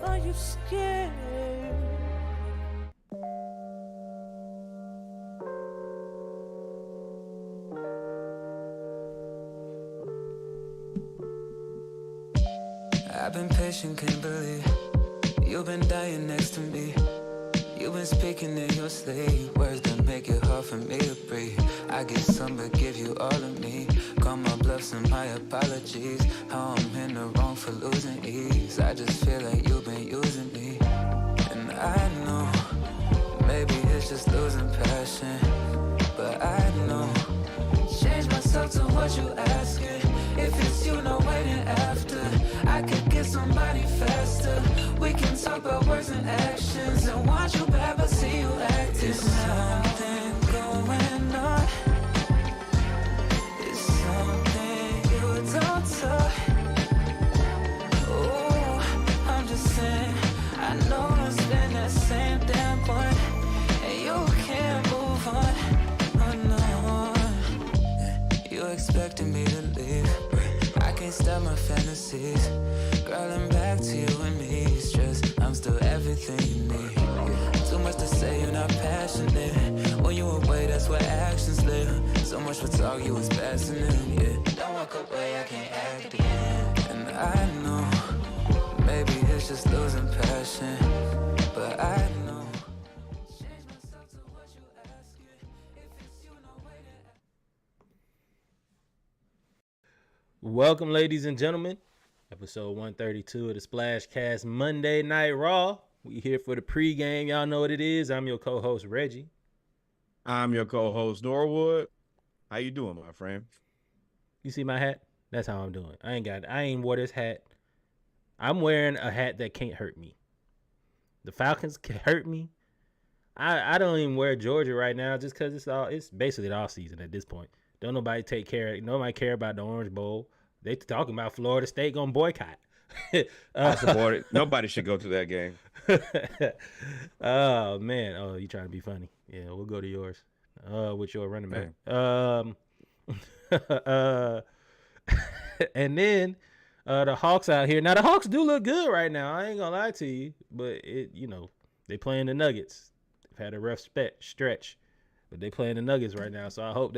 Are you scared? I've been patient, can't believe you've been dying next to me. You've been speaking in your sleep, words that make it hard for me to breathe. I get some but give you all of me. Call my bluffs and my apologies. How I'm in the wrong for losing ease. I just feel like you've been using me. And I know, maybe it's just losing passion, but I know, change myself to what you asking. If it's you, no waiting after. I could get somebody faster. We can talk about words and actions. And want you back, but see you acting. There's something going on. It's something you don't talk. Oh, I'm just saying, I know it's been that same damn point, and you can't move on. Oh no, you expecting me to leave. I can't stop my fantasies. Girl, I'm back to you and me. It's just, I'm still everything you need. Too much to say, you're not passionate. When you away, that's where actions live. So much for talk, you was passing it, yeah. Don't walk away, I can't act again. And I know, maybe it's just losing passion, but I know, change myself to what you asking. If it's you, no way to. Welcome, ladies and gentlemen. Episode 132 of the SplashCast Monday Night Raw. We here for the pregame. Y'all know what it is. I'm your co-host, Reggie. I'm your co-host, Norwood. How you doing, my friend? You see my hat? That's how I'm doing. I ain't wore this hat. I'm wearing a hat that can't hurt me. The Falcons can hurt me. I don't even wear Georgia right now just because it's basically the off season at this point. Don't nobody nobody care about the Orange Bowl. They talking about Florida State gonna boycott. I support it. Nobody should go to that game. Oh man. Oh, you trying to be funny? Yeah, we'll go to yours. With your running back. And then the Hawks out here. Now the Hawks do look good right now. I ain't gonna lie to you, but they playing the Nuggets. They've had a rough stretch, but they playing the Nuggets right now. So I hope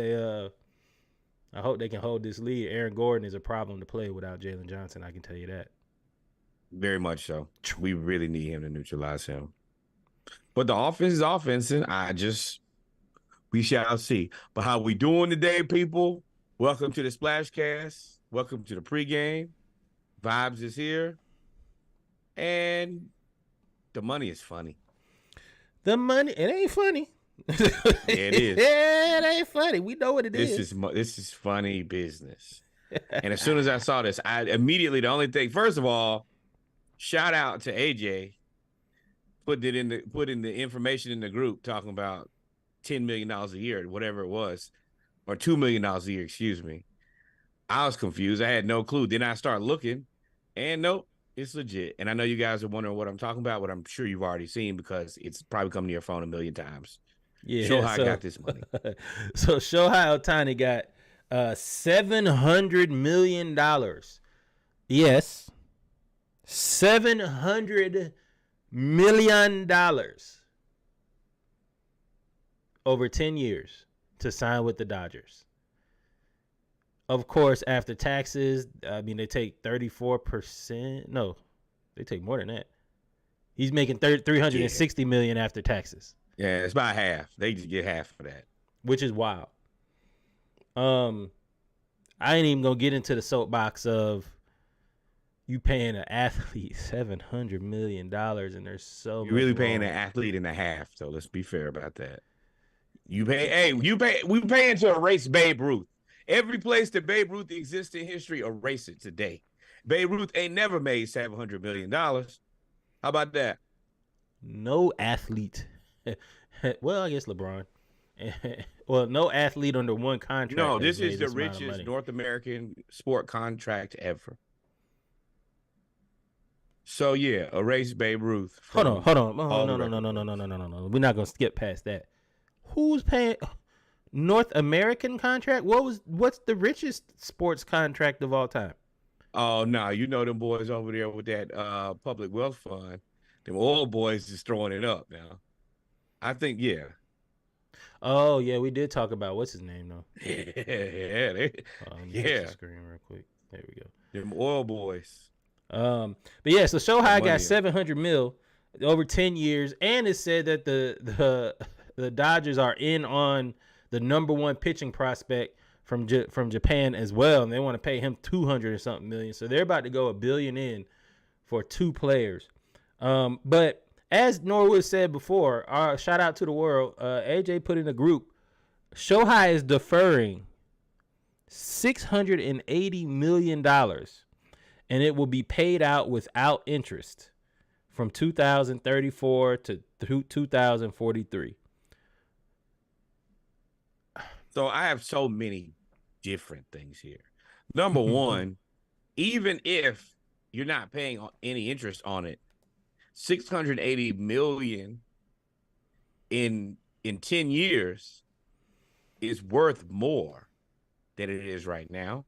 they can hold this lead. Aaron Gordon is a problem to play without Jalen Johnson. I can tell you that. Very much so. We really need him to neutralize him. But the offense is offense, and we shall see. But how we doing today, people? Welcome to the SplashCast. Welcome to the pregame. Vibes is here. And the money is funny. The money, it ain't funny. Yeah, it is. Yeah, it ain't funny. We know what it is. This is funny business. And as soon as I saw this, I immediately, the only thing, first of all, shout out to AJ, putting the information in the group talking about $10 million a year, whatever it was, or $2 million a year, excuse me. I was confused. I had no clue. Then I start looking, and nope, it's legit. And I know you guys are wondering what I'm talking about, what I'm sure you've already seen because it's probably come to your phone a million times. Yeah, Shohei got this money. So Shohei Ohtani got $700 million. Yes, $700 million over 10 years to sign with the Dodgers. Of course, after taxes, they take 34%. No, they take more than that. He's making $360 million after taxes. Yeah, it's about half. They just get half of that, which is wild. I ain't even gonna get into the soapbox of you paying an athlete $700 million, and there's so you're really paying an athlete and a half. So let's be fair about that. We paying to erase Babe Ruth. Every place that Babe Ruth exists in history, erase it today. Babe Ruth ain't never made $700 million. How about that? No athlete. Well, I guess LeBron. Well, no athlete under one contract. No, this is the richest North American sport contract ever. So yeah, erase Babe Ruth. Hold on. Oh, no. We're not gonna skip past that. Who's paying North American contract? What's the richest sports contract of all time? Oh no, you know them boys over there with that public wealth fund. Them old boys is throwing it up now. I think yeah. Oh yeah, we did talk about what's his name though. Yeah, Let me hit the screen real quick. There we go. Them oil boys. But yeah, so Shohei got money. 700 mil over 10 years, and it said that the Dodgers are in on the number one pitching prospect from Japan as well, and they want to pay him 200 or something million. So they're about to go $1 billion in for 2 players. But as Norwood said before, shout out to the world. AJ put in a group. Shohei is deferring $680 million, and it will be paid out without interest from 2034 to 2043. So I have so many different things here. Number one, even if you're not paying any interest on it, $680 million in 10 years is worth more than it is right now.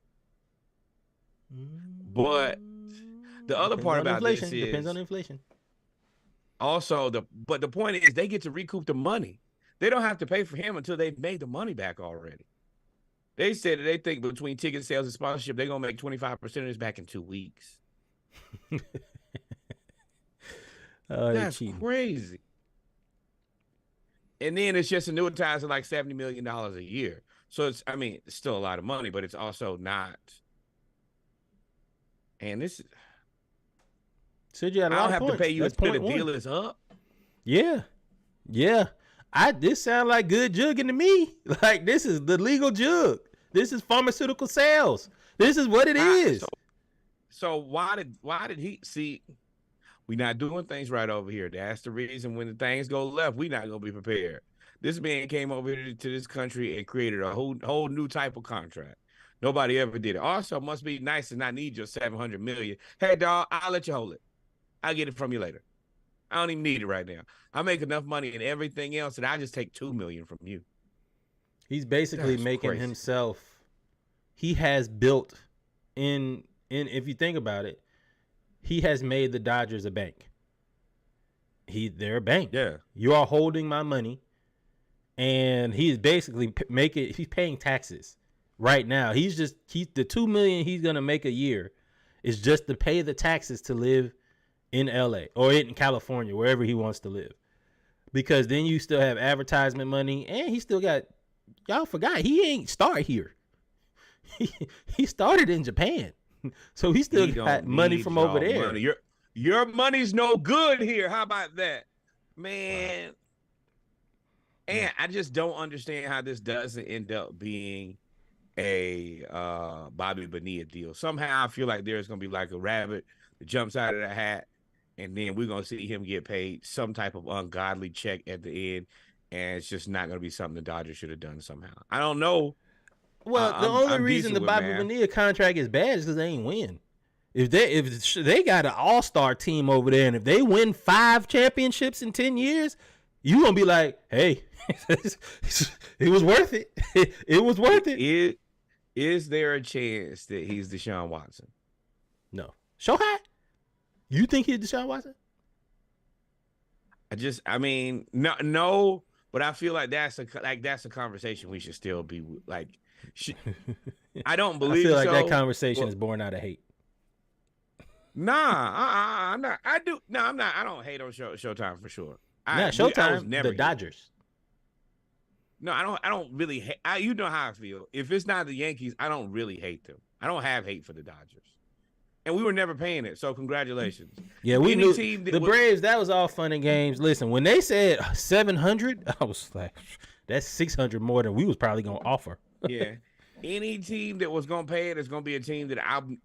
But the other part about this is depends on inflation. Also, the point is they get to recoup the money. They don't have to pay for him until they've made the money back already. They said that they think between ticket sales and sponsorship, they're going to make 25% of this back in 2 weeks. That's crazy. And then it's just annuitizing like $70 million a year. So it's still a lot of money, but it's also not. And this is. So you had a lot I don't have to pay you until the deal is up. Yeah. This sounds like good jugging to me. Like this is the legal jug. This is pharmaceutical sales. This is what it is. So why did he see? We're not doing things right over here. That's the reason when the things go left, we're not gonna be prepared. This man came over here to this country and created a whole new type of contract. Nobody ever did it. Also, it must be nice to not need your $700 million. Hey, dog, I'll let you hold it. I'll get it from you later. I don't even need it right now. I make enough money and everything else that I just take $2 million from you. He's basically making himself. He has built in. If you think about it, he has made the Dodgers a bank. They're a bank. Yeah. You are holding my money, and he's basically he's paying taxes right now. The $2 million he's gonna make a year is just to pay the taxes to live in LA or in California, wherever he wants to live. Because then you still have advertisement money, and he still got, y'all forgot, he ain't start here. He started in Japan. So he still got money from over there. Money. Your money's no good here. How about that? Man. And I just don't understand how this doesn't end up being a Bobby Bonilla deal. Somehow I feel like there's going to be like a rabbit that jumps out of the hat, and then we're going to see him get paid some type of ungodly check at the end, and it's just not going to be something the Dodgers should have done somehow. I don't know. Well, the only reason the Bobby Bonilla contract is bad is because they ain't win. If they got an all-star team over there, and if they win 5 championships in 10 years, you gonna be like, hey, it was worth it. It was worth it. Is there a chance that he's Deshaun Watson? No. Shohei? You think he's Deshaun Watson? No, but I feel like that's a conversation we should still be like. I don't believe. I feel like that conversation is born out of hate. Nah, I'm not. I do. No, I'm not. I don't hate on Showtime for sure. Showtime. The Dodgers. No, I don't really hate. You know how I feel. If it's not the Yankees, I don't really hate them. I don't have hate for the Dodgers, and we were never paying it. So congratulations. Yeah, we knew the Braves. That was all fun and games. Listen, when they said 700, I was like, that's 600 more than we was probably gonna offer. Yeah, any team that was gonna pay it is gonna be a team that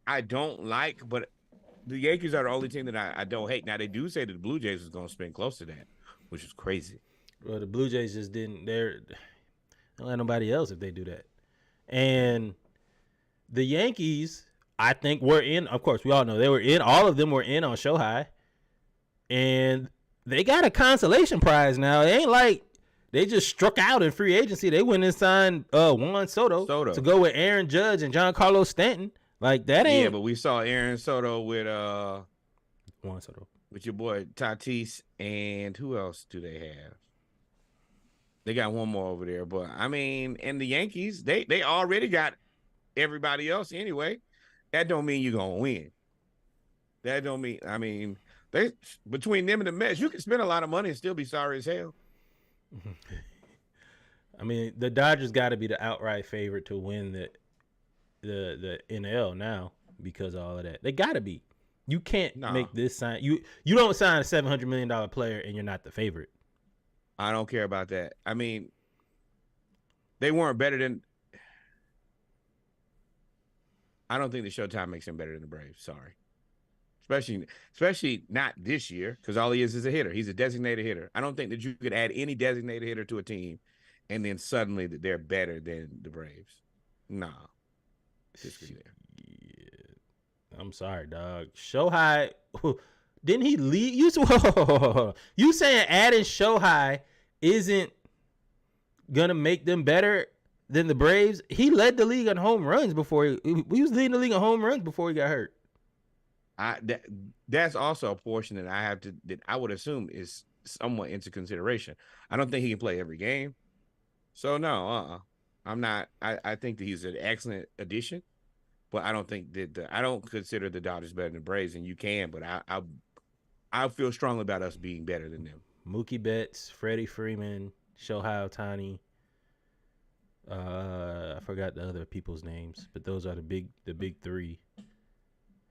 I don't like, but the Yankees are the only team that I don't hate. Now they do say that the Blue Jays was gonna spend close to that, which is crazy. Well, the Blue Jays just didn't. They don't have nobody else if they do that. And the Yankees, I think, were in. Of course, we all know they were in. All of them were in on Shohei, and they got a consolation prize now. It ain't like they just struck out in free agency. They went and signed Juan Soto to go with Aaron Judge and Giancarlo Stanton. Like that ain't. Yeah, but we saw Aaron Soto with Juan Soto. with your boy Tatis, and who else do they have? They got one more over there, but I mean, and the Yankees, they already got everybody else anyway. That don't mean you're gonna win. That don't mean. I mean, they between them and the Mets, you can spend a lot of money and still be sorry as hell. I mean, the Dodgers got to be the outright favorite to win the NL now because of all of that. They got to be. You can't make this sign. You don't sign a $700 million player and you're not the favorite. I don't care about that. I mean, they weren't better than. I don't think the Showtime makes him better than the Braves. Sorry, especially not this year because all he is a hitter. He's a designated hitter. I don't think that you could add any designated hitter to a team, and then suddenly that they're better than the Braves. Nah, disagree there. Yeah. I'm sorry, dog. Shohei, didn't he leave? You saying adding Shohei isn't gonna make them better than the Braves? He led the league on home runs before he was leading the league on home runs before he got hurt. That's also a portion that I would assume is somewhat into consideration. I don't think he can play every game, so no, I'm not. I think that he's an excellent addition, but I don't think that I don't consider the Dodgers better than the Braves, and you can, but I feel strongly about us being better than them. Mookie Betts, Freddie Freeman, Shohei Ohtani. I forgot the other people's names, but those are the big three.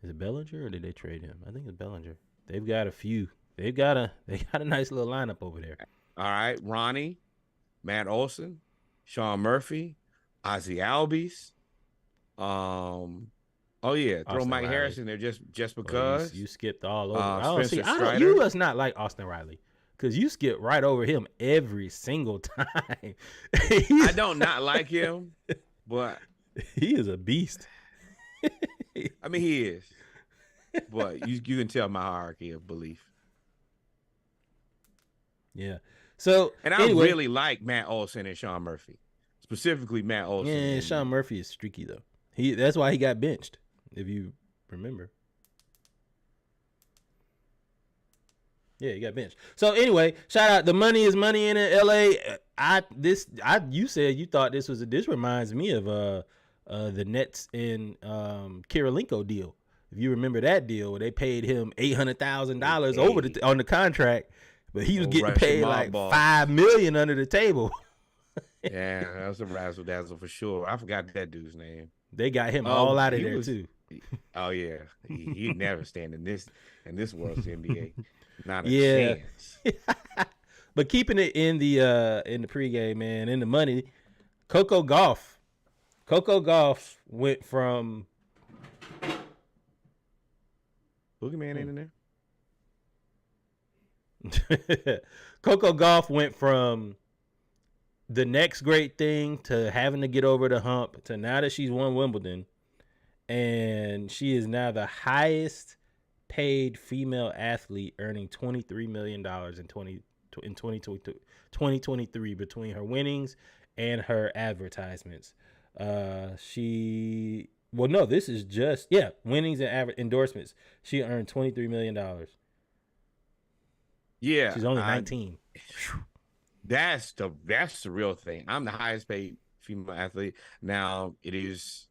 Is it Bellinger or did they trade him? I think it's Bellinger. They've got a few. They got a nice little lineup over there. All right, Ronnie, Matt Olson, Sean Murphy, Ozzie Albies. Oh yeah, throw Austin Mike Riley. Harris in there just because. You skipped all over. Spencer I don't. Strider. You must not like Austin Riley because you skip right over him every single time. I don't not like him, but he is a beast. I mean he is. But you can tell my hierarchy of belief. Yeah. So and I really like Matt Olson and Sean Murphy, specifically Matt Olson. Yeah, Sean Murphy is streaky though. That's why he got benched, if you remember. Yeah, he got benched. So anyway, shout out. The money is money in LA. You said you thought this reminds me of the Nets and Kirilenko deal. If you remember that deal where they paid him $800,000 on the contract, but he was getting paid like $5 million under the table. Yeah, that was a razzle dazzle for sure. I forgot that dude's name. They got him all out of there too. Oh yeah, he'd never stand in this world's NBA. Not a chance. But keeping it in the pregame, man, in the money, Coco Gauff went from Boogeyman ain't in there. Coco Gauff went from the next great thing to having to get over the hump to now that she's won Wimbledon, and she is now the highest paid female athlete, earning $23 million in 2023 between her winnings and her advertisements. This is just winnings and endorsements. She earned $23 million. Yeah, she's only 19. That's the real thing. I'm the highest paid female athlete. Now it is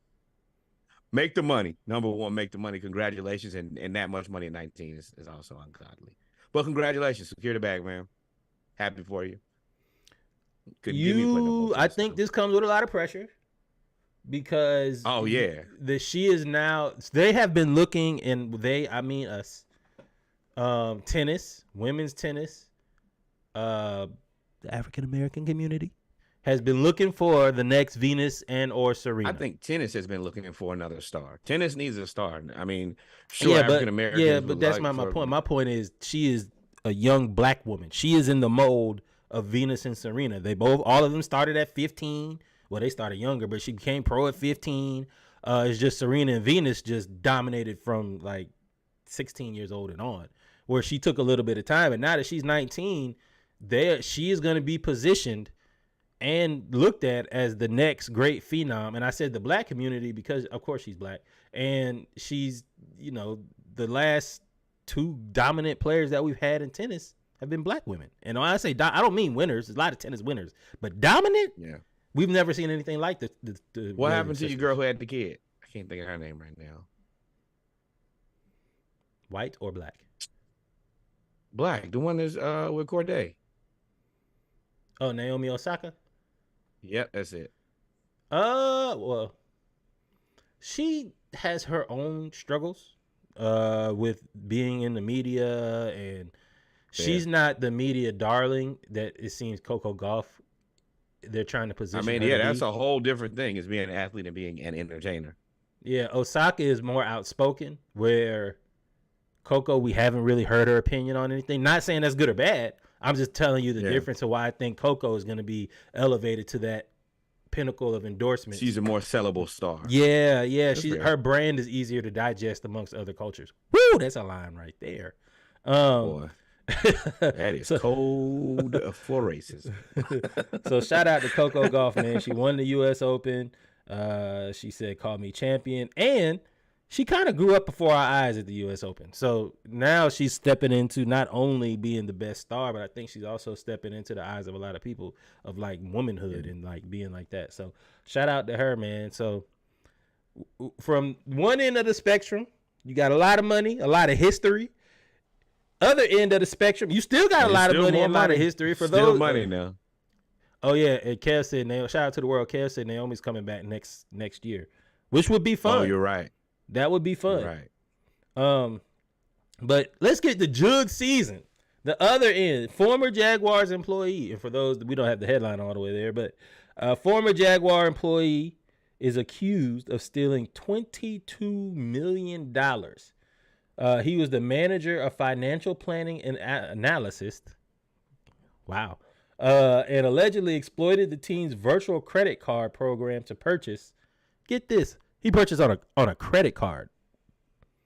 make the money. Number one, make the money. Congratulations, and that much money at 19 is also ungodly. But congratulations, secure the bag, man. Happy for you. I think this comes with a lot of pressure because she is now. They have been looking, and I mean us. Tennis, women's tennis, the African American community has been looking for the next Venus and or Serena. I think tennis has been looking for another star. Tennis needs a star. I mean, sure, African Americans. Yeah, but that's not my point. My point is she is a young black woman. She is in the mold of Venus and Serena. All of them started at 15. Well, they started younger, but she became pro at 15. It's just Serena and Venus just dominated from like 16 years old and on, where she took a little bit of time. And now that she's 19, she is going to be positioned and looked at as the next great phenom. And I said the black community because, of course, she's black. And she's, the last two dominant players that we've had in tennis have been black women. And when I say I don't mean winners. There's a lot of tennis winners, but dominant. Yeah. We've never seen anything like the What happened to your girl who had the kid? I can't think of her name right now. White or black? Black. The one is with Corday. Oh, Naomi Osaka? Yep, that's it. Well, she has her own struggles with being in the media, and she's not the media darling that it seems Coco Gauff they're trying to position. I mean, yeah, that's a whole different thing as being an athlete and being an entertainer. Yeah, Osaka is more outspoken, where Coco, we haven't really heard her opinion on anything. Not saying that's good or bad. I'm just telling you the difference of why I think Coco is going to be elevated to that pinnacle of endorsement. She's a more sellable star. Yeah. Her brand is easier to digest amongst other cultures. Woo, that's a line right there. Boy, that is code for racism. So shout out to Coco Gauff, man. She won the U.S. Open. She said, "Call me champion," and she kind of grew up before our eyes at the U.S. Open. So now she's stepping into not only being the best star, but I think she's also stepping into the eyes of a lot of people of like womanhood and like being like that. So shout out to her, man. So from one end of the spectrum, you got a lot of money, a lot of history. Other end of the spectrum, you still got a lot of money and a lot of history for still those. Money now. Oh yeah, and Kev said, shout out to the world. Kev said Naomi's coming back next year, which would be fun. Oh, you're right. That would be fun. You're right. But let's get the Jug season. The other end, former Jaguars employee, and for those we don't have the headline all the way there, but former Jaguar employee is accused of stealing $22 million. He was the manager of financial planning and analysis. Wow. And allegedly exploited the team's virtual credit card program to purchase. Get this. He purchased on a credit card.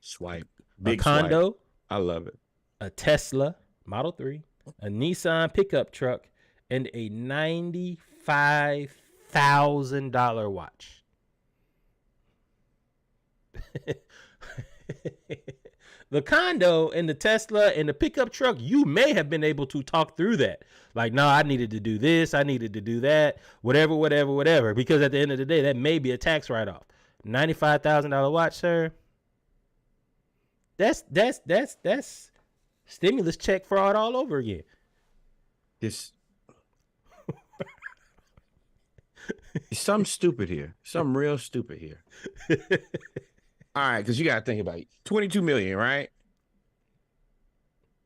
Swipe. Big condo. Swipe. I love it. A Tesla Model 3, a Nissan pickup truck, and a $95,000 watch. The condo and the Tesla and the pickup truck, you may have been able to talk through that. Like, no, I needed to do this. I needed to do that. Whatever. Because at the end of the day, that may be a tax write-off. $95,000 watch, sir. That's stimulus check fraud all over again. There's something stupid here. Something real stupid here. All right, because you got to think about it. $22 million, right?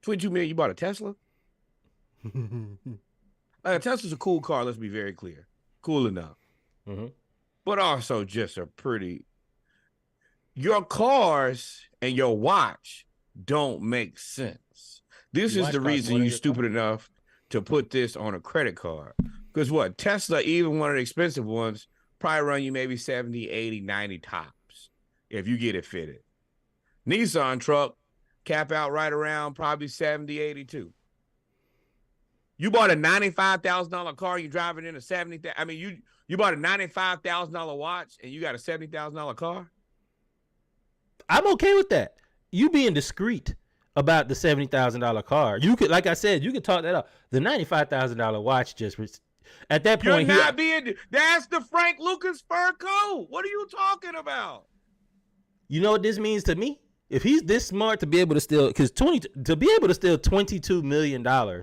$22 million, you bought a Tesla? Like, a Tesla's a cool car, let's be very clear. Cool enough. Mm-hmm. But also just a pretty... Your cars and your watch don't make sense. This is the reason you're stupid enough to put this on a credit card. Because what? Tesla, even one of the expensive ones, probably run you maybe 70, 80, 90 tops if you get it fitted. Nissan truck, cap out right around probably 70, 80 too. You bought a $95,000 car, you driving in a $70,000. I mean, you bought a $95,000 watch and you got a $70,000 car? I'm okay with that. You being discreet about the $70,000 car. You could, like I said, you could talk that up. The $95,000 watch just at that point. You're not being. That's the Frank Lucas fur coat. What are you talking about? You know what this means to me? If he's this smart to be able to steal, because to be able to steal $22 million, to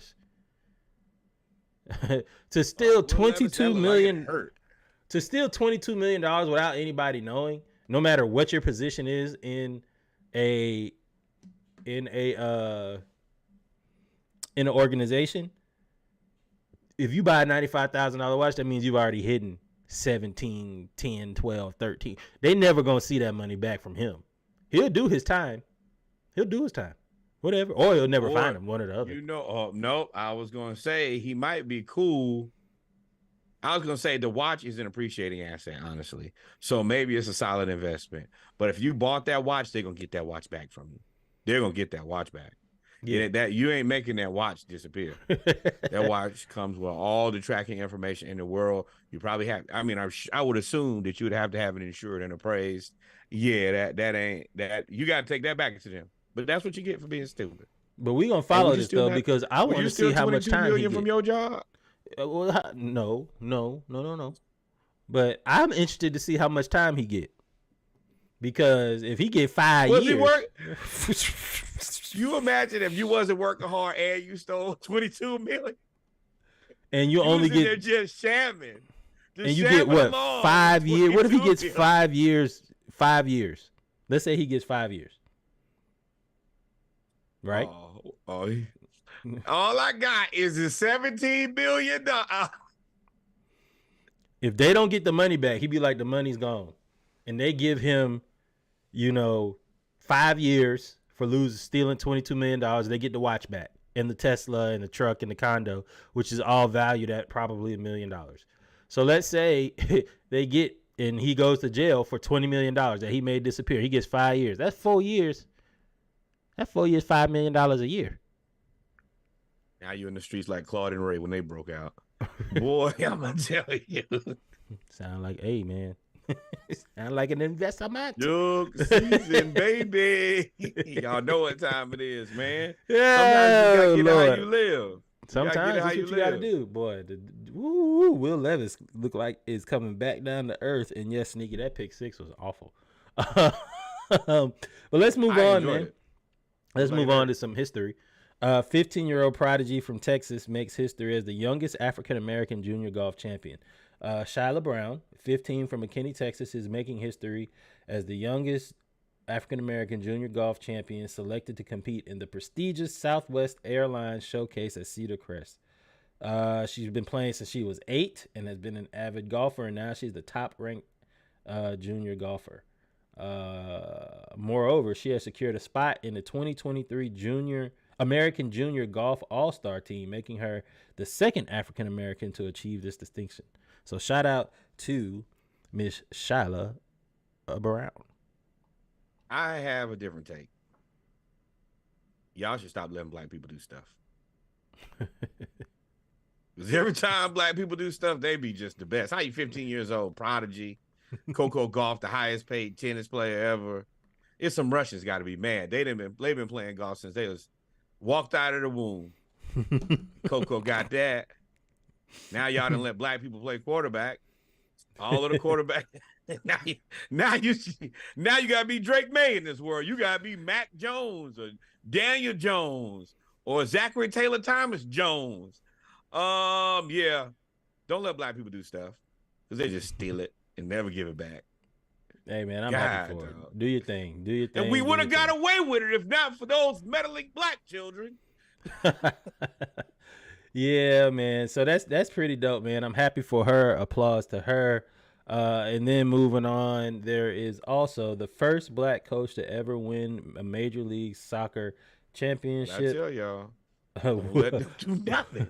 steal $22 million, to steal $22 million without anybody knowing, no matter what your position is in an organization, if you buy a $95,000 watch, that means you've already hidden 17, 10, 12, 13. They never gonna see that money back from him. He'll do his time. Whatever. Or he'll never find him, one or the other. No, I was gonna say he might be cool. I was gonna say the watch is an appreciating asset, honestly. So maybe it's a solid investment. But if you bought that watch, they're gonna get that watch back from you. They're gonna get that watch back. Yeah, that you ain't making that watch disappear. That watch comes with all the tracking information in the world. You probably have. I mean, I would assume that you would have to have it insured and appraised. Yeah, that ain't that. You got to take that back to them. But that's what you get for being stupid. But we gonna follow this though because I want to see how much time he get. From your job. Well, no. But I'm interested to see how much time he get. Because if he get 5 years, he work? You imagine if you wasn't working hard and you stole $22 million, and you only get just shamming, and you get what 5 years? What if he gets 5 years? 5 years. Let's say he gets 5 years, right? All I got is a $17 billion. If they don't get the money back, he'd be like, the money's gone, and they give him, 5 years for stealing $22 million. They get the watch back and the Tesla and the truck and the condo, which is all valued at probably $1 million. So let's say they get, and he goes to jail for $20 million that he made disappear. He gets 5 years. That's 4 years. That's 4 years, $5 million a year. Now you're in the streets like Claude and Ray when they broke out. Boy, I'm going to tell you. Sound like, hey, man. Sound like an investment. Joke season, baby. Y'all know what time it is, man. Yeah, sometimes you gotta get how you live. Sometimes that's what you gotta do, boy. Will Levis look like is coming back down to earth, and yes, Sneaky, that pick six was awful. But let's move on, man. Let's move on to some history. 15-year-old prodigy from Texas makes history as the youngest African-American junior golf champion. Shyla Brown, 15 from McKinney, Texas, is making history as the youngest African-American junior golf champion selected to compete in the prestigious Southwest Airlines Showcase at Cedar Crest. She's been playing since she was 8 and has been an avid golfer, and now she's the top-ranked junior golfer. Moreover, she has secured a spot in the 2023 American Junior Golf All-Star team, making her the second African-American to achieve this distinction. So shout out to Miss Shyla Brown. I have a different take. Y'all should stop letting black people do stuff. Because every time black people do stuff, they be just the best. How you 15 years old, prodigy, Coco Golf, the highest paid tennis player ever. It's some Russians got to be mad. They've been playing golf since they was walked out of the womb. Coco got that. Now y'all done let black people play quarterback. All of the quarterback. now you gotta be Drake May in this world. You gotta be Mac Jones or Daniel Jones or Zachary Taylor Thomas Jones. Yeah. Don't let black people do stuff because they just steal it and never give it back. Hey man, I'm happy for it. Do your thing. And we would have got away with it if not for those meddling black children. Yeah, man. So that's pretty dope, man. I'm happy for her. Applause to her. And then moving on, there is also the first black coach to ever win a Major League Soccer championship. I tell y'all, don't let them do nothing.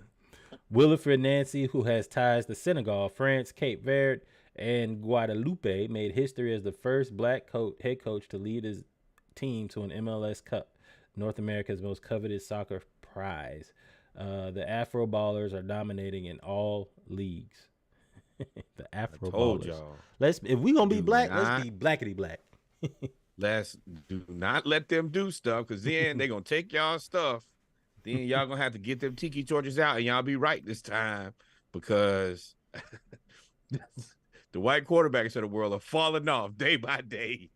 Wilfred Nancy, who has ties to Senegal, France, Cape Verde, and Guadeloupe, made history as the first black head coach to lead his team to an MLS Cup, North America's most coveted soccer prize. The Afro Ballers are dominating in all leagues. The Afro Ballers. Y'all. If we gonna be black, let's be blackety black. Let's do not let them do stuff, because then they're gonna take y'all stuff. Then y'all gonna have to get them tiki torches out, and y'all be right this time, because the white quarterbacks of the world are falling off day by day.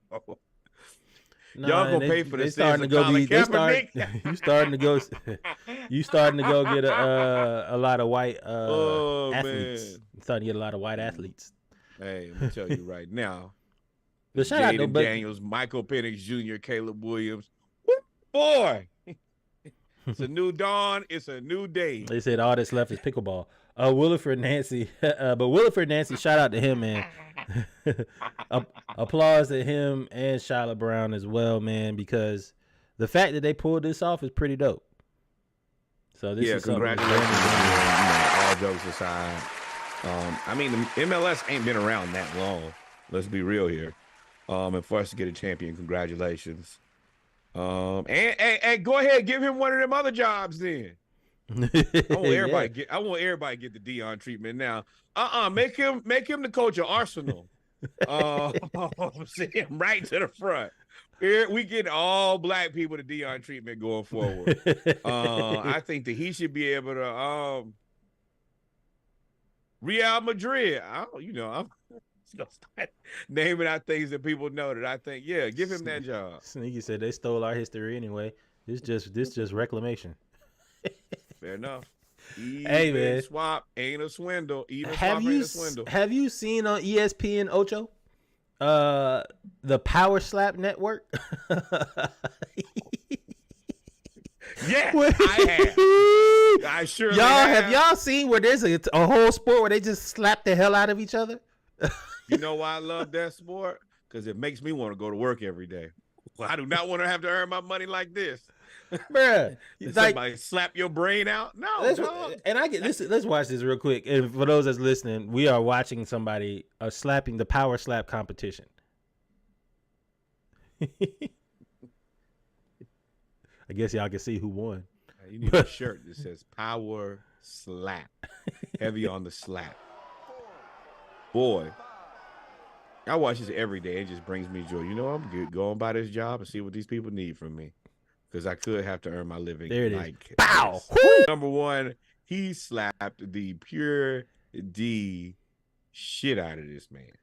Y'all gonna pay for this. You starting to go get a lot of white athletes. Man. Starting to get a lot of white athletes. Hey, I'm gonna tell you right now. But shout out to Daniels, Michael Penix Jr., Caleb Williams. Boy, it's a new dawn. It's a new day. They said all that's left is pickleball. Wilfred Nancy, but Wilfred Nancy, shout out to him, man. Applause to him and Shyla Brown as well, man, because the fact that they pulled this off is pretty dope. So this is congratulations. All jokes aside, I mean, the MLS ain't been around that long. Let's be real here. And for us to get a champion, congratulations. And go ahead, give him one of them other jobs then. I want everybody to get the Dion treatment now. Make him the coach of Arsenal. Send him right to the front. Here we get all black people the Dion treatment going forward. I think that he should be able to Real Madrid. I'm gonna start naming out things that people know that I think, yeah, give him that job. Sneaky said they stole our history anyway. This just reclamation. Fair enough. Hey man, swap ain't a swindle. Have you seen on ESPN Ocho, the Power Slap Network? Yeah, I have. I sure have y'all seen where there's a whole sport where they just slap the hell out of each other? You know why I love that sport? Because it makes me want to go to work every day. Well, I do not want to have to earn my money like this. Bruh, somebody slap your brain out? No. And I get this. Let's watch this real quick. And for those that's listening, we are watching somebody slapping the power slap competition. I guess y'all can see who won. You need a shirt that says "Power Slap," heavy on the slap. Boy, I watch this every day. It just brings me joy. You know, I'm good going by this job and see what these people need from me, because I could have to earn my living. There it is. Bow. Number one, he slapped the pure D shit out of this man.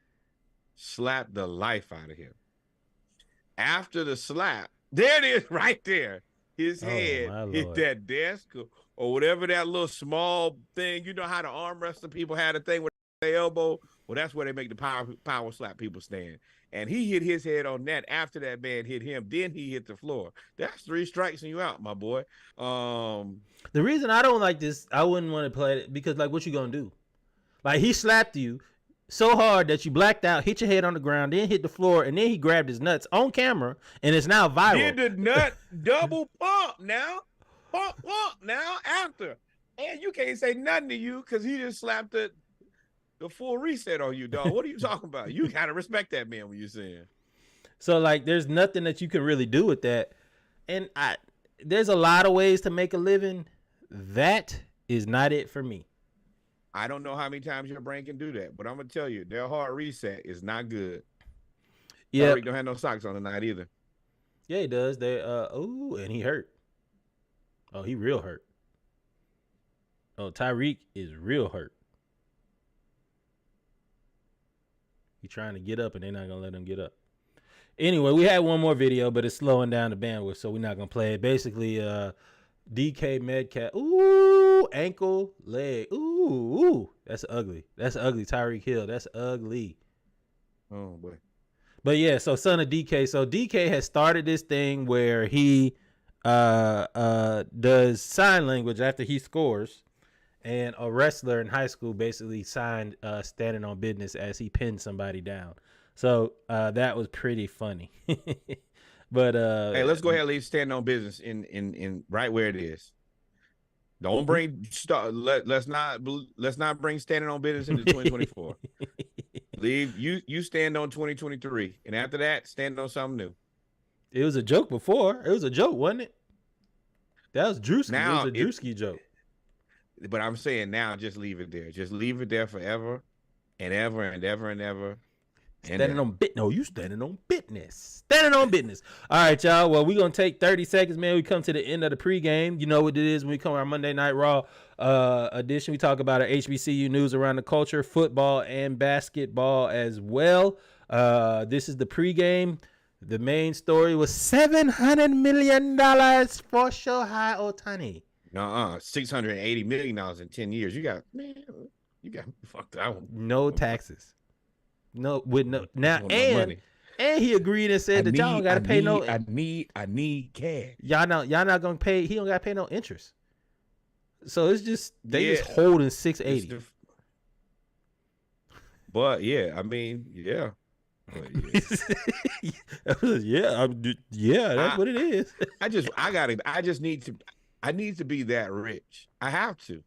Slapped the life out of him. After the slap, there it is right there. His head hit that desk or whatever, that little small thing. You know how the arm wrestling people had a thing with their elbow? Well, that's where they make the power slap people stand. And he hit his head on that after that man hit him. Then he hit the floor. That's 3 strikes and you out, my boy. The reason I don't like this, I wouldn't want to play it, because like, what you gonna do? Like, he slapped you so hard that you blacked out, hit your head on the ground, then hit the floor, and then he grabbed his nuts on camera, and it's now viral. Did the nut double pump now? Pump now after. And you can't say nothing to you because he just slapped the full reset on you, dog. What are you talking about? You got to respect that man when you're saying. So, like, there's nothing that you can really do with that. And there's a lot of ways to make a living. That is not it for me. I don't know how many times your brain can do that, but I'm going to tell you, their hard reset is not good. Yeah. Tyreek don't have no socks on tonight either. Yeah, he does. And he hurt. Oh, he real hurt. Oh, Tyreek is real hurt. He trying to get up, and they're not going to let him get up. Anyway, we had one more video, but it's slowing down the bandwidth, so we're not going to play it. Basically, DK Metcalf. Ooh, ankle, leg. Ooh, that's ugly. That's ugly. Tyreek Hill. That's ugly. Oh, boy. But, yeah, so son of DK. So, DK has started this thing where he does sign language after he scores. And a wrestler in high school basically signed standing on business as he pinned somebody down. So that was pretty funny. But hey, let's go ahead and leave standing on business in right where it is. Don't bring let's not bring standing on business into 2024. Leave you stand on 2023, and after that, stand on something new. It was a joke before. It was a joke, wasn't it? That was Drewski. Now, it was a Drewski joke. But I'm saying now, just leave it there. Just leave it there forever and ever and ever and ever. Standing on bit. No, you standing on business. Standing on business. All right, y'all. Well, we're going to take 30 seconds, man. We come to the end of the pregame. You know what it is when we come to our Monday Night Raw edition. We talk about our HBCU news around the culture, football and basketball as well. This is the pregame. The main story was $700 million for Shohei Ohtani. $680 million in 10 years. You got fucked out. No taxes. No now and he agreed and said that y'all don't gotta pay no. I need cash. Y'all not gonna pay. He don't gotta pay no interest. So it's just just holding 680. But yeah, I mean, yeah. That's what it is. I need to be that rich. I have to.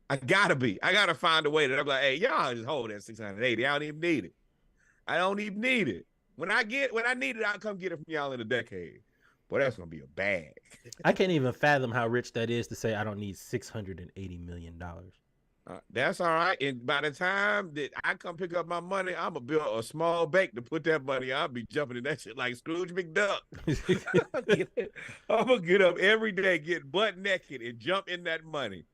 I gotta find a way that I'm like, hey, y'all just hold that 680. I don't even need it. When I need it, I'll come get it from y'all in a decade. Boy, that's gonna be a bag. I can't even fathom how rich that is to say I don't need $680 million. That's all right. And by the time that I come pick up my money, I'm gonna build a small bank to put that money. I'll be jumping in that shit like Scrooge McDuck. I'm gonna get up every day, get butt naked, and jump in that money.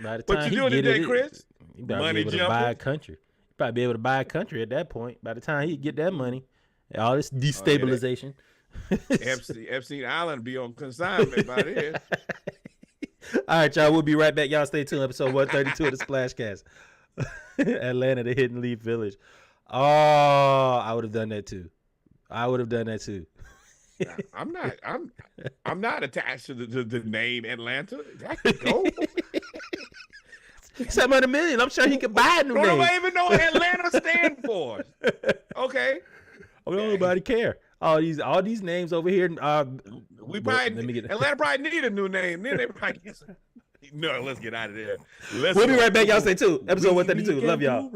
By the What time you he doing get today, it, Chris? he probably Money be able to jumping? buy a country. He probably be able to buy a country at that point. By the time he get that money, all this destabilization. Epstein Island be on consignment by then. All right, y'all. We'll be right back. Y'all stay tuned. Episode 132 of the SplashCast. Atlanta, the Hidden Leaf Village. Oh, I would have done that too. I'm not attached to the name Atlanta. That could go. $700 million. I'm sure he could buy a new name. Don't even know what Atlanta stands for. Okay. Don't nobody care. All these names over here. Atlanta probably need a new name. Then they probably get some. No, let's get out of there. We'll be right back. Y'all stay tuned. Episode 132. Love y'all.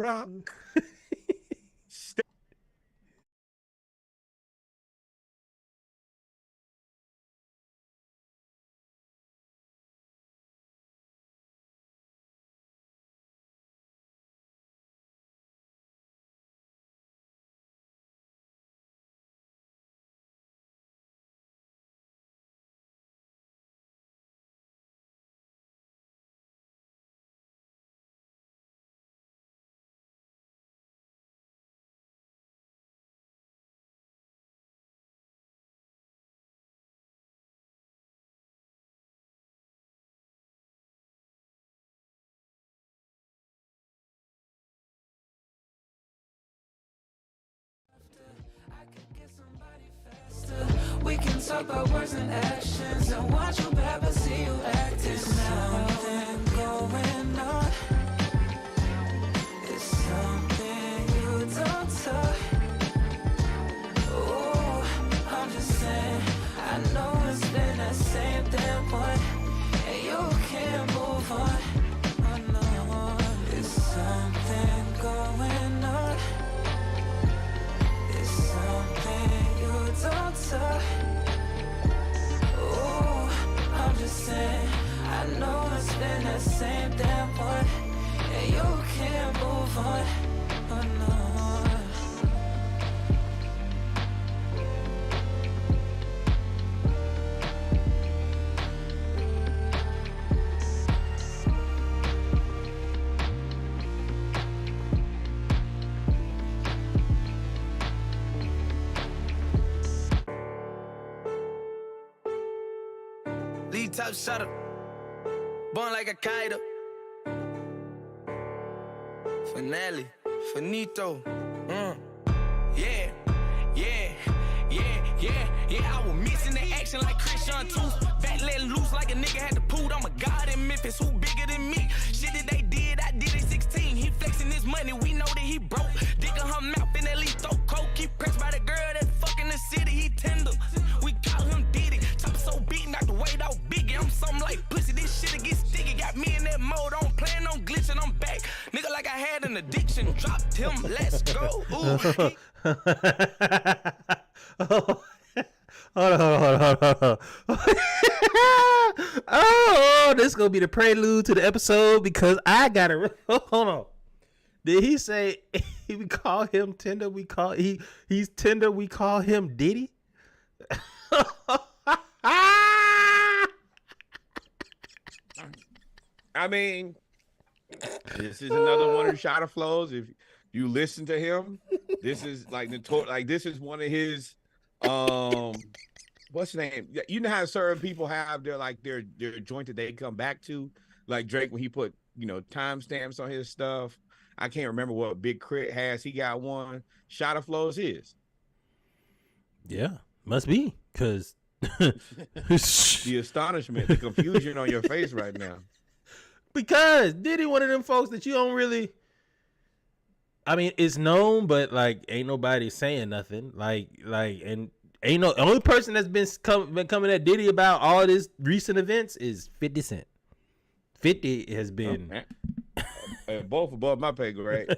We can talk about words and actions and watch you back but see you act. There's something going on. It's something you don't talk. Oh, I'm just saying, I know it's been that same damn point, and you can't move on. Oh no, there's something going on. It's something you don't talk. I'm just saying, I know it's been that same damn point, and you can't move on. Oh no. Lead top shutter, born like a kite. Finale, finito. Yeah, yeah, yeah, yeah, yeah. I was missing the action like Christian Tooth. Back letting loose like a nigga had to pull. I'm a god in Memphis, who bigger than me? Shit that they did, I did it 16. He flexing his money, we know that he broke. Digging her mouth and at least throw coke. Keep pressed by the girl that fucking the city, he tender. We call him Diddy. Top so beat, knock the weight out biggie. I'm something like pussy, this shit get sticky. Got me in that mode, I don't plan on glitching, I'm back. Nigga like I had an addiction, dropped him, let's go. Ooh. Hold on. Oh, this is gonna be the prelude to the episode because I gotta hold on. Did he say we call him tender? He's tender. We call him Diddy. I mean, this is another one of Shot of Flows. If you listen to him, this is like this is one of his what's the name? You know how certain people have their joint that they come back to, like Drake when he put timestamps on his stuff. I can't remember what Big Crit has. He got one. Shot of Flows is. Yeah, must be because the astonishment, the confusion on your face right now. Because Diddy one of them folks that you don't really. I mean, it's known, but like, ain't nobody saying nothing. And ain't no only person that's been coming at Diddy about all this recent events is 50 Cent. 50 has been both above my pay grade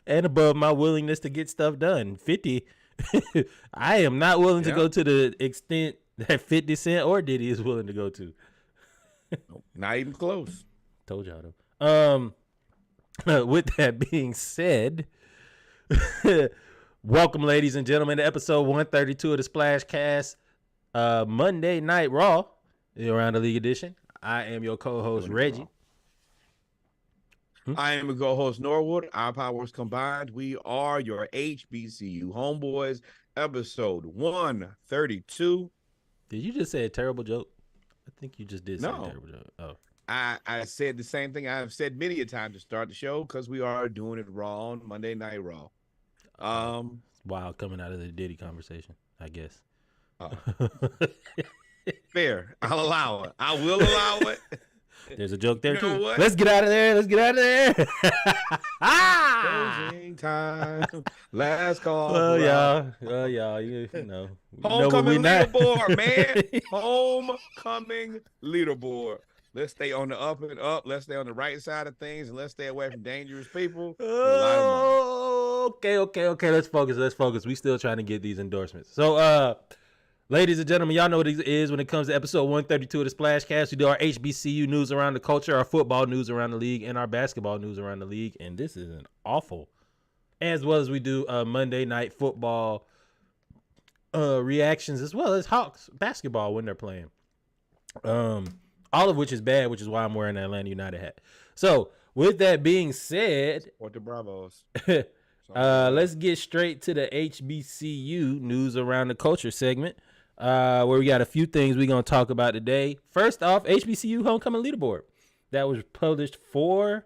and above my willingness to get stuff done. 50 I am not willing to go to the extent that 50 Cent or Diddy is willing to go to. Not even close. Told y'all though. With that being said, welcome, ladies and gentlemen, to episode 132 of the SplashCast, Monday Night Raw, the Around the League edition. I am your co-host, Reggie. I am your co-host, Norwood. Our powers combined, we are your HBCU homeboys, episode 132. Did you just say a terrible joke? I think you just did say a No. terrible joke. Oh. I said the same thing I've said many a time to start the show because we are doing it raw on Monday Night Raw. It's wild coming out of the Diddy conversation, I guess. Fair. I'll allow it. I will allow it. There's a joke there You know too. what? Let's get out of there. Let's get out of there. Closing time. Last call. Well, y'all, you know. Homecoming not. leaderboard, man. Homecoming leaderboard. Let's stay on the up and up. Let's stay on the right side of things, and let's stay away from dangerous people. Okay. Let's focus. We still trying to get these endorsements. So, ladies and gentlemen, y'all know what it is when it comes to episode 132 of the SplashCast. We do our HBCU news around the culture, our football news around the league, and our basketball news around the league. And this is an awful, as well as we do Monday Night Football reactions, as well as Hawks basketball when they're playing. All of which is bad, which is why I'm wearing an Atlanta United hat. So, with that being said, Or the Bravos. let's get straight to the HBCU news around the culture segment, where we got a few things we're going to talk about today. First off, HBCU homecoming leaderboard that was published 4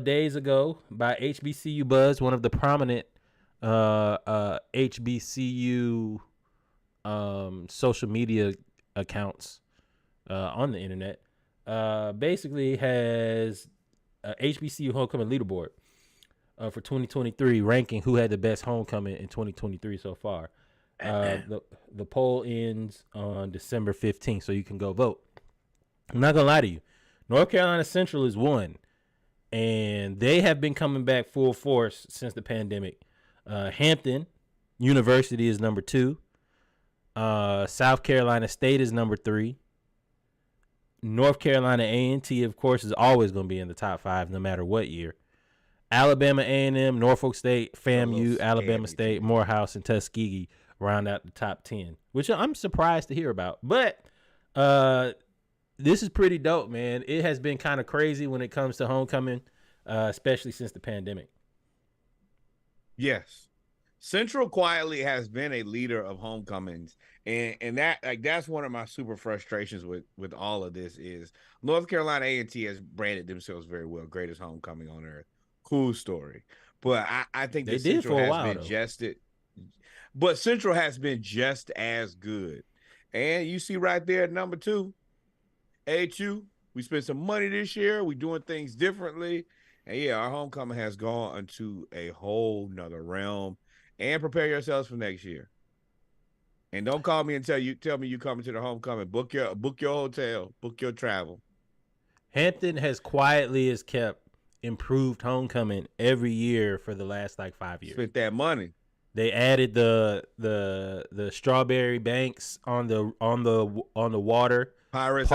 days ago by HBCU Buzz, one of the prominent HBCU social media accounts on the internet. Basically has HBCU homecoming leaderboard for 2023, ranking who had the best homecoming in 2023 so far. The poll ends on December 15th, so you can go vote. I'm not gonna lie to you, North Carolina Central is 1, and they have been coming back full force since the pandemic. Hampton University is number 2. South Carolina State is number 3. North Carolina A&T, of course, is always going to be in the top 5 no matter what year. Alabama A&M, Norfolk State, FAMU, Alabama State, Morehouse, and Tuskegee round out the top 10, which I'm surprised to hear about. But this is pretty dope, man. It has been kind of crazy when it comes to homecoming, especially since the pandemic. Yes. Central quietly has been a leader of homecomings. And that's one of my super frustrations with all of this is North Carolina A&T has branded themselves very well. Greatest homecoming on earth. Cool story. But I think they Central did for a has while, been but Central has been just as good. And you see right there at number 2, AHU, we spent some money this year. We're doing things differently. And yeah, our homecoming has gone into a whole nother realm. And prepare yourselves for next year. And don't call me and tell me you coming to the homecoming. Book your hotel, book your travel. Hampton has quietly kept improved homecoming every year for the last 5 years. Spent that money. They added the strawberry banks on the water Pirates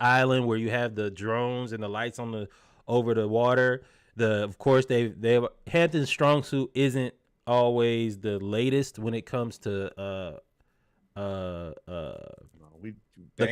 Island, where you have the drones and the lights over the water. Of course they Hampton's strong suit isn't always the latest when it comes to the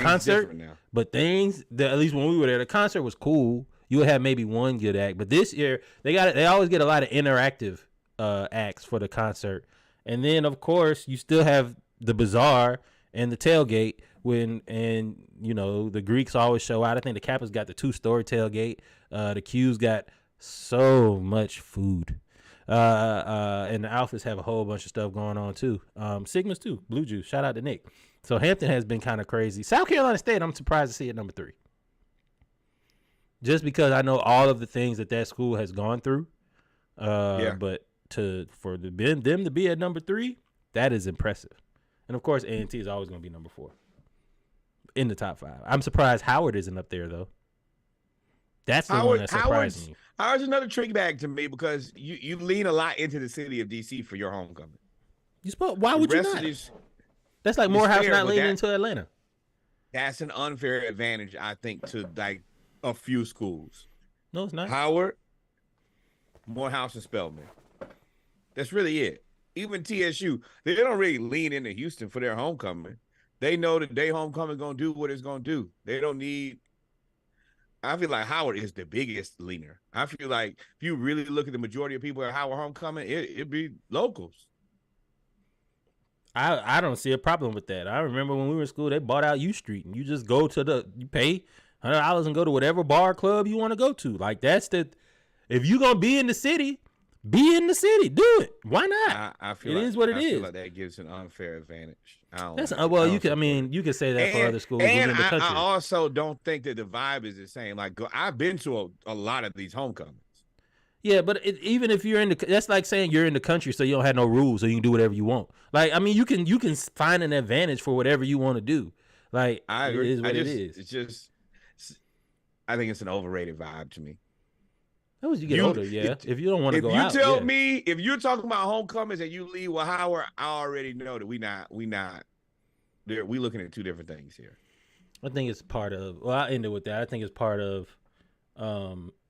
concert, but things that, at least when we were there, the concert was cool. You would have maybe one good act, but this year they always get a lot of interactive acts for the concert. And then of course you still have the bazaar and the tailgate the Greeks always show out. I think the Kappa's got the 2-story tailgate. The Q's got so much food. And the Alphas have a whole bunch of stuff going on too. Sigmas too, Blue Juice. Shout out to Nick. So Hampton has been kind of crazy. South Carolina State, I'm surprised to see at number 3. Just because I know all of the things that school has gone through. But for them to be at number 3, that is impressive. And of course, A&T is always going to be number 4 in the top 5. I'm surprised Howard isn't up there though. That's the one that surprised me. Howard's another trick bag to me because you lean a lot into the city of DC for your homecoming. Why would you not? That's like Morehouse not leaning into Atlanta. That's an unfair advantage, I think, to like a few schools. No, it's not. Howard, Morehouse, and Spelman. That's really it. Even TSU, they don't really lean into Houston for their homecoming. They know that their homecoming going to do what it's going to do. They don't need. I feel like Howard is the biggest leaner. I feel like if you really look at the majority of people at Howard homecoming, it'd be locals. I don't see a problem with that. I remember when we were in school, they bought out U Street, and you just go to you pay $100 and go to whatever bar club you want to go to. Like if you're gonna be in the city, be in the city. Do it. Why not? I feel it is what it is. I feel like that gives an unfair advantage. You could say that for other schools. And in the country. I also don't think that the vibe is the same. Like I've been to a lot of these homecomings. Yeah, but even if you're that's like saying you're in the country, so you don't have no rules, so you can do whatever you want. Like, I mean, you can find an advantage for whatever you want to do. Like, I agree. It is what it is. It's just, I think it's an overrated vibe to me. As you get older, yeah. If you don't want to go out, if you tell me, if you're talking about homecomings and you leave with Howard, I already know that we looking at two different things here. I think it's part of. Well, I ended with that. I think it's part of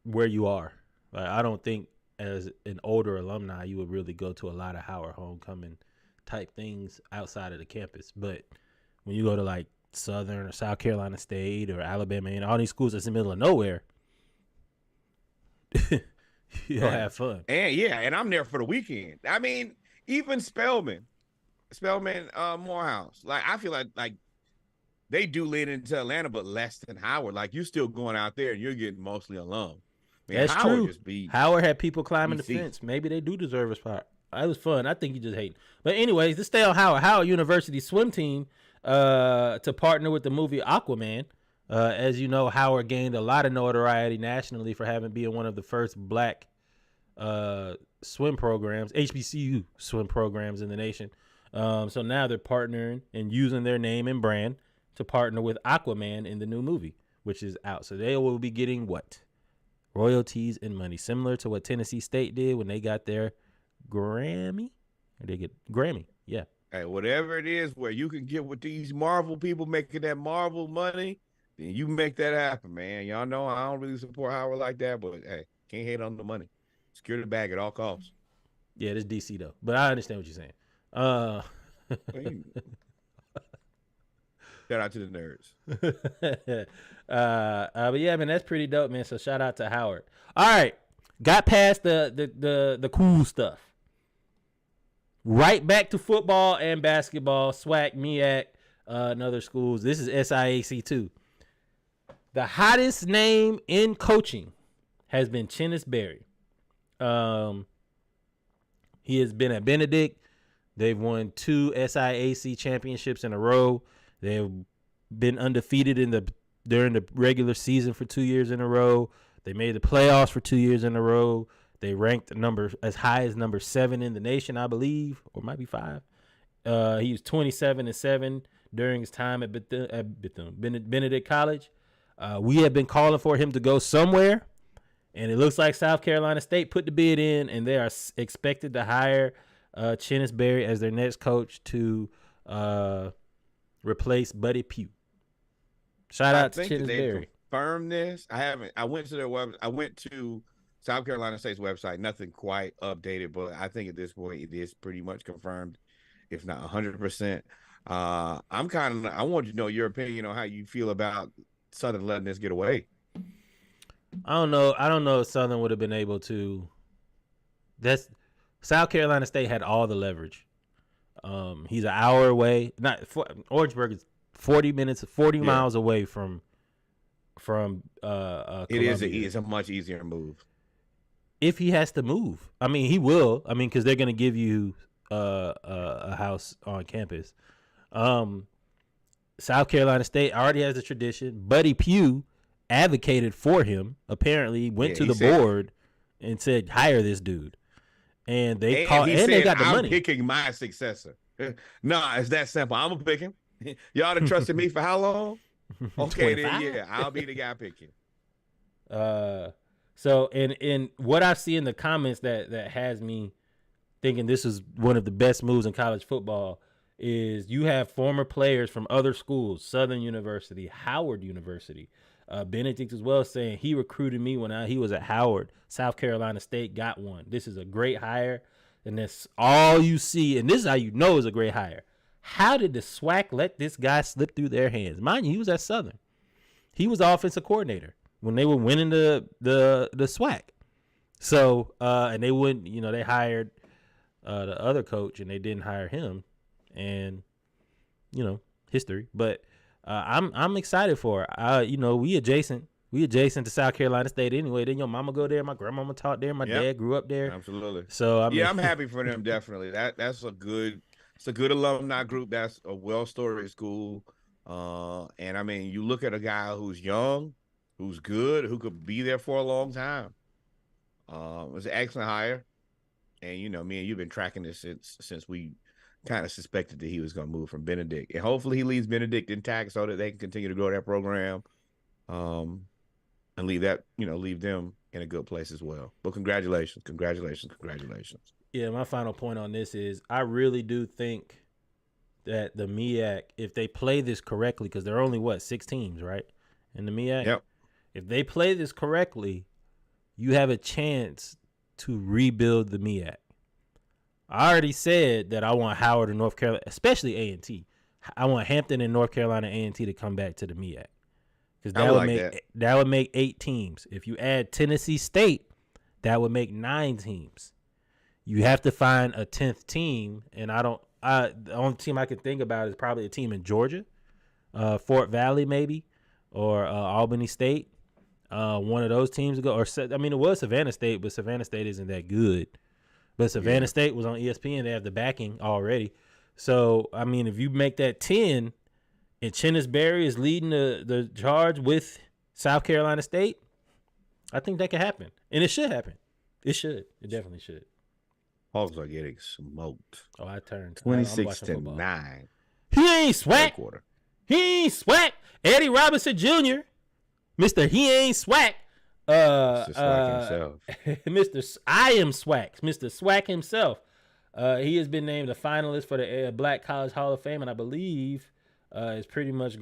where you are. Like, I don't think as an older alumni you would really go to a lot of Howard homecoming type things outside of the campus. But when you go to like Southern or South Carolina State or Alabama and all these schools that's in the middle of nowhere, you'll have fun. And I'm there for the weekend. I mean, even Spelman, Morehouse. Like, I feel like they do lean into Atlanta, but less than Howard. Like, you're still going out there and you're getting mostly alum. Man, that's Howard true. Howard had people climbing the fence. Maybe they do deserve a spot. It was fun. I think you just hate. But anyways, to stay on Howard University swim team to partner with the movie Aquaman. As you know, Howard gained a lot of notoriety nationally for being one of the first black swim programs, HBCU swim programs in the nation. So now they're partnering and using their name and brand to partner with Aquaman in the new movie, which is out. So they will be getting what? Royalties and money, similar to what Tennessee State did when they got their Grammy. Or they get Grammy, yeah. Hey, whatever it is where you can get with these Marvel people making that Marvel money, then you make that happen, man. Y'all know I don't really support Howard like that, but hey, can't hate on the money. Secure the bag at all costs. Yeah, it's DC though, but I understand what you're saying. Shout out to the nerds. But yeah, man, that's pretty dope, man. So shout out to Howard. All right, got past the cool stuff. Right back to football and basketball. SWAC, MEAC, and other schools. This is SIAC 2. The hottest name in coaching has been Chennis Berry. He has been at Benedict. They've won 2 SIAC championships in a row. They've been undefeated during the regular season for 2 years in a row. They made the playoffs for 2 years in a row. They ranked as high as number 7 in the nation, I believe, or might be 5. He was 27-7 during his time at Benedict College. We have been calling for him to go somewhere, and it looks like South Carolina State put the bid in, and they are expected to hire Chennis Berry as their next coach to replace Buddy Pugh. Shout out to Chennis Berry. Confirm this. I haven't. I went to their web. I went to South Carolina State's website. Nothing quite updated, but I think at this point it is pretty much confirmed, if not 100%. I want you to know your opinion on how you feel about Southern letting this get away. I don't know if Southern would have been able to. South Carolina State had all the leverage. He's an hour away. Orangeburg is 40 miles away from Columbia. It's a much easier move. If he has to move, I mean, he will. I mean, because they're going to give you a house on campus. South Carolina State already has a tradition. Buddy Pugh advocated for him. Apparently, went to the board and said, "Hire this dude." And they got the money. I'm picking my successor. Nah, it's that simple. I'm gonna pick him. Y'all done trusted me for how long? Okay, then I'll be the guy picking. So in what I see in the comments that has me thinking this is one of the best moves in college football, is you have former players from other schools, Southern University, Howard University, Benedict as well, saying he recruited me when he was at Howard. South Carolina State got one. This is a great hire, and that's all you see, and this is how you know it's a great hire. How did the SWAC let this guy slip through their hands? Mind you, he was at Southern. He was offensive coordinator when they were winning the SWAC. So, and they wouldn't, they hired the other coach, and they didn't hire him, and history. But I'm excited for it. We adjacent to South Carolina State anyway. Then your mama go there, my grandmama taught there, my dad grew up there. Absolutely. So I'm happy for them. Definitely, that's a good alumni group. That's a well-storied school. And I mean, you look at a guy who's young, who's good, who could be there for a long time. It was an excellent hire. And, me and you've been tracking this since we kind of suspected that he was going to move from Benedict. And hopefully he leaves Benedict intact so that they can continue to grow that program and leave them in a good place as well. But congratulations. Yeah, my final point on this is I really do think that the MEAC, if they play this correctly, because there are only, 6 teams, right, in the MEAC? Yep. If they play this correctly, you have a chance to rebuild the MEAC. I already said that I want Howard and North Carolina, especially A&T. I want Hampton and North Carolina A&T to come back to the MEAC. Because that would make 8 teams. If you add Tennessee State, that would make 9 teams. You have to find a 10th team, and the only team I can think about is probably a team in Georgia, Fort Valley maybe, or Albany State. One of those teams to go. It was Savannah State, but Savannah State isn't that good. But Savannah State was on ESPN. They have the backing already. So, if you make that 10 and Chennis Berry is leading the charge with South Carolina State, I think that could happen. And it should happen. It should. It definitely should. Hogs are getting smoked. Oh, I turned 26-9. He ain't SWAC. He ain't SWAC. Eddie Robinson Jr., Mr. He ain't SWAC. Mr. SWAC himself. I am SWAC. Mr. SWAC himself. He has been named a finalist for the Black College Hall of Fame, and I believe is pretty much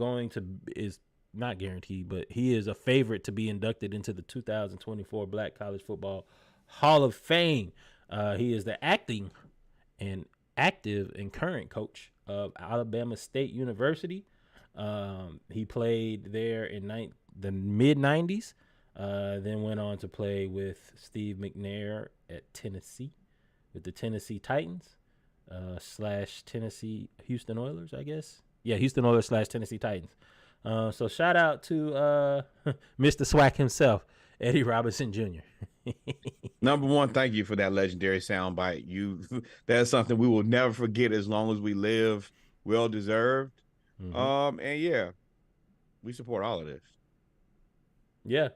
is not guaranteed, but he is a favorite to be inducted into the 2024 Black College Football Hall of Fame. He is the active and current coach of Alabama State University. He played there in the mid-90s, then went on to play with Steve McNair at Tennessee, with the Tennessee Titans / Tennessee Houston Oilers, I guess. Yeah, Houston Oilers / Tennessee Titans. So shout out to Mr. SWAC himself, Eddie Robinson Jr. Number one, thank you for that legendary soundbite. That's something we will never forget as long as we live. Well deserved. And yeah, we support all of this. Yeah,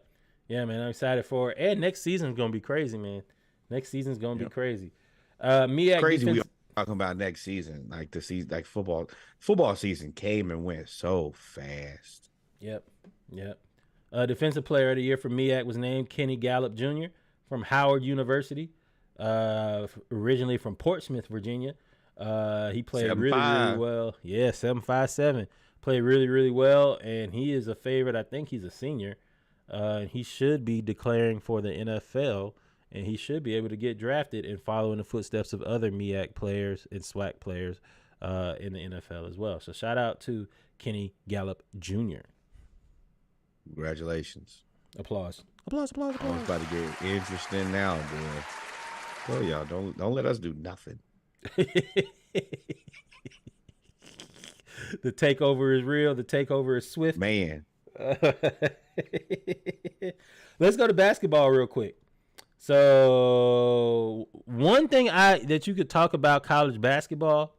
man, I'm excited for it. And next season's gonna be crazy, man. Next season's gonna be crazy. Crazy. We are talking about next season, like the season, like football season came and went so fast. Yep. Defensive Player of the Year for MEAC was named Kenny Gallup Jr. from Howard University, originally from Portsmouth, Virginia. He played really well. Yeah, 7.57. Played really, really well, and he is a favorite. I think he's a senior. He should be declaring for the NFL, and he should be able to get drafted and follow in the footsteps of other MEAC players and SWAC players in the NFL as well. So shout out to Kenny Gallup Jr. Congratulations. Applause. Oh, it's about to get interesting now, boy. Well, y'all don't let us do nothing. The takeover is real. The takeover is swift. Man. Let's go to basketball real quick. So one thing that you could talk about college basketball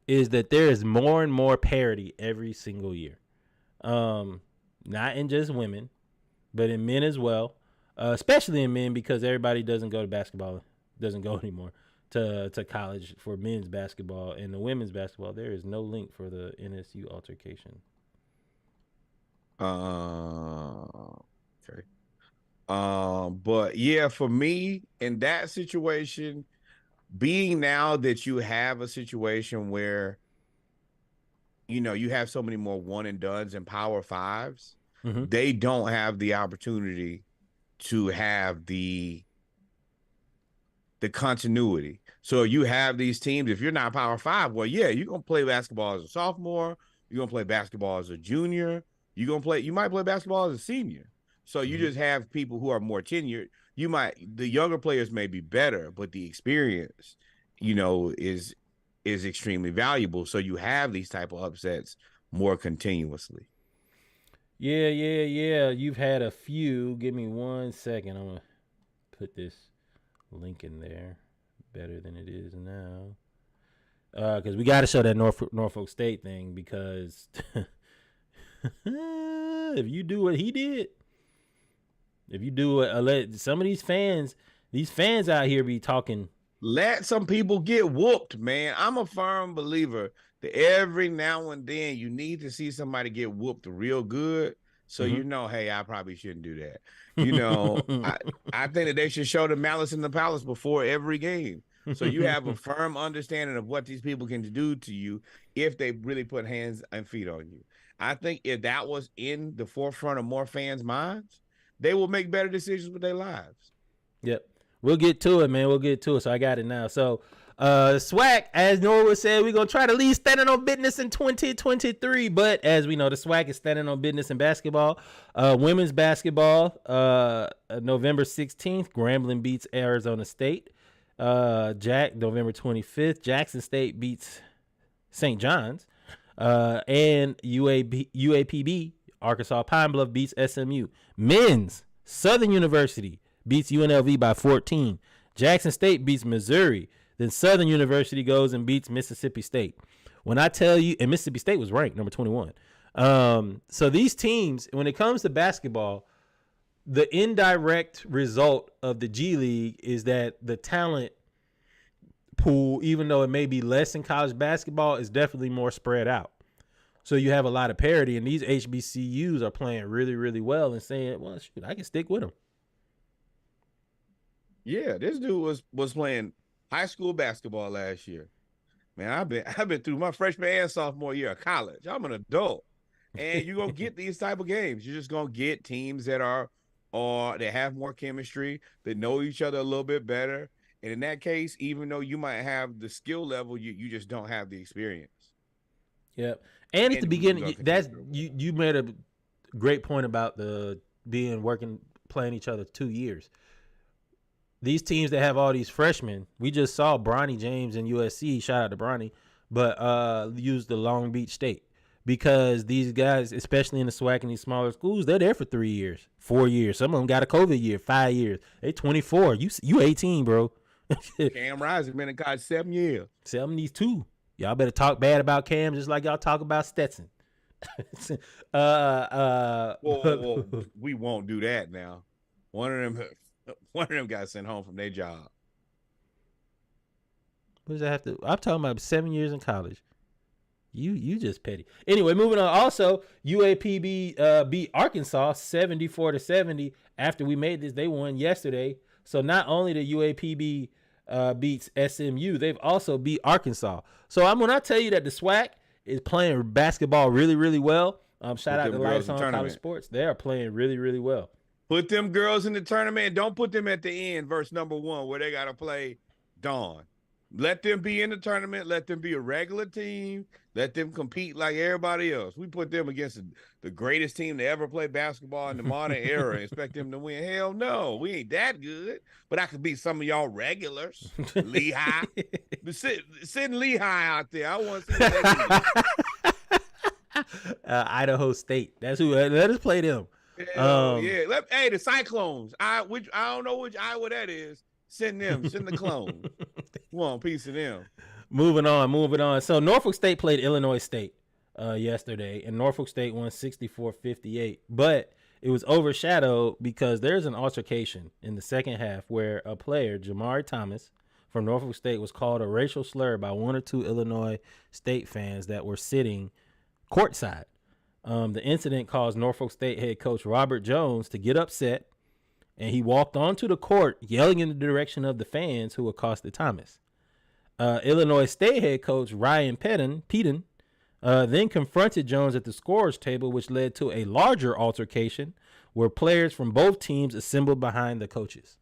is that there is more and more parity every single year. Not in just women, but in men as well, especially in men, because everybody doesn't go to basketball, doesn't go anymore to college for men's basketball. And the women's basketball, there is no link for the NSU altercation. Okay. But yeah, for me in that situation, being now that you have a situation where, you have so many more one and dones and power fives, they don't have the opportunity to have the continuity. So you have these teams, if you're not power five, well, yeah, you're going to play basketball as a sophomore. You're going to play basketball as a junior. You might play basketball as a senior. So you just have people who are more tenured. The younger players may be better, but the experience, is extremely valuable. So you have these type of upsets more continuously. Yeah. You've had a few. Give me 1 second. I'm going to put this link in there better than it is now. Because we got to show that Norfolk State thing, because if you do what he did, if you do what some of these fans out here be talking. Let some people get whooped, man. I'm a firm believer that every now and then you need to see somebody get whooped real good. So, hey, I probably shouldn't do that. I think that they should show the malice in the palace before every game. So you have a firm understanding of what these people can do to you if they really put hands and feet on you. I think if that was in the forefront of more fans' minds, they will make better decisions with their lives. Yep. We'll get to it, man. We'll get to it. So I got it now. So SWAC, as Norwood said, we're going to try to leave standing on business in 2023. But as we know, the SWAC is standing on business in basketball. Women's basketball, November 16th, Grambling beats Arizona State. November 25th, Jackson State beats St. John's. And UAPB, Arkansas Pine Bluff beats SMU. Men's, Southern University beats UNLV by 14. Jackson State beats Missouri. Then Southern University goes and beats Mississippi State. When I tell you, and Mississippi State was ranked number 21. So these teams, when it comes to basketball, the indirect result of the G League is that the talent pool, even though it may be less in college basketball, is definitely more spread out. So you have a lot of parity, and these HBCUs are playing really, really well and saying, well, shoot, I can stick with them. Yeah, this dude was playing high school basketball last year. Man, I've been through my freshman and sophomore year of college. I'm an adult. And you're gonna get these type of games. You're just gonna get teams that that have more chemistry, that know each other a little bit better. And in that case, even though you might have the skill level, you just don't have the experience. Yep. And at the beginning, you made a great point about playing each other 2 years. These teams that have all these freshmen, we just saw Bronny James and USC, shout out to Bronny, but use the Long Beach State, because these guys, especially in the SWAC and these smaller schools, they're there for 3 years, 4 years. Some of them got a COVID year, 5 years. They 24. You 18, bro. Cam Rising been in college 7 years. 72. Y'all better talk bad about Cam just like y'all talk about Stetson. Whoa, we won't do that now. One of them got sent home from their job. What does that have to? I'm talking about 7 years in college. You just petty. Anyway, moving on. Also, UAPB beat Arkansas 74-70. After we made this, they won yesterday. So not only the UAPB beats SMU, they've also beat Arkansas. So when I tell you that the SWAC is playing basketball really, really well, shout out to Lights on College Sports. They are playing really, really well. Put them girls in the tournament. Don't put them at the end, verse number 1, where they got to play Dawn. Let them be in the tournament. Let them be a regular team. Let them compete like everybody else. We put them against the greatest team to ever play basketball in the modern era and expect them to win. Hell no, we ain't that good. But I could beat some of y'all regulars. Lehigh. Send Lehigh out there. I want to see that. Idaho State. That's who. Let us play them. Yeah. Hey, the Cyclones. I don't know which Iowa that is. Send them. Send the clones. Want a piece of them. Moving on. So Norfolk State played Illinois State yesterday, and Norfolk State won 64-58. But it was overshadowed because there's an altercation in the second half where a player, Jamari Thomas, from Norfolk State, was called a racial slur by one or two Illinois State fans that were sitting courtside. The incident caused Norfolk State head coach Robert Jones to get upset, and he walked onto the court yelling in the direction of the fans who accosted Thomas. Illinois State head coach Ryan Peden then confronted Jones at the scorer's table, which led to a larger altercation where players from both teams assembled behind the coaches.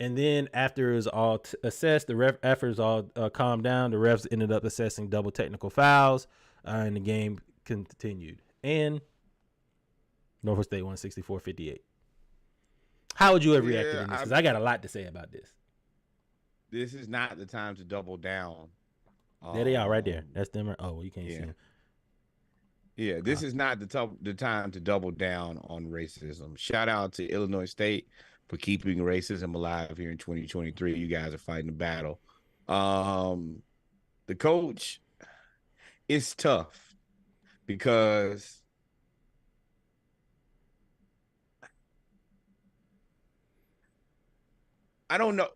And then after it was all assessed, the efforts all calmed down. The refs ended up assessing double technical fouls, and the game continued. And Norfolk State won 64-58. How would you have reacted in this? Because I got a lot to say about this. This is not the time to double down. There they are right there. That's them. Oh, well, you can't see them. Yeah, this is not the time to double down on racism. Shout out to Illinois State for keeping racism alive here in 2023. You guys are fighting the battle. The coach, it's tough because I don't know.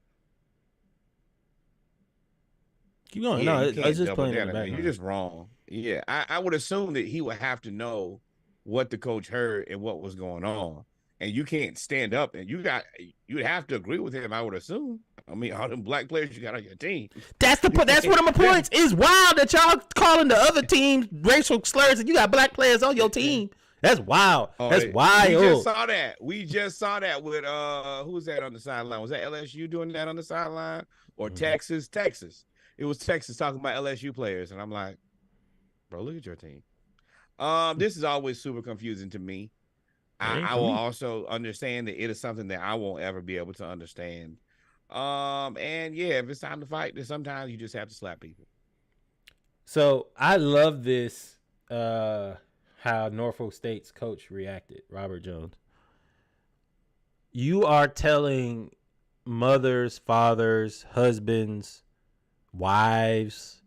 Keep going. Yeah, No, I was just playing in the background. You're just wrong. Yeah, I would assume that he would have to know what the coach heard and what was going on. And you can't stand up and you'd have to agree with him, I would assume. I mean, all them black players you got on your team. That's one of my points. It's wild that y'all calling the other teams racial slurs and you got black players on your team. That's wild. That's wild. We just saw that with who was that on the sideline? Was that LSU doing that on the sideline? Or Texas? It was Texas talking about LSU players, and I'm like, bro, look at your team. This is always super confusing to me. I will also understand that it is something that I won't ever be able to understand. And yeah, if it's time to fight, then sometimes you just have to slap people. So I love this, how Norfolk State's coach reacted, Robert Jones. You are telling mothers, fathers, husbands, wives,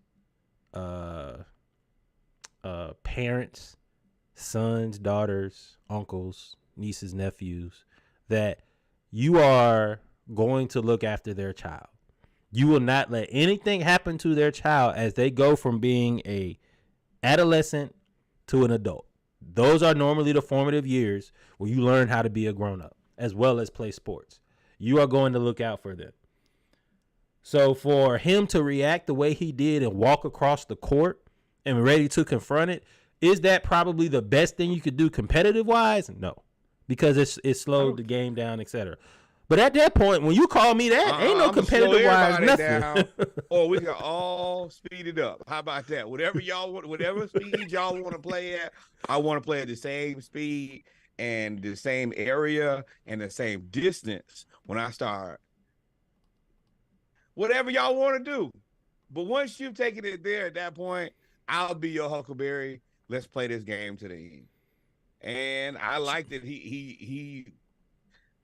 parents, sons, daughters, uncles, nieces, nephews, that you are going to look after their child. You will not let anything happen to their child as they go from being a adolescent to an adult. Those are normally the formative years where you learn how to be a grown-up as well as play sports. You are going to look out for them. So for him to react the way he did and walk across the court and ready to confront it, is that probably the best thing you could do competitive wise? No, because it slowed the game down, etc. But at that point, when you call me that, ain't no competitive wise nothing. Or we can all speed it up. How about that? Whatever y'all want, whatever speed y'all want to play at, I want to play at the same speed and the same area and the same distance when I start. Whatever y'all want to do. But once you've taken it there at that point, I'll be your Huckleberry. Let's play this game to the end. And I like that he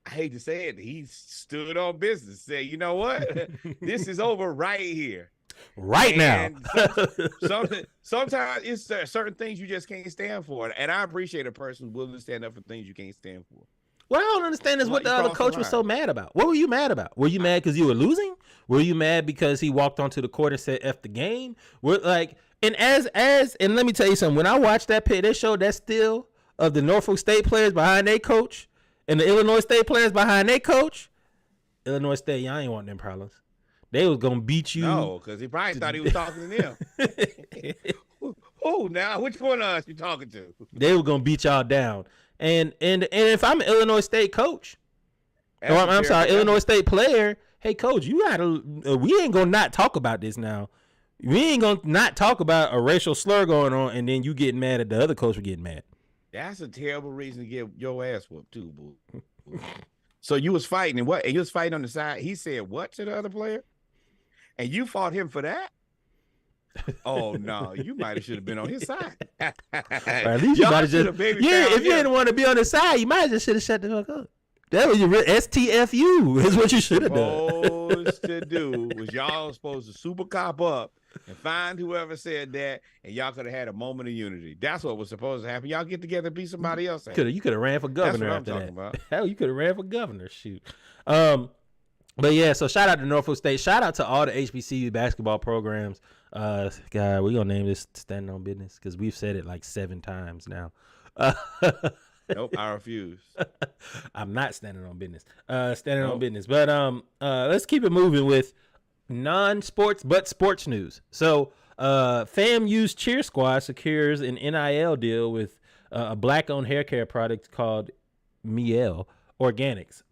I hate to say it, he stood on business. Say, you know what? This is over right here. Right and now. Sometimes it's certain things you just can't stand for. And I appreciate a person willing to stand up for things you can't stand for. What I don't understand is what the other coach was so mad about. What were you mad about? Were you mad because you were losing? Were you mad because he walked onto the court and said F the game? And let me tell you something. When I watched that pit, they showed that still of the Norfolk State players behind their coach and the Illinois State players behind their coach. Illinois State, y'all ain't want them problems. They was gonna beat you. No, because he probably thought he was talking to them. Oh, now which one of us you talking to? They were gonna beat y'all down. And if I'm an Illinois State coach, Illinois State player, hey coach, we ain't gonna not talk about this now. We ain't gonna not talk about a racial slur going on, and then you getting mad at the other coach for getting mad. That's a terrible reason to get your ass whooped too, boo. So you was fighting and what? And you was fighting on the side. He said what to the other player? And you fought him for that? Oh no, you might have should have been on his side. Or at least you might have just if you didn't want to be on his side, you might have just should have shut the fuck up. That was your STFU is what you should have done. Supposed to do was y'all supposed to super cop up and find whoever said that, and y'all could have had a moment of unity. That's what was supposed to happen. Y'all get together and beat somebody else. You could have ran for governor after that. About. Hell, you could have ran for governor. Shoot. But yeah, so shout out to Norfolk State. Shout out to all the HBCU basketball programs. God, we're gonna name this Standing on Business because we've said it like 7 times now. Nope, I refuse. I'm not standing on business. On business. But let's keep it moving with non-sports but sports news. So FAMU's cheer squad secures an NIL deal with a black-owned hair care product called Miel Organics.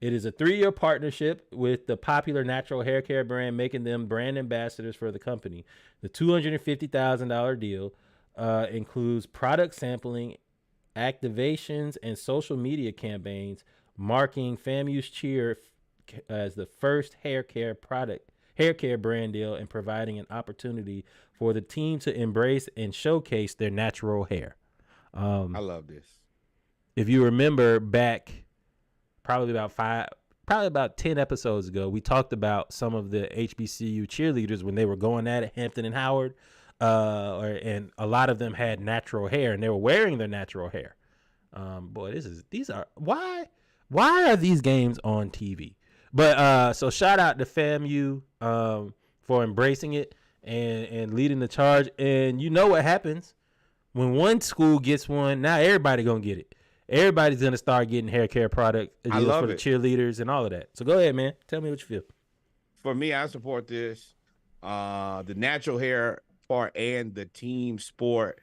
It is a 3-year partnership with the popular natural hair care brand, making them brand ambassadors for the company. The $250,000 deal includes product sampling, activations, and social media campaigns, marking FAMU's cheer as the first hair care brand deal, and providing an opportunity for the team to embrace and showcase their natural hair. I love this. If you remember back probably about 10 episodes ago, we talked about some of the HBCU cheerleaders when they were going at it, Hampton and Howard, and a lot of them had natural hair, and they were wearing their natural hair. Why are these games on TV? But so shout out to FAMU for embracing it and leading the charge. And you know what happens when one school gets one? Now everybody gonna get it. Everybody's gonna start getting hair care product for the cheerleaders and all of that. So go ahead, man. Tell me what you feel. For me, I support this. The natural hair part and the team sport,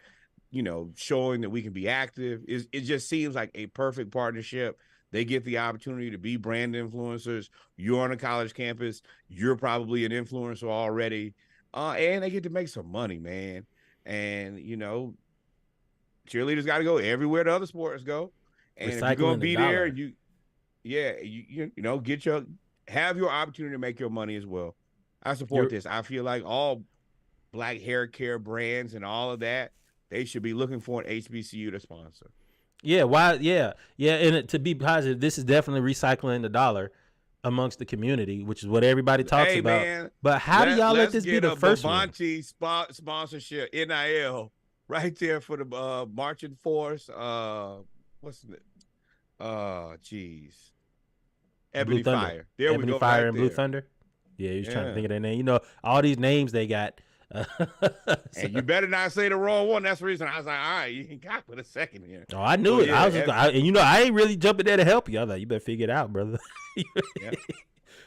showing that we can be active. It just seems like a perfect partnership. They get the opportunity to be brand influencers. You're on a college campus. You're probably an influencer already. And they get to make some money, man. And, cheerleaders got to go everywhere the other sports go. And if you're going to be there, have your opportunity to make your money as well. I support this. I feel like all black hair care brands and all of that, they should be looking for an HBCU to sponsor. Yeah, why? Yeah. And to be positive, this is definitely recycling the dollar amongst the community, which is what everybody talks about. Man, but how do y'all let this be the first one? Sponsorship, NIL, right there for the marching force. What's it? Ebony Fire. There Ebony we go. Fire right and there. Blue Thunder. Yeah, he was trying to think of that name. All these names they got. And you better not say the wrong one. That's the reason I was like, all right, you got for the second here. Oh, I knew it. Yeah, I ain't really jumping there to help you. I was like, you better figure it out, brother. Yeah.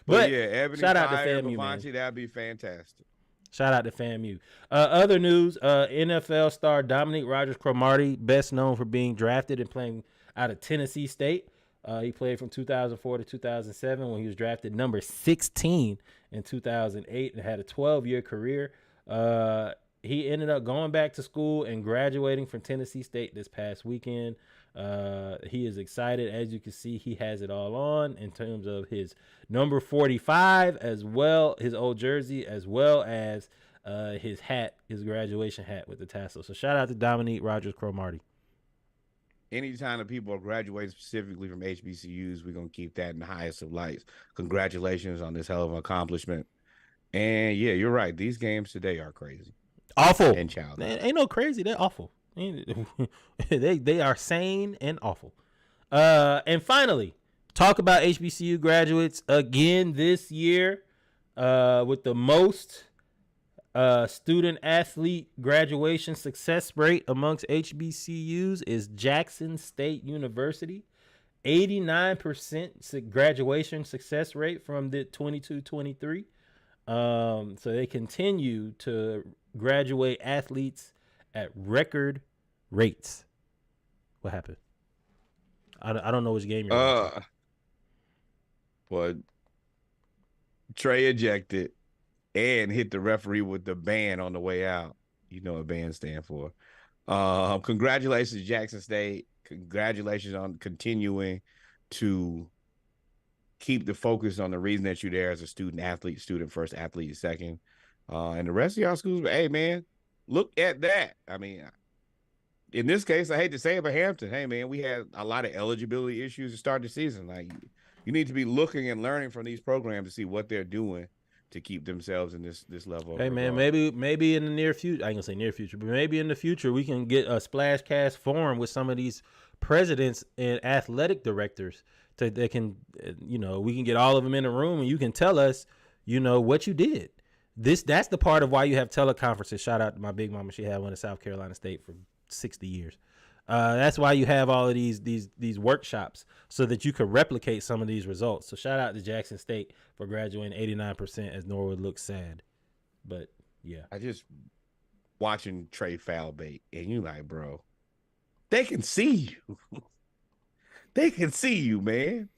But yeah, Ebony shout out to Fire, FAMU, man. that'd be fantastic. Shout out to FAMU. Other news, NFL star Dominique Rodgers-Cromartie, best known for being drafted and playing out of Tennessee State. He played from 2004 to 2007 when he was drafted number 16 in 2008 and had a 12-year career. He ended up going back to school and graduating from Tennessee State this past weekend. He is excited. As you can see, he has it all on in terms of his number 45, as well, his old jersey, as well as his hat, his graduation hat with the tassel. So shout out to Dominique Rodgers-Cromartie. Anytime that people are graduating specifically from HBCUs, we're going to keep that in the highest of lights. Congratulations on this hell of an accomplishment. And yeah, you're right. These games today are crazy. Awful. And childish. Ain't no crazy. They're awful. They are sane and awful. And finally, talk about HBCU graduates again this year with the most student athlete graduation success rate amongst HBCUs is Jackson State University. 89% graduation success rate from the 22-23. So they continue to graduate athletes at record rates. What happened? I don't know which game you're watching. But Trey ejected and hit the referee with the ban on the way out. You know what ban stand for. Congratulations to Jackson State. Congratulations on continuing to keep the focus on the reason that you're there as a student athlete, student first, athlete second. And the rest of y'all schools, hey, man, look at that. I mean, in this case, I hate to say it, but Hampton, hey, man, we had a lot of eligibility issues to start the season. Like, you need to be looking and learning from these programs to see what they're doing to keep themselves in this level. Hey, man, maybe in the near future, I ain't gonna say near future, but maybe in the future we can get a SplashCast forum with some of these presidents and athletic directors they can, we can get all of them in a room and you can tell us, what you did. That's the part of why you have teleconferences. Shout out to my big mama. She had one in South Carolina State for 60 years. That's why you have all of these workshops so that you could replicate some of these results. So shout out to Jackson State for graduating 89% as Norwood looks sad. But yeah. I just watching Trey foul bait and you like, bro, they can see you. They can see you, man.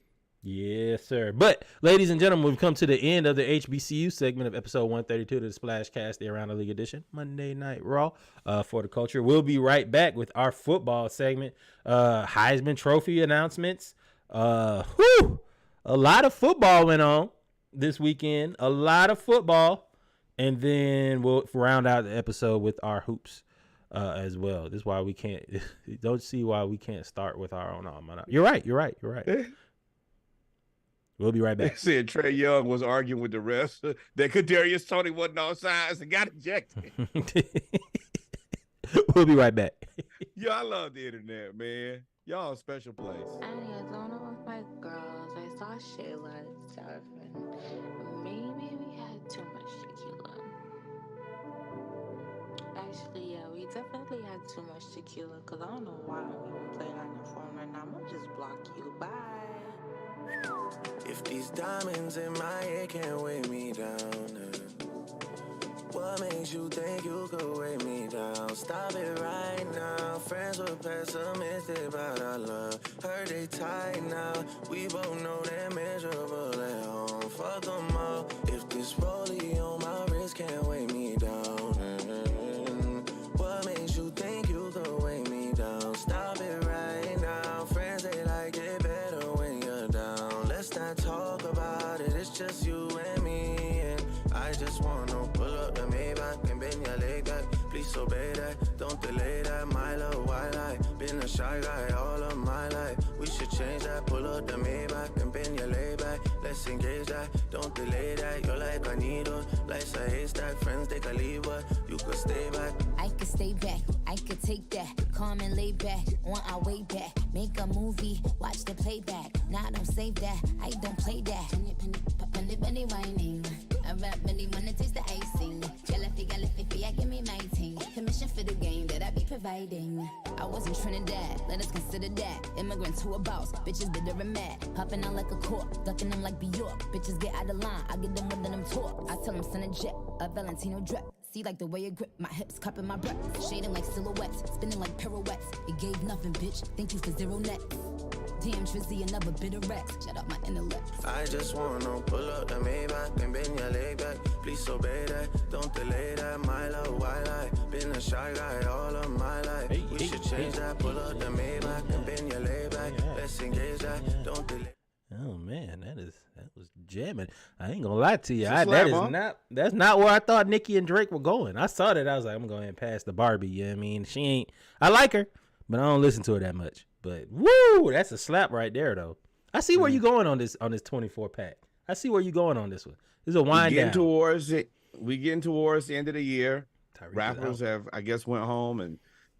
Yes, sir. But, ladies and gentlemen, we've come to the end of the HBCU segment of episode 132 of the SplashCast, the Around the League edition, Monday Night Raw for the culture. We'll be right back with our football segment, Heisman Trophy announcements. A lot of football went on this weekend, a lot of football, and then we'll round out the episode with our hoops as well. This is why we can't, don't see why we can't start with our own almanac. You're right. We'll be right back. They said Trey Young was arguing with the refs that Kadarius Toney wasn't on sides and got ejected. We'll be right back. Yo, I love the internet, man. Y'all a special place. I don't know with my girls. I saw Shayla and stuff, and maybe we had too much tequila. Actually, yeah, we definitely had too much tequila, because I don't know why I'm even playing on your phone right now. I'm going to just block you. Bye. If these diamonds in my head can't weigh me down, what makes you think you could weigh me down? Stop it right now. Friends were pessimistic about our love. Heard they tight now. We both know they're miserable at home. Fuck them all. If this rollie on my wrist can't weigh me down, what makes you think you could weigh me down? Stop it right now. Friends, they like it better when you're down. Let's not talk about it. It's just you and me. And I just wanna pull up the Maybach and bend your leg back. Please obey that. Don't delay that. My love, why lie? Been a shy guy all of my life. We should change that. Pull up the Maybach and bend your leg back. Let's engage that. Don't delay that. You're like a needle. Life's a haystack. Friends, they can leave, but you could stay back. I could stay back, I could take that, calm and lay back, on our way back, make a movie, watch the playback, nah, don't save that, I don't play that, penny whining, I rap really wanna taste the icing, Jalafi, give me my ting, permission for the game that I be providing, I was in Trinidad, let us consider that, immigrant to a boss, bitches bitter and mad, hopping out like a cork, ducking them like Bjork, bitches get out of line, I get them more than them talk, I tell them send a jet, a Valentino drip, see like the way you grip my hips, cupping my breath, shading like silhouettes, spinning like pirouettes. It gave nothing, bitch. Thank you for zero net. Damn, Trizzy, another bit of rest. Shut up my intellect. I just wanna pull up the Maybach and bend your leg back. Please obey that. Don't delay that. My love, why lie? Been a shy guy all of my life. We should change that. Pull up the Maybach and bend your leg back. Let's engage that. Don't delay. Oh man, that was jamming. I ain't gonna lie to you. That's not where I thought Nicki and Drake were going. I saw that. I was like, I'm gonna go ahead and pass the Barbie. You know what I mean? She ain't. I like her, but I don't listen to her that much. But woo, that's a slap right there, though. I see where you going on this 24 pack. I see where you going on this one. This is a wind down. We getting towards the end of the year. Rappers have, I guess, went home and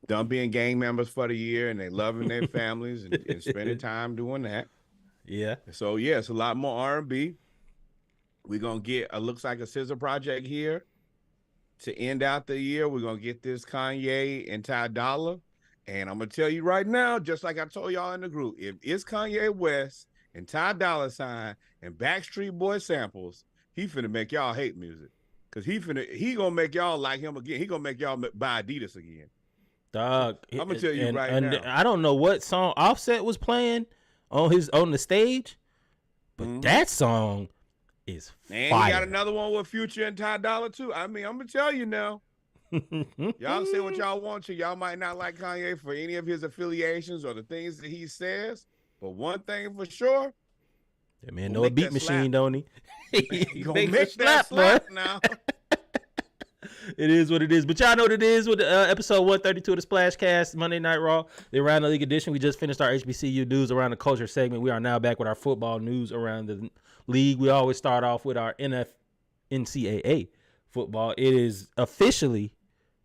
done being gang members for the year, and they loving their families and spending time doing that. Yeah. So yeah, it's a lot more R&B. We're gonna get looks like a scissor project here to end out the year. We're gonna get this Kanye and Ty Dolla, and I'm gonna tell you right now, just like I told y'all in the group, if it's Kanye West and Ty Dolla $ign and Backstreet Boy samples, he finna make y'all hate music, cause he gonna make y'all like him again. He gonna make y'all buy Adidas again. Dog, I'm gonna tell you right now. I don't know what song Offset was playing on the stage, but that song is fire. And he got another one with Future and Ty Dolla too. I mean, I'm gonna tell you now. Y'all say what y'all want to. Y'all might not like Kanye for any of his affiliations or the things that he says, but one thing for sure, that man know a beat machine, don't he? He gonna make that slap now. It is what it is. But y'all know what it is with episode 132 of the SplashCast, Monday Night Raw, the Around the League edition. We just finished our HBCU news around the culture segment. We are now back with our football news around the league. We always start off with our NCAA football. It is officially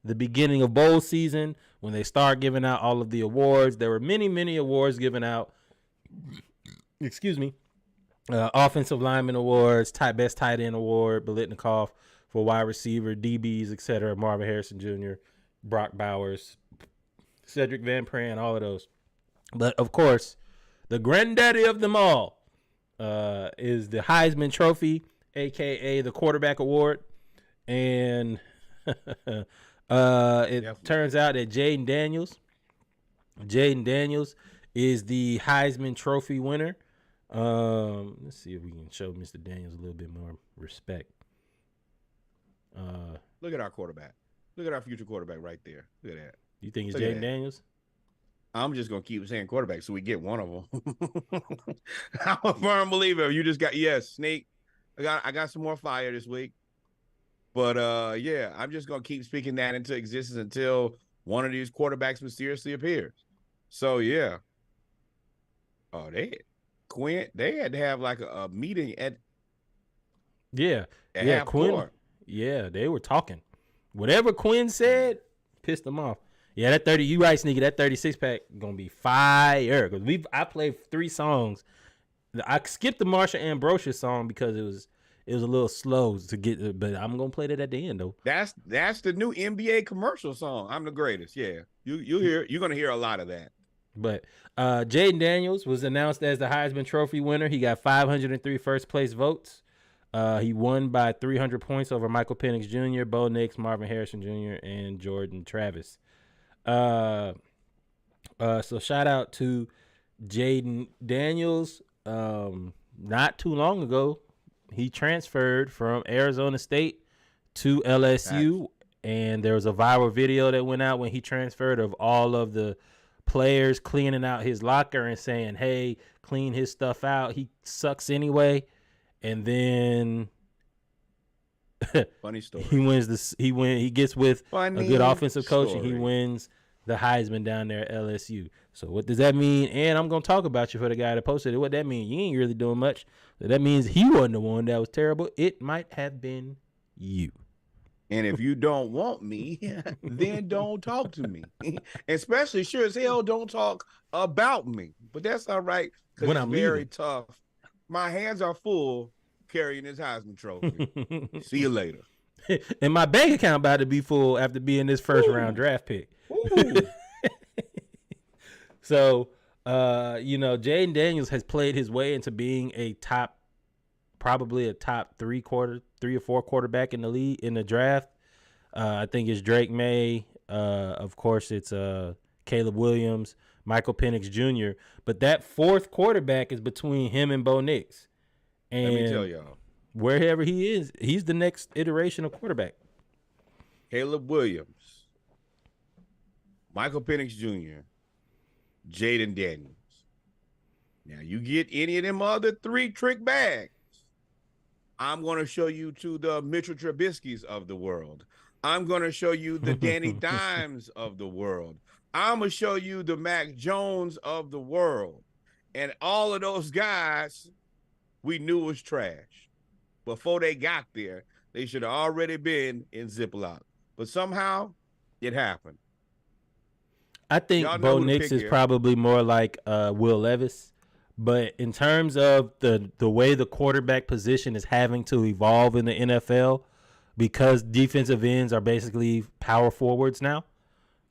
the beginning of bowl season when they start giving out all of the awards. There were many, many awards given out. Excuse me. Offensive lineman awards, best tight end award, Biletnikoff for wide receiver, DBs, etc. Marvin Harrison Jr., Brock Bowers, Cedric Van Pran, all of those. But of course, the granddaddy of them all is the Heisman Trophy, aka the Quarterback Award, and it turns out that Jaden Daniels is the Heisman Trophy winner. Let's see if we can show Mr. Daniels a little bit more respect. Look at our quarterback. Look at our future quarterback right there. Look at that. You think it's Jaden Daniels? I'm just gonna keep saying quarterback so we get one of them. I'm a firm believer. You just got Snake. I got some more fire this week. But yeah, I'm just gonna keep speaking that into existence until one of these quarterbacks mysteriously appears. So yeah. Oh, they had to have like a meeting at Quinn. court. Yeah, they were talking. Whatever Quinn said pissed them off. Yeah, that 30, you right, Sneaky, that 36 pack gonna be fire. Cause I played 3 songs. I skipped the Marsha Ambrosius song because it was a little slow to get, but I'm gonna play that at the end though. That's the new NBA commercial song. I'm the greatest. Yeah, you're gonna hear a lot of that. But Jaden Daniels was announced as the Heisman Trophy winner. He got 503 first place votes. He won by 300 points over Michael Penix Jr., Bo Nix, Marvin Harrison Jr., and Jordan Travis. So shout out to Jaden Daniels. Not too long ago, he transferred from Arizona State to LSU, and there was a viral video that went out when he transferred of all of the players cleaning out his locker and saying, "Hey, clean his stuff out. He sucks anyway." And then funny story. He gets with a good offensive coach, story. And he wins the Heisman down there at LSU. So what does that mean? And I'm gonna talk about you for the guy that posted it. What that mean? You ain't really doing much. So that means he wasn't the one that was terrible. It might have been you. And if you don't want me, then don't talk to me. Especially sure as hell don't talk about me. But that's all right because it's very tough. My hands are full carrying this Heisman Trophy. See you later. And my bank account about to be full after being this first round draft pick. So, Jaden Daniels has played his way into being probably a top 3 or 4 quarterback in the league in the draft. I think it's Drake May. Of course, it's Caleb Williams, Michael Penix Jr. But that 4th quarterback is between him and Bo Nix. And let me tell y'all, wherever he is, he's the next iteration of quarterback. Caleb Williams, Michael Penix Jr., Jaden Daniels. Now, you get any of them other 3 trick bags, I'm going to show you to the Mitchell Trubisky's of the world. I'm going to show you the Danny Dimes of the world. I'm going to show you the Mac Jones of the world. And all of those guys we knew was trash. Before they got there, they should have already been in Ziploc. But somehow, it happened. I think Bo Nix is probably more like Will Levis. But in terms of the way the quarterback position is having to evolve in the NFL, because defensive ends are basically power forwards now,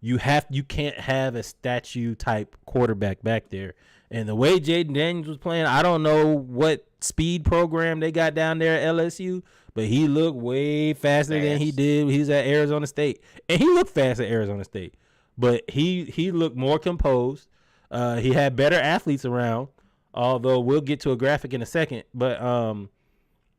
you can't have a statue type quarterback back there. And the way Jaden Daniels was playing, I don't know what speed program they got down there at LSU, but he looked way faster than he did. He was at Arizona State, and he looked fast at Arizona State, but he looked more composed. He had better athletes around, although we'll get to a graphic in a second. But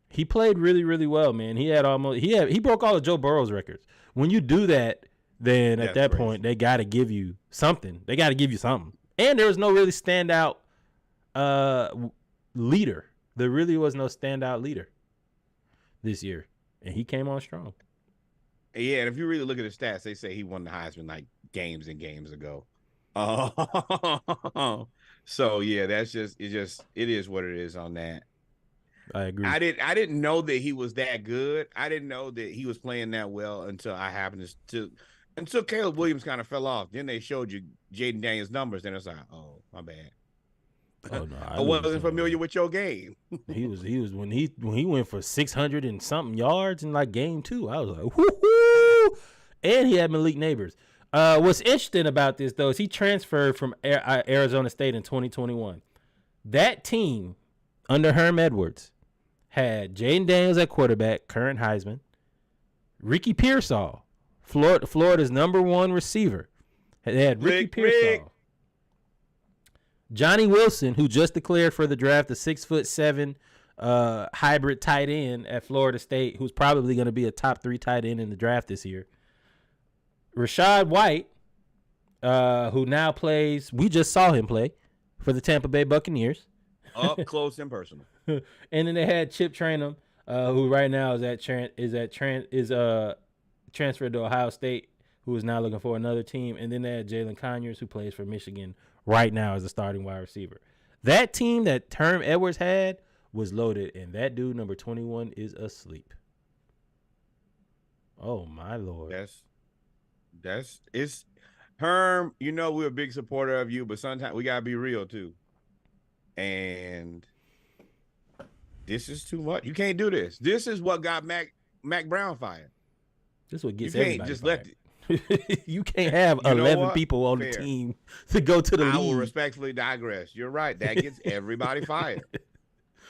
he played really, really well, man. He broke all of Joe Burrow's records. When you do that, then at that point they got to give you something. And there was no really standout leader. There really was no standout leader this year, and he came on strong. Yeah, and if you really look at the stats, they say he won the Heisman like games and games ago. So yeah, it is what it is on that. I agree. I didn't know that he was that good. I didn't know that he was playing that well until Caleb Williams kind of fell off. Then they showed you Jaden Daniels' numbers, and it's like, oh, my bad. Oh, no, I wasn't familiar with your game. he was when he went for 600 and something yards in like game 2. I was like, whoo-hoo! And he had Malik Neighbors. What's interesting about this though is he transferred from Arizona State in 2021. That team under Herm Edwards had Jaden Daniels at quarterback, current Heisman, Ricky Pearsall, Florida's #1 receiver. They had Ricky Pearsall, Johnny Wilson, who just declared for the draft, a 6'7" hybrid tight end at Florida State, who's probably going to be a top 3 tight end in the draft this year. Rashad White, who now plays, we just saw him play for the Tampa Bay Buccaneers. Up close and personal. And then they had Chip Trayanum, who right now is transferred to Ohio State, who is now looking for another team. And then they had Jalen Conyers, who plays for Michigan right now as a starting wide receiver. That team that Herm Edwards had was loaded, and that dude, number 21, is asleep. Oh, my Lord. It's Herm, we're a big supporter of you, but sometimes we gotta be real too. And this is too much. You can't do this. This is what got Mac Brown fired. This is what gets everybody just fired. You can't have 11 people on the team to go to the league. I will respectfully digress. You're right. That gets everybody fired.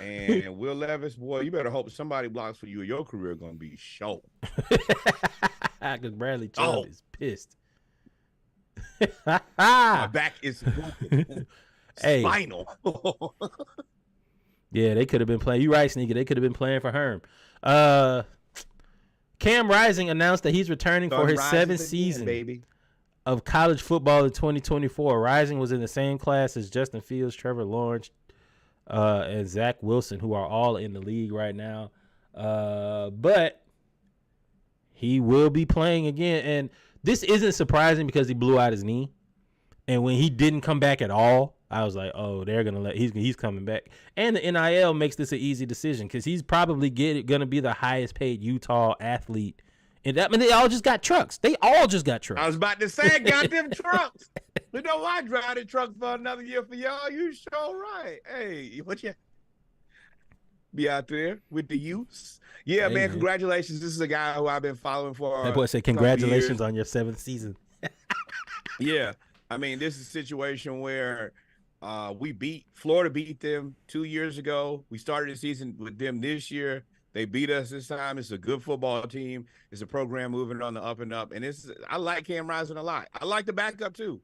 And Will Levis, boy, you better hope somebody blocks for you or your career going to be show. Because Bradley Chubb is pissed. My back is broken. Spinal. Yeah, they could have been playing. You right, Sneaker. They could have been playing for Herm. Cam Rising announced that he's returning for his 7th season of college football in 2024. Rising was in the same class as Justin Fields, Trevor Lawrence, and Zach Wilson, who are all in the league right now. But he will be playing again. And this isn't surprising because he blew out his knee. And when he didn't come back at all, I was like, oh, they're going to he's coming back. And the NIL makes this an easy decision because he's probably going to be the highest paid Utah athlete. And they all just got trucks. They all just got trucks. I was about to say, got them trucks. You know, I drive the truck for another year for y'all. You sure right. Hey, what you be out there with the youths? Yeah, hey, man, congratulations. This is a guy who I've been following for. That boy said, congratulations on your 7th season. Yeah. I mean, this is a situation where Florida beat them 2 years ago. We started the season with them this year. They beat us this time. It's a good football team. It's a program moving on the up and up. And I like Cam Rising a lot. I like the backup too.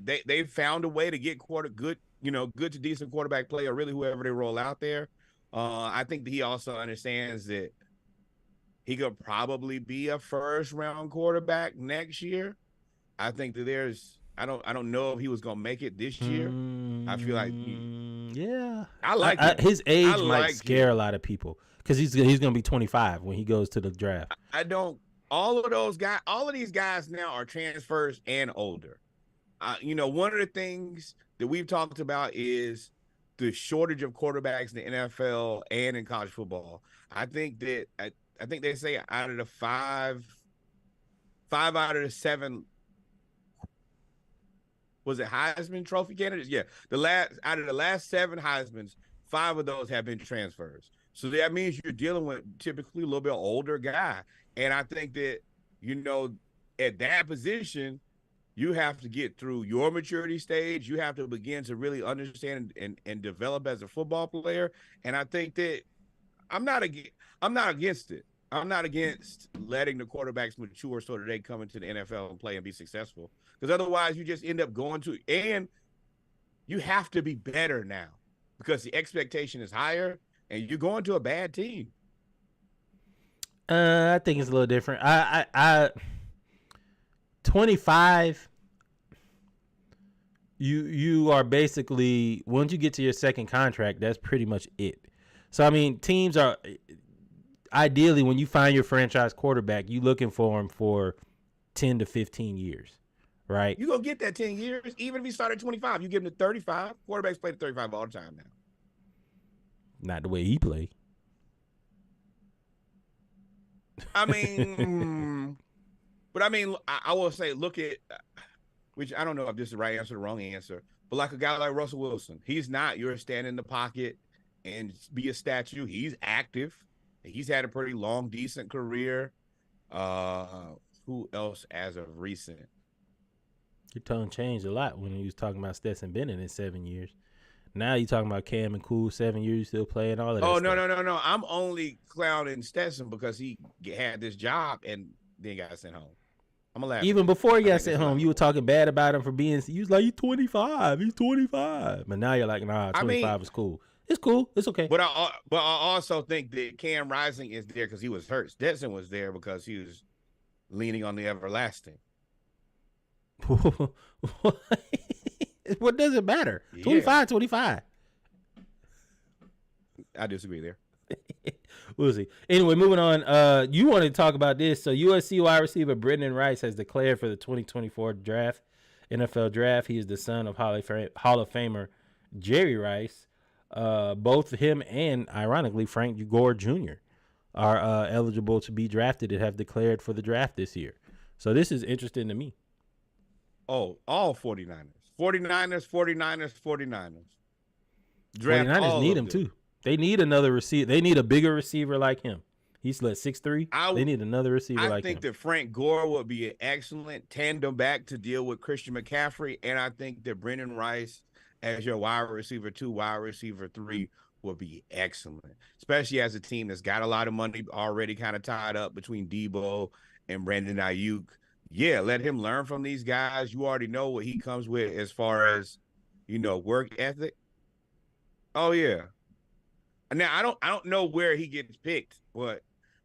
They found a way to get good to decent quarterback play, or really whoever they roll out there. I think that he also understands that he could probably be a 1st-round quarterback next year. I think that I don't know if he was gonna make it this year. I feel like I like his age might scare a lot of people because he's gonna be 25 when he goes to the draft. All of these guys now are transfers and older. One of the things that we've talked about is the shortage of quarterbacks in the NFL and in college football. I think they say out of the five out of the 7. Was it Heisman Trophy candidates? Yeah. Out of the last 7 Heismans, 5 of those have been transfers. So that means you're dealing with typically a little bit older guy. And I think that, at that position, you have to get through your maturity stage. You have to begin to really understand and develop as a football player. And I think that I'm not against it. I'm not against letting the quarterbacks mature so that they come into the NFL and play and be successful. Because otherwise you just end up and you have to be better now because the expectation is higher and you're going to a bad team. I think it's a little different. I 25, you are basically, once you get to your 2nd contract, that's pretty much it. So, I mean, teams are, ideally, when you find your franchise quarterback, you looking for him for 10 to 15 years, right? You're going to get that 10 years. Even if he started 25, you give him to 35. Quarterbacks play to 35 all the time now. Not the way he played. I mean, but I mean, I will say, look at, which I don't know if this is the right answer or the wrong answer, but like a guy like Russell Wilson, he's not your stand in the pocket and be a statue. He's active. He's had a pretty long, decent career. Who who else as of recent? Your tone changed a lot when you was talking about Stetson Bennett in 7 years. Now you talking about Cam and Cool, 7 years still playing all of that. Oh, stuff. no. I'm only clowning Stetson because he had this job and then got sent home. I'm gonna laugh. Even before he got sent home, you were talking bad about him for being. You was like, he's 25. He's 25. But now you're like, nah, 25 is cool. It's cool. It's okay. But I also think that Cam Rising is there because he was hurt. Stetson was there because he was leaning on the everlasting. What does it matter? 25. I disagree there. We'll see. Anyway, moving on. You wanted to talk about this. So USC wide receiver Brendan Rice has declared for the 2024 draft, NFL draft. He is the son of Hall of Famer Jerry Rice. Both him and, ironically, Frank Gore Jr. are eligible to be drafted and have declared for the draft this year. So this is interesting to me. Oh, all 49ers. 49ers. 49ers need him too. They need another receiver. They need a bigger receiver like him. He's 6'3". They need another receiver like him. I think that Frank Gore would be an excellent tandem back to deal with Christian McCaffrey, and I think that Brendan Rice as your wide receiver 2, wide receiver 3 will be excellent, especially as a team that's got a lot of money already kind of tied up between Debo and Brandon Ayuk. Yeah, let him learn from these guys. You already know what he comes with as far as, work ethic. Oh yeah. Now I don't know where he gets picked, but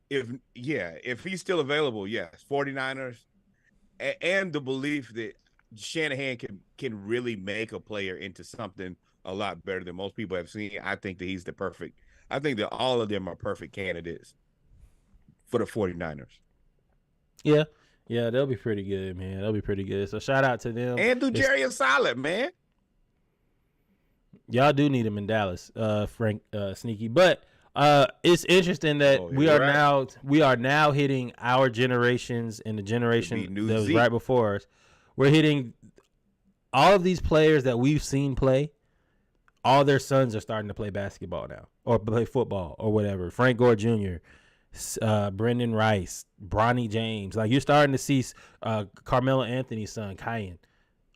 if he's still available, yes, 49ers, and the belief that Shanahan can really make a player into something a lot better than most people have seen. I think that he's the perfect. I think that all of them are perfect candidates for the 49ers. Yeah, they'll be pretty good, man. They'll be pretty good. So shout out to them. And Jerry is solid, man. Y'all do need him in Dallas, Frank Sneaky. But it's interesting that we are now hitting our generations and the generation that was right before us. We're hitting all of these players that we've seen play. All their sons are starting to play basketball now or play football or whatever. Frank Gore Jr., Brendan Rice, Bronny James. Like, you're starting to see Carmelo Anthony's son, Kyan.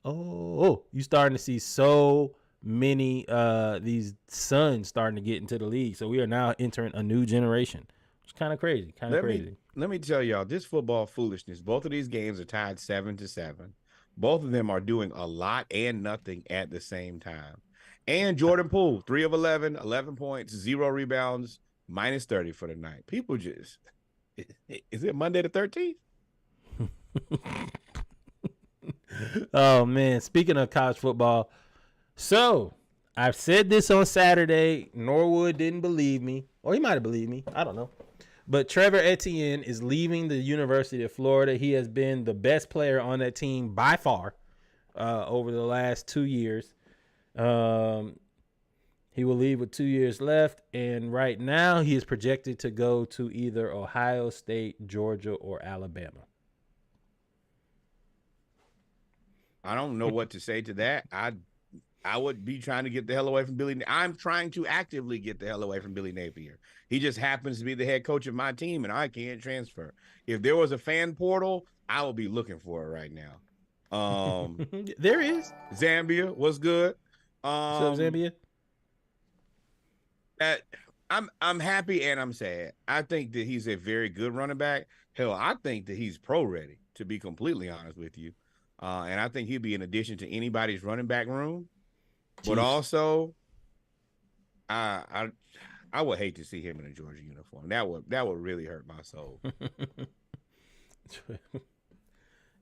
Oh, you're starting to see so many these sons starting to get into the league. So we are now entering a new generation. It's kind of crazy. Let me tell y'all, this football foolishness. Both of these games are tied 7-7. Both of them are doing a lot and nothing at the same time. And Jordan Poole, 3 of 11, 11 points, 0 rebounds, -30 for the night. People just, is it Monday the 13th? Oh, man. Speaking of college football, so I've said this on Saturday. Norwood didn't believe me, or he might have believed me. I don't know. But Trevor Etienne is leaving the University of Florida. He has been the best player on that team by far over the last 2 years. He will leave with 2 years left, and right now he is projected to go to either Ohio State, Georgia, or Alabama. I don't know what to say to that. I would be trying to get the hell away from Billy. I'm trying to actively get the hell away from Billy Napier. He just happens to be the head coach of my team, and I can't transfer. If there was a fan portal, I would be looking for it right now. There is. Zambia was good. What's up, Zambia? I'm happy and I'm sad. I think that he's a very good running back. Hell, I think that he's pro ready, to be completely honest with you. And I think he'd be an addition to anybody's running back room. But also, I would hate to see him in a Georgia uniform. That would really hurt my soul.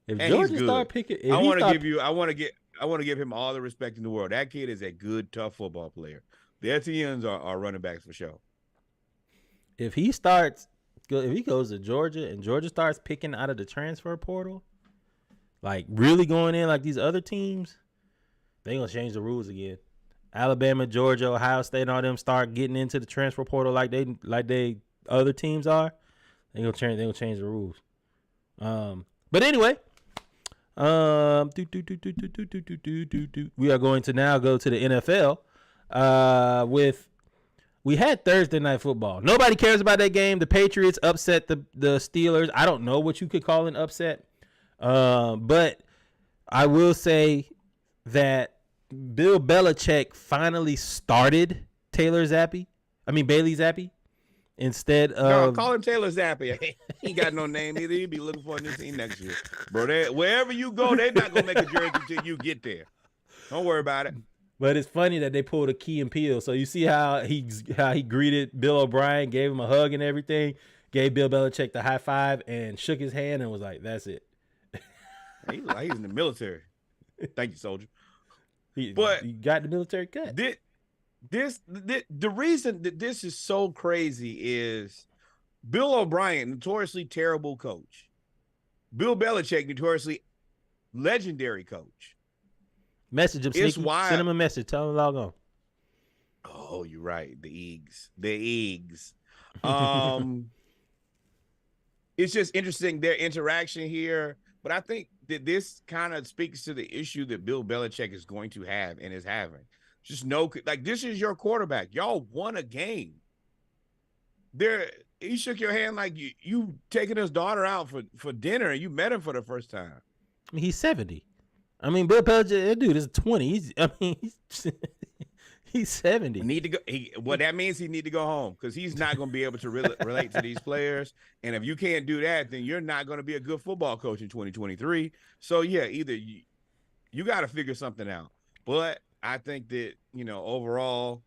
If Georgia start picking, I want to give him all the respect in the world. That kid is a good, tough football player. The Etiennes are running backs for sure. If he goes to Georgia and Georgia starts picking out of the transfer portal, like really going in like these other teams, they gonna change the rules again. Alabama, Georgia, Ohio State, and all them start getting into the transfer portal like they other teams are. They gonna change the rules. But anyway, we are going to now go to the NFL with we had Thursday night football. Nobody cares about that game. The Patriots upset the Steelers. I don't know what you could call an upset. But I will say that Bill Belichick finally started Bailey Zappi instead of. No, call him Taylor Zappi. He ain't got no name either. He'll be looking for a new team next year. Bro, wherever you go, they're not going to make a jersey until you get there. Don't worry about it. But it's funny that they pulled a Key and Peele. So you see how he greeted Bill O'Brien, gave him a hug and everything, gave Bill Belichick the high five and shook his hand and was like, "That's it." He's in the military. Thank you, soldier. He got the military cut. The reason that this is so crazy is Bill O'Brien, notoriously terrible coach. Bill Belichick, notoriously legendary coach. Message him, Sneaky. Send him a message. Tell him to log on. Oh, you're right. The eggs. It's just interesting, their interaction here. But I think that this kind of speaks to the issue that Bill Belichick is going to have and is having. Just this is your quarterback. Y'all won a game. He shook your hand like you taking his daughter out for dinner and you met him for the first time. I mean, he's 70. I mean, Bill Belichick, that dude is 20. He's 70. Need to go. What that means, he need to go home because he's not going to be able to relate to these players. And if you can't do that, then you're not going to be a good football coach in 2023. So yeah, either you got to figure something out. But I think that overall,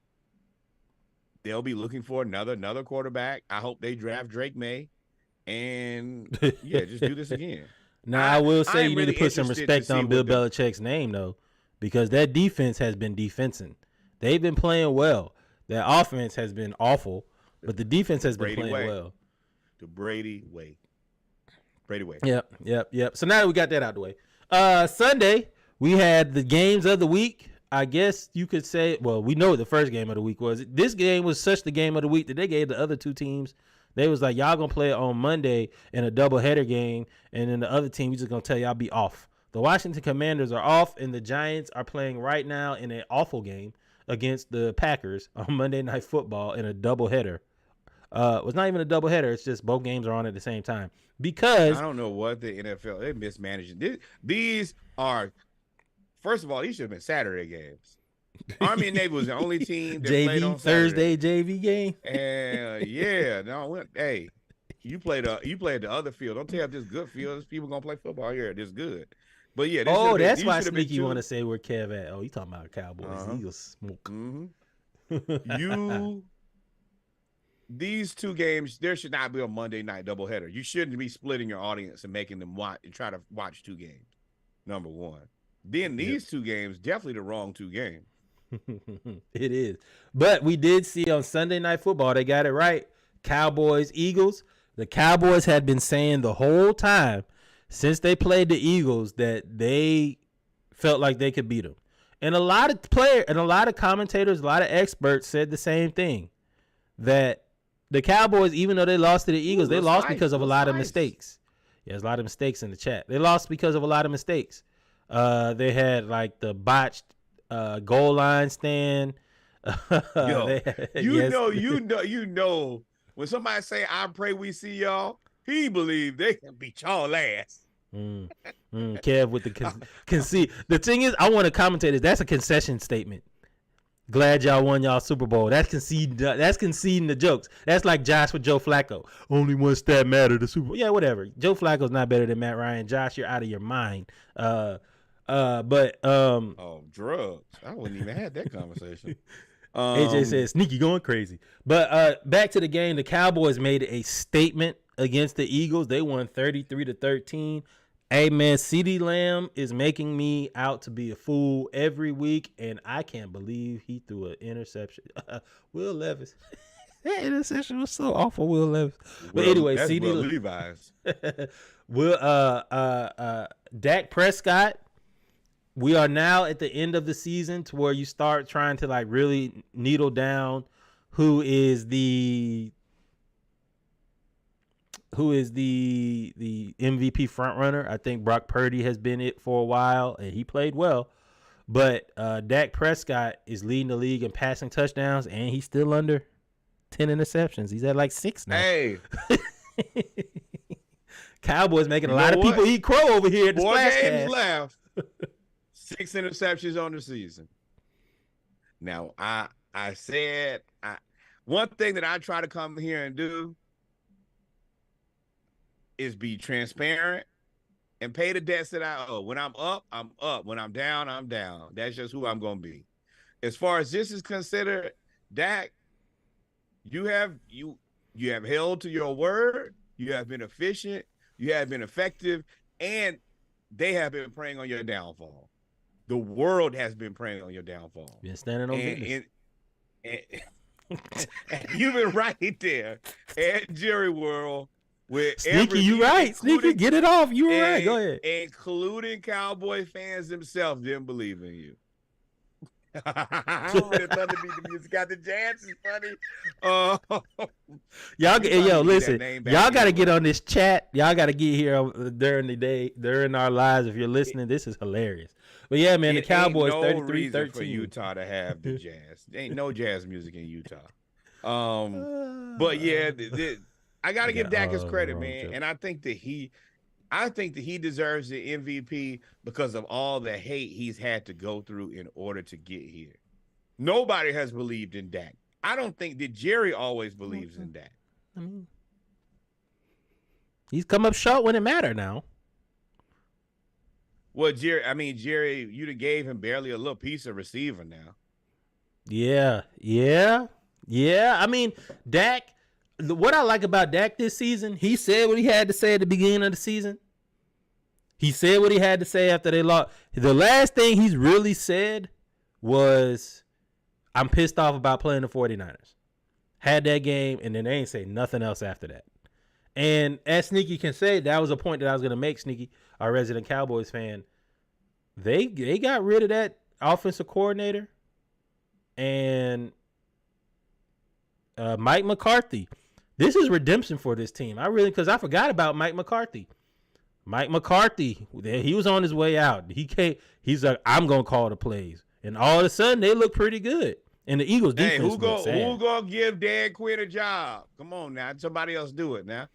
they'll be looking for another quarterback. I hope they draft Drake May, and just do this again. Now, I will say you need to put some respect on Bill Belichick's name, though, because that defense has been defensing. They've been playing well. Their offense has been awful, but the defense has been playing well. The Brady way. Yep. So now that we got that out of the way. Sunday, we had the games of the week. I guess you could say, well, we know what the first game of the week was. This game was such the game of the week that they gave the other two teams. They was like, y'all gonna play it on Monday in a doubleheader game, and then the other team, we just gonna tell y'all be off. The Washington Commanders are off, and the Giants are playing right now in an awful game against the Packers on Monday Night Football in a doubleheader. It was not even a doubleheader. It's just both games are on at the same time. Because I don't know what the NFL, they're mismanaging. These are, first of all, these should have been Saturday games. Army and Navy was the only team that played on Thursday JV game. And hey, you played the other field. Don't tell this good field. There's people gonna play football here. This good. But yeah, that's why Sneaky want to say where Kev at. Oh, you talking about Cowboys? Eagles smoke. Mm-hmm. These two games, there should not be a Monday night doubleheader. You shouldn't be splitting your audience and making them try to watch two games. Number one. Then these two games, definitely the wrong two games. It is. But we did see on Sunday Night Football, they got it right. Cowboys, Eagles. The Cowboys had been saying the whole time since they played the Eagles that they felt like they could beat them. And a lot of commentators, a lot of experts said the same thing, that the Cowboys, even though they lost to the Eagles, they lost because of a lot of mistakes. Yeah, there's a lot of mistakes in the chat. They lost because of a lot of mistakes. They had like the botched goal line stand. You know, when somebody say, "I pray we see y'all," he believe they can beat y'all ass. Kev with the concede. The thing is, I want to commentate this. That's a concession statement. Glad y'all won y'all Super Bowl. That's conceding the jokes. That's like Josh with Joe Flacco. Only one stat matter, the Super Bowl. Yeah, whatever. Joe Flacco's not better than Matt Ryan. Josh, you're out of your mind. Drugs. I wouldn't even have that conversation. AJ said Sneaky going crazy. But back to the game, the Cowboys made a statement against the Eagles. They won 33-13. Hey man, CeeDee Lamb is making me out to be a fool every week, and I can't believe he threw an interception. Will Levis. That interception was so awful, Will Levis. But anyway, CeeDee Levi's. Dak Prescott. We are now at the end of the season to where you start trying to like really needle down who is the MVP front runner. I think Brock Purdy has been it for a while, and he played well. But Dak Prescott is leading the league in passing touchdowns, and he's still under 10 interceptions. He's at like 6 now. Hey, Cowboys making a You lot know of people what? eat crow over here at the 4 games SplashCast. left. 6 interceptions on the season. Now, I said one thing that I try to come here and do is be transparent and pay the debts that I owe. When I'm up, I'm up. When I'm down, I'm down. That's just who I'm going to be. As far as this is considered, Dak, you have held to your word. You have been efficient. You have been effective, and they have been preying on your downfall. The world has been preying on your downfall. Been standing on business. And you've been right there at Jerry World with Sneaky, you right. Sneaky, get it off. You were right. Go ahead. Including Cowboy fans themselves didn't believe in you. Thunder beat the music out. The jazz is funny. Y'all, listen. Y'all got to get on this chat. Y'all got to get here during the day, during our lives. If you're listening, this is hilarious. But yeah, man, the Cowboys 33-13 for Utah to have the jazz. There ain't no jazz music in Utah. But yeah, I got to give Dak his credit, man. Joke. And I think that he deserves the MVP because of all the hate he's had to go through in order to get here. Nobody has believed in Dak. I don't think that Jerry always believes in Dak. I mean, he's come up short when it mattered now. Well, Jerry, you done gave him barely a little piece of receiver now. Yeah. I mean, Dak, what I like about Dak this season, he said what he had to say at the beginning of the season. He said what he had to say after they lost. The last thing he's really said was, I'm pissed off about playing the 49ers. Had that game, and then they ain't say nothing else after that. And as Sneaky can say, that was a point that I was going to make, Sneaky, our resident Cowboys fan. They got rid of that offensive coordinator and Mike McCarthy. This is redemption for this team. Because I forgot about Mike McCarthy. Mike McCarthy, he was on his way out. He's like, I'm going to call the plays. And all of a sudden, they look pretty good. And the Eagles defense who gonna give Dan Quinn a job? Come on now. Somebody else do it now.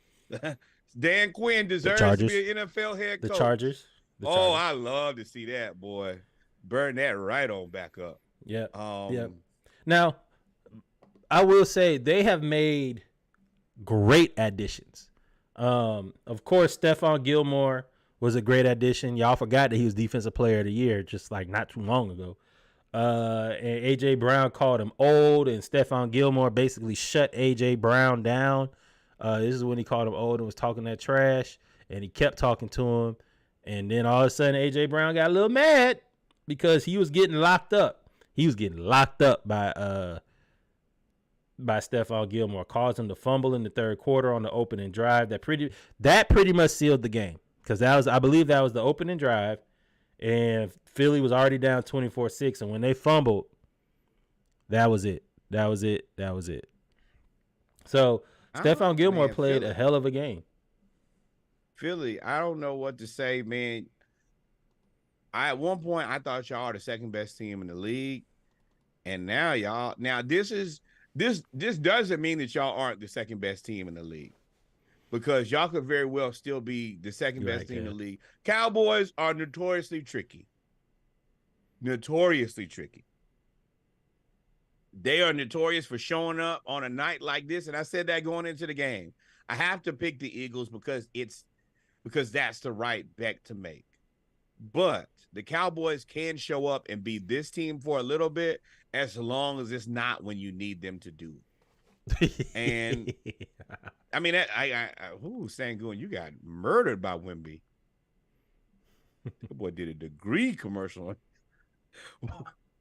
Dan Quinn deserves to be an NFL head coach. The Chargers. I love to see that, boy. Burn that right on back up. Yeah. Now, I will say they have made great additions. Of course, Stephon Gilmore was a great addition. Y'all forgot that he was Defensive Player of the Year just like not too long ago. And A.J. Brown called him old, and Stephon Gilmore basically shut A.J. Brown down. This is when he called him old and was talking that trash, and he kept talking to him. And then all of a sudden, A.J. Brown got a little mad because he was getting locked up. He was getting locked up by Stephon Gilmore. Caused him to fumble in the third quarter on the opening drive. That pretty much sealed the game because I believe that was the opening drive. And Philly was already down 24-6. And when they fumbled, that was it. So Stephon Gilmore played a hell of a game. Philly, I don't know what to say, man. At one point, I thought y'all are the second best team in the league. And now this doesn't mean that y'all aren't the second best team in the league. Because y'all could very well still be the second best team in the league. Cowboys are notoriously tricky. Notoriously tricky. They are notorious for showing up on a night like this. And I said that going into the game. I have to pick the Eagles because that's the right bet to make. But the Cowboys can show up and be this team for a little bit as long as it's not when you need them to do it. And I mean, Sangoon, you got murdered by Wemby. The boy did a degree commercial.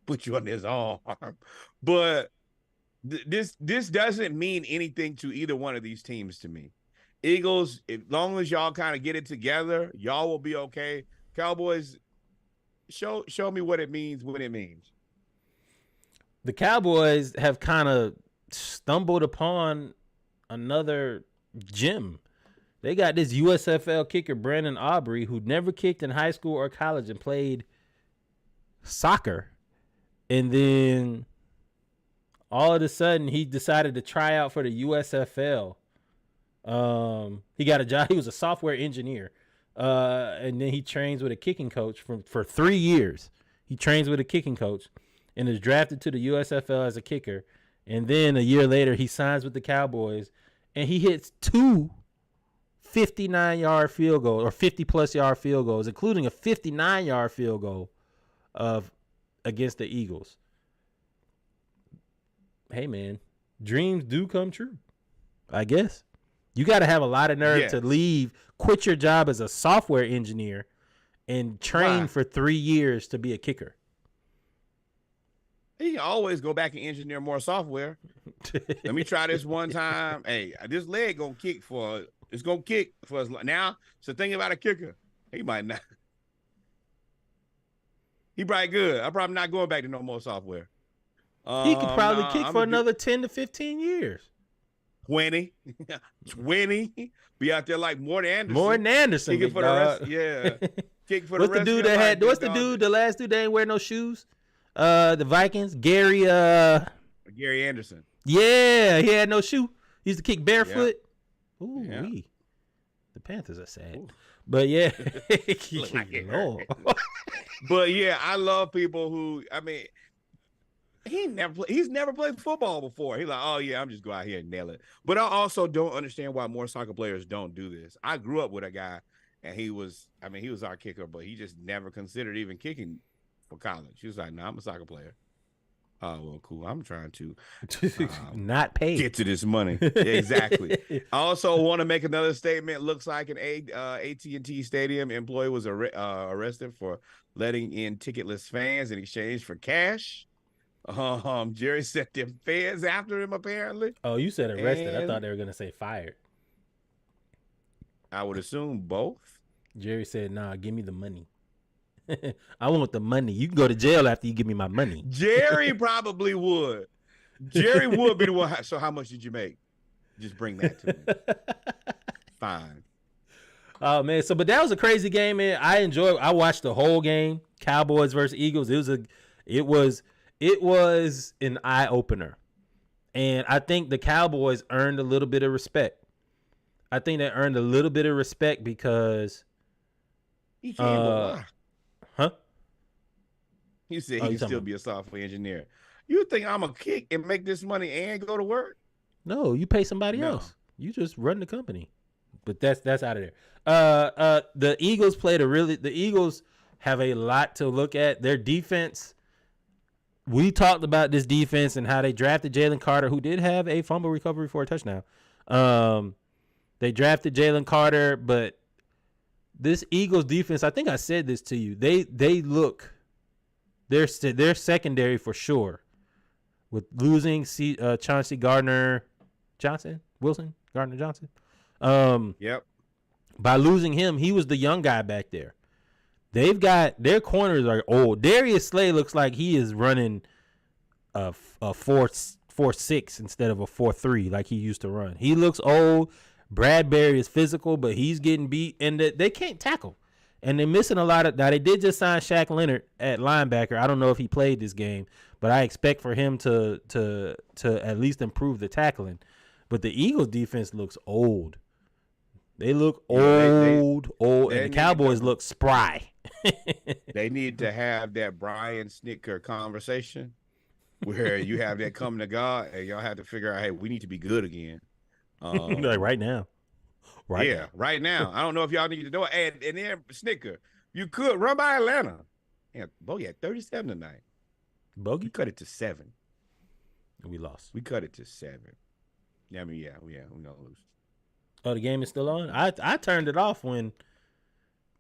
Put you on his arm. But this doesn't mean anything to either one of these teams to me. Eagles, as long as y'all kind of get it together, y'all will be okay. Cowboys, show me what it means when it means. The Cowboys have kind of stumbled upon another gem. They got this USFL kicker, Brandon Aubrey, who never kicked in high school or college and played soccer. And then all of a sudden he decided to try out for the USFL. He got a job. He was a software engineer. And then he trains with a kicking coach for 3 years. He trains with a kicking coach and is drafted to the USFL as a kicker. And then a year later, he signs with the Cowboys and he hits 2 59-yard field goals or 50-plus yard field goals, including a 59-yard field goal against the Eagles. Hey, man, dreams do come true, I guess. You got to have a lot of nerve to quit your job as a software engineer and train for 3 years to be a kicker. He can always go back and engineer more software. Let me try this one time. Hey, this leg gonna kick for us. Now, so think about a kicker. He might not. He probably good. I'm probably not going back to no more software. He could probably kick for another 10 to 15 years. 20. Be out there like more than Anderson. Kicking for the rest. Yeah. Kick for what's the rest. The dude that had? What's the dude? The last dude that ain't wear no shoes. The Vikings. Gary Anderson. Yeah, he had no shoe. He used to kick barefoot. Yeah. Ooh, yeah. The Panthers are sad. Ooh. But yeah. But yeah, I love people who, I mean, he's never played football before. He's like, oh yeah, I'm just go out here and nail it. But I also don't understand why more soccer players don't do this. I grew up with a guy and he was our kicker, but he just never considered even kicking for college. He was like, nah, I'm a soccer player. Oh, well, cool. I'm trying to not pay. Get to this money. Exactly. I also want to make another statement. Looks like an AT&T Stadium employee was arrested for letting in ticketless fans in exchange for cash. Jerry said them feds after him, apparently. Oh, you said arrested. I thought they were going to say fired. I would assume both. Jerry said, nah, give me the money. I want the money. You can go to jail after you give me my money. Jerry probably would. Jerry would be the one. So how much did you make? Just bring that to me. Fine. Oh man. But that was a crazy game, man. I watched the whole game. Cowboys versus Eagles. It was an eye opener. And I think the Cowboys earned a little bit of respect. I think they earned a little bit of respect because he can't lie. Huh? He said he can still be a software engineer. You think I'm going to kick and make this money and go to work? No, you pay somebody else. You just run the company. But that's out of there. The Eagles the Eagles have a lot to look at. Their defense, we talked about this defense and how they drafted Jalen Carter, who did have a fumble recovery for a touchdown. They drafted Jalen Carter, but this Eagles defense, I think I said this to you. They're secondary for sure. With losing Chauncey Gardner-Johnson. Yep. By losing him, he was the young guy back there. They've got their corners are old. Darius Slay looks like he is running a 4.6 instead of a 4.3 like he used to run. He looks old. Bradbury is physical, but he's getting beat, and they can't tackle. And they're missing a lot of. Now they did just sign Shaq Leonard at linebacker. I don't know if he played this game, but I expect for him to at least improve the tackling. But the Eagles defense looks old. They look old, and the Cowboys look spry. They need to have that Brian Snicker conversation where you have that coming to God, and y'all have to figure out, hey, we need to be good again. Like right now. Right now. I don't know if y'all need to know it. And then Snicker, you could run by Atlanta. Yeah, Bogey had 37 tonight. Bogey? We cut it to 7. We lost. We cut it to 7. Yeah, I mean, we're gonna lose. Oh, the game is still on? I turned it off when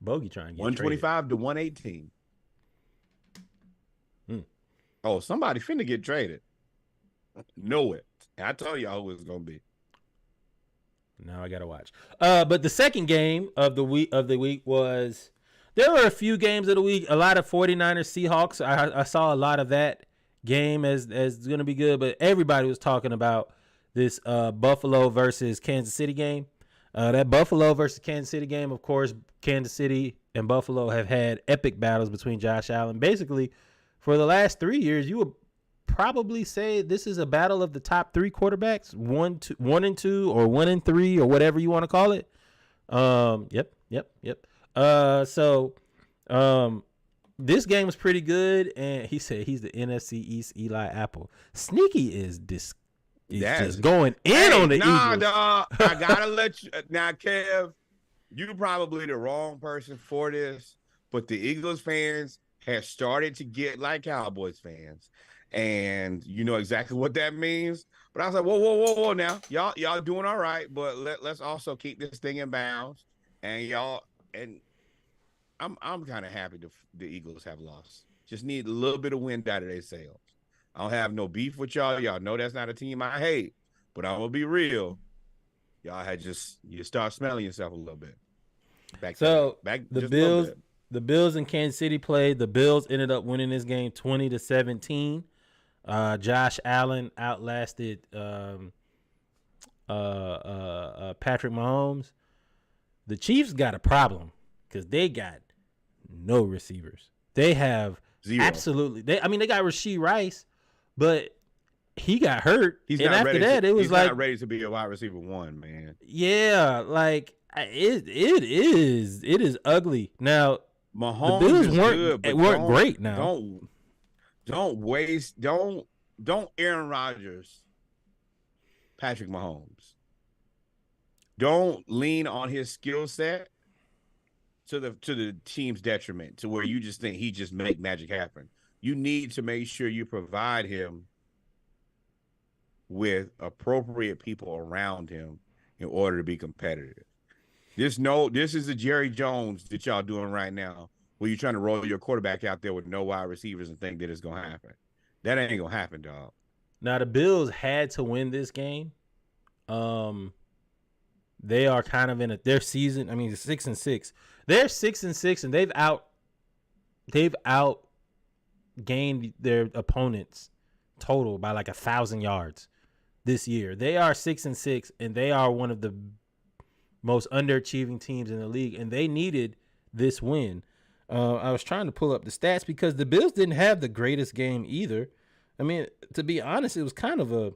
Bogey trying to get 125 to 118. Oh, somebody finna get traded. Know it. I told y'all who it was gonna be. Now I gotta watch. But the second game of the week was, there were a few games of the week. A lot of 49ers Seahawks. I saw a lot of that game as gonna be good. But everybody was talking about this Buffalo versus Kansas City game. That Buffalo versus Kansas City game, of course, Kansas City and Buffalo have had epic battles between Josh Allen. Basically, for the last 3 years, you were probably say this is a battle of the top 3 quarterbacks, 1 and 2, or 1 and 3, or whatever you want to call it. Yep. This game was pretty good, and he said he's the NFC East Eli Apple. Sneaky is just going in on the Eagles. Dog, I gotta let you now, Kev. You're probably the wrong person for this, but the Eagles fans have started to get like Cowboys fans, and you know exactly what that means. But I was like, whoa, now y'all doing all right, but let's also keep this thing in bounds, and I'm kind of happy the Eagles have lost. Just need a little bit of wind out of their sails. I don't have no beef with y'all. Y'all know that's not a team I hate, but I'm gonna be real. Y'all you start smelling yourself a little bit. The Bills in Kansas City played. The Bills ended up winning this game 20-17. Josh Allen outlasted Patrick Mahomes. The Chiefs got a problem because they got no receivers. They have zero. Absolutely. They got Rashee Rice, but he got hurt. He's and not after ready that, to, it was he's like not ready to be a wide receiver 1, man. Yeah, like it is ugly. Now Mahomes the Bills weren't great. Now don't Aaron Rodgers Patrick Mahomes. Don't lean on his skill set to the team's detriment, to where you just think he just make magic happen. You need to make sure you provide him with appropriate people around him in order to be competitive. This is the Jerry Jones that y'all doing right now, where you're trying to roll your quarterback out there with no wide receivers and think that it's gonna happen. That ain't gonna happen, dog. Now the Bills had to win this game. They are kind of in their season. 6-6. They're 6-6, and they've outgained their opponents total by like 1,000 yards this year. They are 6-6, and they are one of the most underachieving teams in the league, and they needed this win. I was trying to pull up the stats because the Bills didn't have the greatest game either. To be honest, it was kind of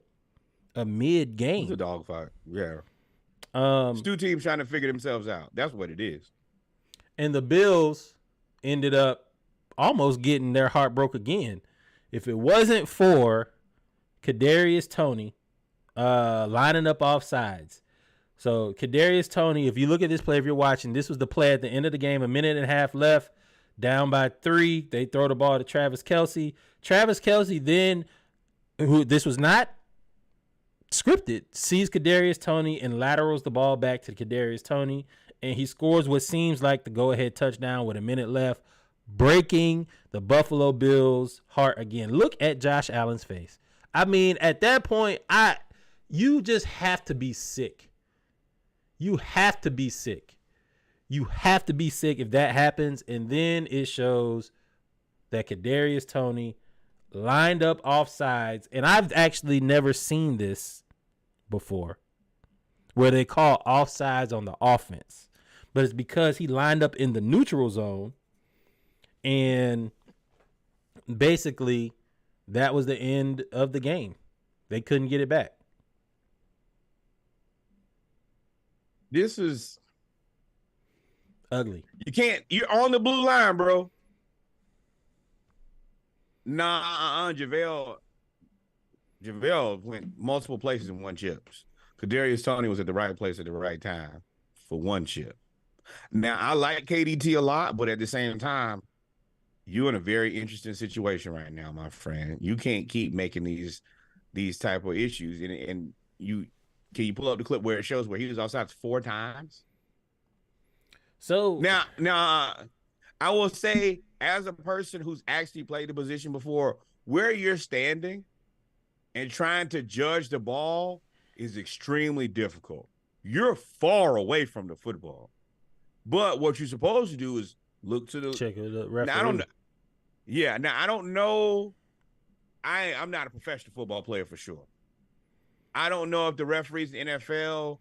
a mid game. It was a dogfight. Yeah. It's two teams trying to figure themselves out. That's what it is. And the Bills ended up almost getting their heart broke again. If it wasn't for Kadarius Toney lining up off sides. So Kadarius Toney, if you look at this play, if you're watching, this was the play at the end of the game, 1.5 minutes left, down by 3. They throw the ball to Travis Kelce. Travis Kelce then, who this was not scripted, sees Kadarius Toney and laterals the ball back to Kadarius Toney, and he scores what seems like the go-ahead touchdown with 1 minute left, breaking the Buffalo Bills' heart again. Look at Josh Allen's face. At that point, you just have to be sick. You have to be sick. You have to be sick if that happens, and then it shows that Kadarius Toney lined up off sides, and I've actually never seen this before, where they call offsides on the offense, but it's because he lined up in the neutral zone, and basically that was the end of the game. They couldn't get it back. This is ugly. You're on the blue line, bro. Nah, JaVale went multiple places and won chips. Kadarius Toney was at the right place at the right time for one chip. Now, I like KDT a lot, but at the same time, you're in a very interesting situation right now, my friend. You can't keep making these type of issues. And can you pull up the clip where it shows where he was outside 4 times? So now, I will say, as a person who's actually played the position before, where you're standing and trying to judge the ball is extremely difficult. You're far away from the football. But what you're supposed to do is look to the check the referee. Now, I don't know. Yeah, now I don't know. I'm not a professional football player for sure. I don't know if the referees in the NFL,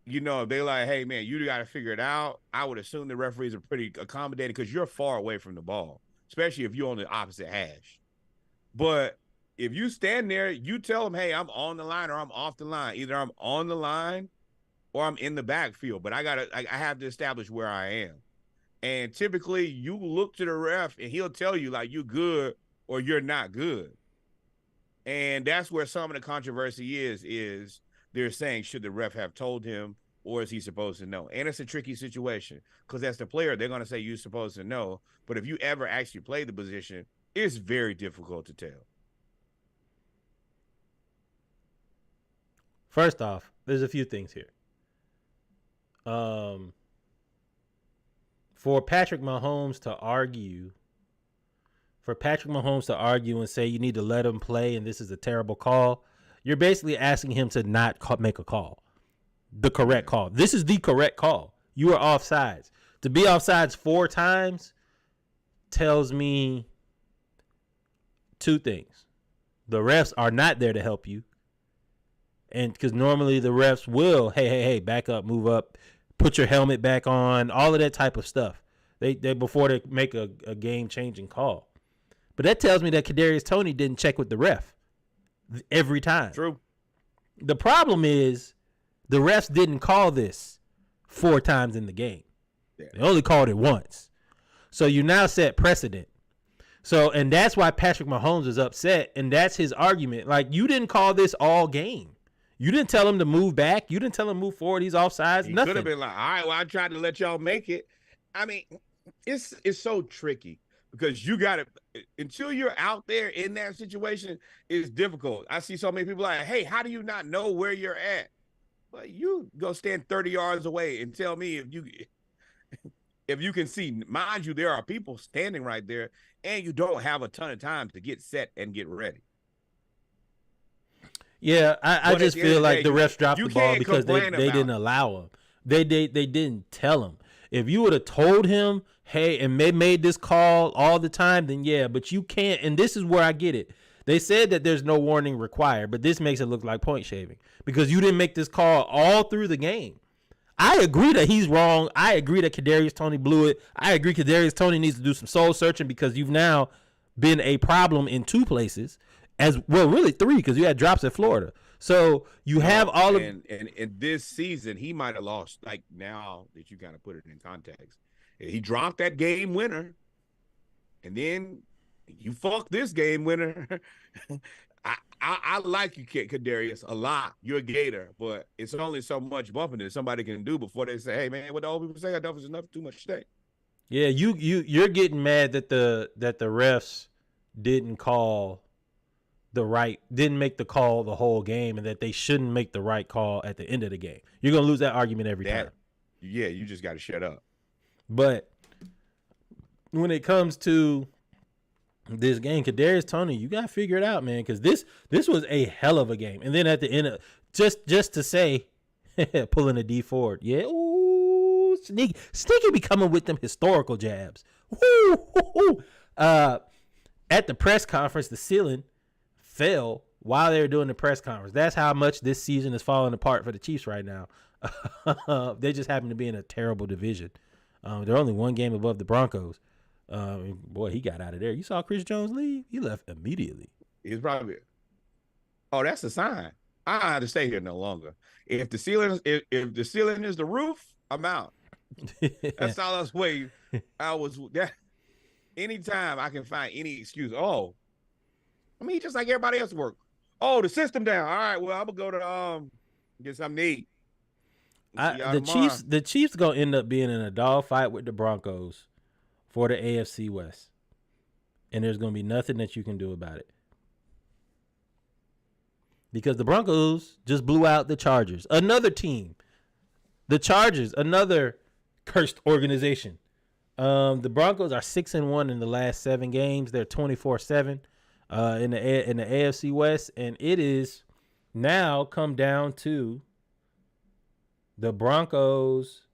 they're like, hey, man, you got to figure it out. I would assume the referees are pretty accommodating because you're far away from the ball, especially if you're on the opposite hash. But if you stand there, you tell them, hey, I'm on the line or I'm off the line. Either I'm on the line or I'm in the backfield, but I have to establish where I am. And typically you look to the ref and he'll tell you like you're good or you're not good. And that's where some of the controversy is they're saying, should the ref have told him or is he supposed to know? And it's a tricky situation because as the player, they're going to say you're supposed to know. But if you ever actually play the position, it's very difficult to tell. First off, there's a few things here. For Patrick Mahomes to argue and say you need to let him play and this is a terrible call, you're basically asking him to not make a call. The correct call. This is the correct call. You are offsides. To be offsides 4 times tells me 2 things. The refs are not there to help you. And because normally the refs will, hey, back up, move up, put your helmet back on, all of that type of stuff. They before they make a game-changing call. But that tells me that Kadarius Toney didn't check with the ref every time. True. The problem is the refs didn't call this 4 times in the game. Yeah. They only called it once. So you now set precedent. So, and that's why Patrick Mahomes is upset, and that's his argument. Like, you didn't call this all game. You didn't tell him to move back. You didn't tell him to move forward. He's offsides. He nothing. Could have been like, all right, well, I tried to let y'all make it. I mean, it's so tricky because you got to, until you're out there in that situation, it's difficult. I see so many people like, hey, how do you not know where you're at? Well, you go stand 30 yards away and tell me if you can see. Mind you, there are people standing right there, and you don't have a ton of time to get set and get ready. Yeah, I just feel like the refs dropped the ball because they didn't allow him. They didn't tell him. If you would have told him, hey, and they made this call all the time, then yeah, but you can't. And this is where I get it. They said that there's no warning required, but this makes it look like point shaving because you didn't make this call all through the game. I agree that he's wrong. I agree that Kadarius Toney blew it. I agree Kadarius Toney needs to do some soul searching because you've now been a problem in 2 places. As well, really 3 because you had drops at Florida. So you have all of and this season he might have lost. Like now that you kind of put it in context, he dropped that game winner, and then you fucked this game winner. I like you, Kadarius, a lot. You're a Gator, but it's only so much bumping that somebody can do before they say, "Hey man, what the old people say, enough is enough, too much stay." Yeah, you're getting mad that the refs didn't make the call the whole game and that they shouldn't make the right call at the end of the game. You're going to lose that argument every time. Yeah, you just got to shut up. But when it comes to this game, Kadarius Toney, you got to figure it out, man, because this was a hell of a game. And then at the end, just to say, pulling a D forward. Yeah, ooh, sneaky be coming with them historical jabs. Woo. At the press conference, the ceiling fell while they were doing the press conference. That's how much this season is falling apart for the Chiefs right now. They just happen to be in a terrible division. They're only 1 game above the Broncos. Boy, he got out of there. You saw Chris Jones leave? He left immediately. He's probably. Oh, that's a sign. I don't have to stay here no longer. If the ceiling is the roof, I'm out. That's all I was waiting. Anytime I can find any excuse. Oh, I mean, just like everybody else work. Oh, the system down. All right, well, I'm gonna go to get something to eat. The Chiefs gonna end up being in a dog fight with the Broncos for the AFC West, and there's gonna be nothing that you can do about it because the Broncos just blew out the Chargers, another team. The Chargers, another cursed organization. The Broncos are 6-1 in the last 7 games. They're 24-7. In the AFC West, and it is now come down to the Broncos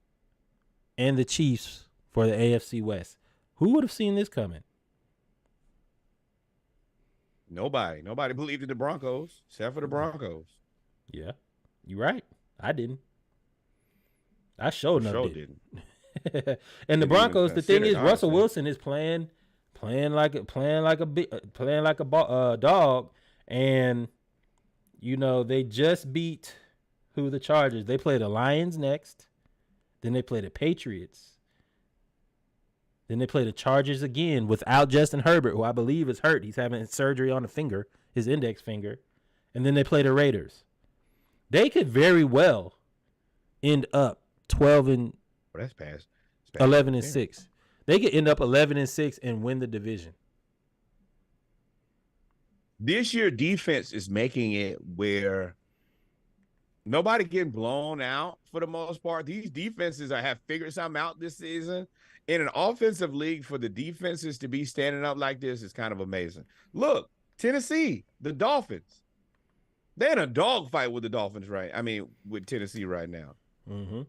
and the Chiefs for the AFC West. Who would have seen this coming? Nobody believed in the Broncos except for the Broncos. Yeah, you're right. I didn't. I sure didn't. And the Broncos, the thing is, Russell Wilson is playing like a dog, And, they just beat the Chargers. They play the Lions next. Then they play the Patriots. Then they play the Chargers again without Justin Herbert, who I believe is hurt. He's having surgery on the finger, his index finger. And then they play the Raiders. They could very well end up 11-6. They could end up 11-6 and win the division. This year, defense is making it where nobody getting blown out for the most part. These defenses have figured something out this season. In an offensive league, for the defenses to be standing up like this is kind of amazing. Look, Tennessee, the Dolphins. They're in a dogfight with the Dolphins, right? I mean, with Tennessee right now. Mm-hmm.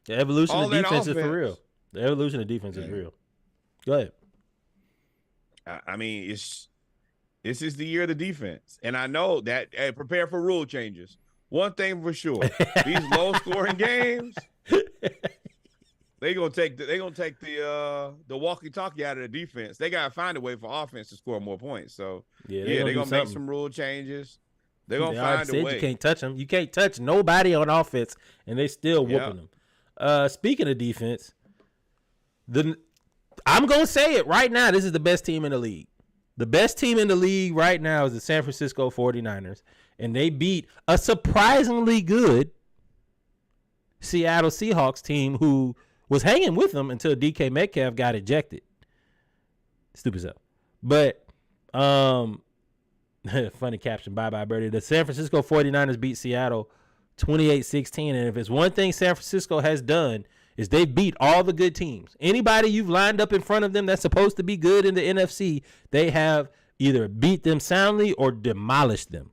The evolution of defense is for real. The evolution of defense is real. Go ahead. I mean, this is the year of the defense. And I know that, prepare for rule changes. One thing for sure, these low-scoring games, they're gonna take the walkie-talkie out of the defense. They gotta find a way for offense to score more points. So they're gonna make some rule changes. They're gonna find a way. You can't touch them. You can't touch nobody on offense, and they still whooping them. Speaking of defense, I'm gonna say it right now. This is the best team in the league. The best team in the league right now is the San Francisco 49ers, and they beat a surprisingly good Seattle Seahawks team who was hanging with them until DK Metcalf got ejected. Stupid stuff. But funny caption, bye-bye, Birdie. The San Francisco 49ers beat Seattle 28-16, and if it's one thing San Francisco has done is they beat all the good teams. Anybody you've lined up in front of them that's supposed to be good in the NFC, they have either beat them soundly or demolished them.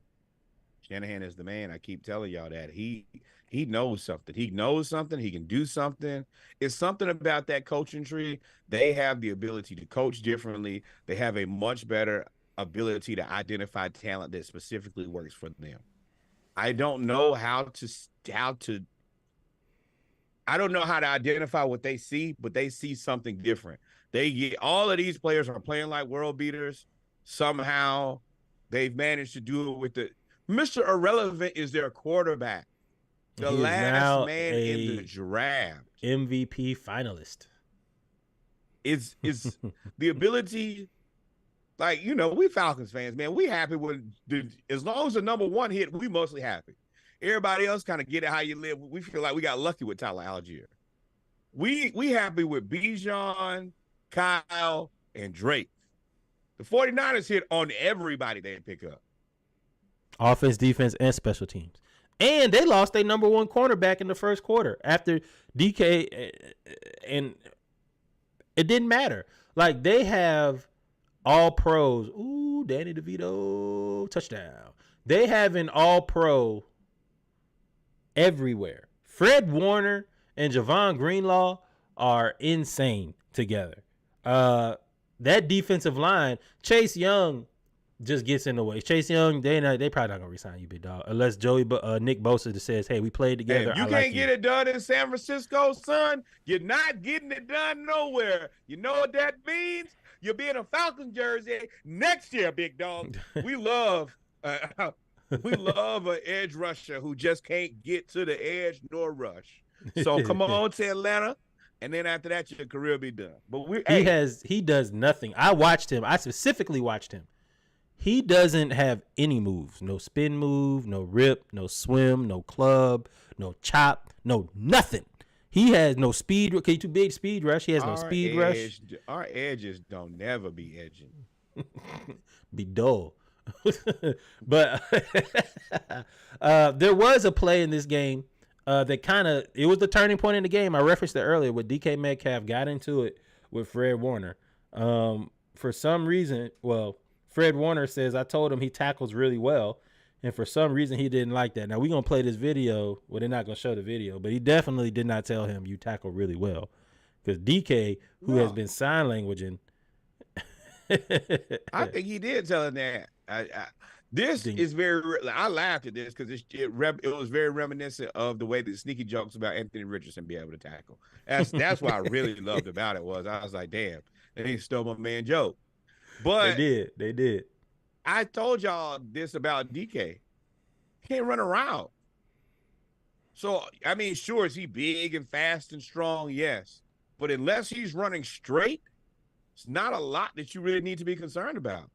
Shanahan is the man. I keep telling y'all that. He knows something. He knows something. He can do something. It's something about that coaching tree. They have the ability to coach differently. They have a much better ability to identify talent that specifically works for them. I don't know how to identify what they see, but they see something different. They get all of these players are playing like world beaters. Somehow they've managed to do it with Mr. Irrelevant is their quarterback. The last man in the draft. MVP finalist. Is the ability, we Falcons fans, man. We happy when as long as the number one hit, we mostly happy. Everybody else kind of get it how you live. We feel like we got lucky with Tyler Algier. We happy with Bijan, Kyle, and Drake. The 49ers hit on everybody they pick up. Offense, defense, and special teams. And they lost their number one cornerback in the first quarter after DK, and it didn't matter. Like, they have all pros. Ooh, Danny DeVito, touchdown. They have an all pro everywhere. Fred Warner and Javon Greenlaw are insane together. That defensive line, Chase Young just gets in the way. Chase Young, they probably not gonna resign you, big dog, unless Nick Bosa just says, "Hey, we played together." Hey, you can't get it done in San Francisco, son. You're not getting it done nowhere. You know what that means? You'll be in a Falcons jersey next year, big dog. We love an edge rusher who just can't get to the edge nor rush. So come on to Atlanta, and then after that, your career will be done. But he does nothing. I watched him. I specifically watched him. He doesn't have any moves. No spin move, no rip, no swim, no club, no chop, no nothing. He has no speed. Okay, too big speed rush. He has no speed rush. Our edges don't never be edging. Be dull. But there was a play in this game that it was the turning point in the game. I referenced it earlier with DK Metcalf got into it with Fred Warner. For some reason, Fred Warner says, I told him he tackles really well, and for some reason he didn't like that. Now, we're going to play this video. Well, they're not going to show the video, but he definitely did not tell him you tackle really well, because DK, who has been sign languaging. I think he did tell him that. This is very – I laughed at this because it was very reminiscent of the way that sneaky jokes about Anthony Richardson be able to tackle. That's what I really loved about it was I was like, damn, they stole my man joke. But they did. I told y'all this about DK. He can't run around. So, I mean, sure, is he big and fast and strong? Yes. But unless he's running straight, it's not a lot that you really need to be concerned about.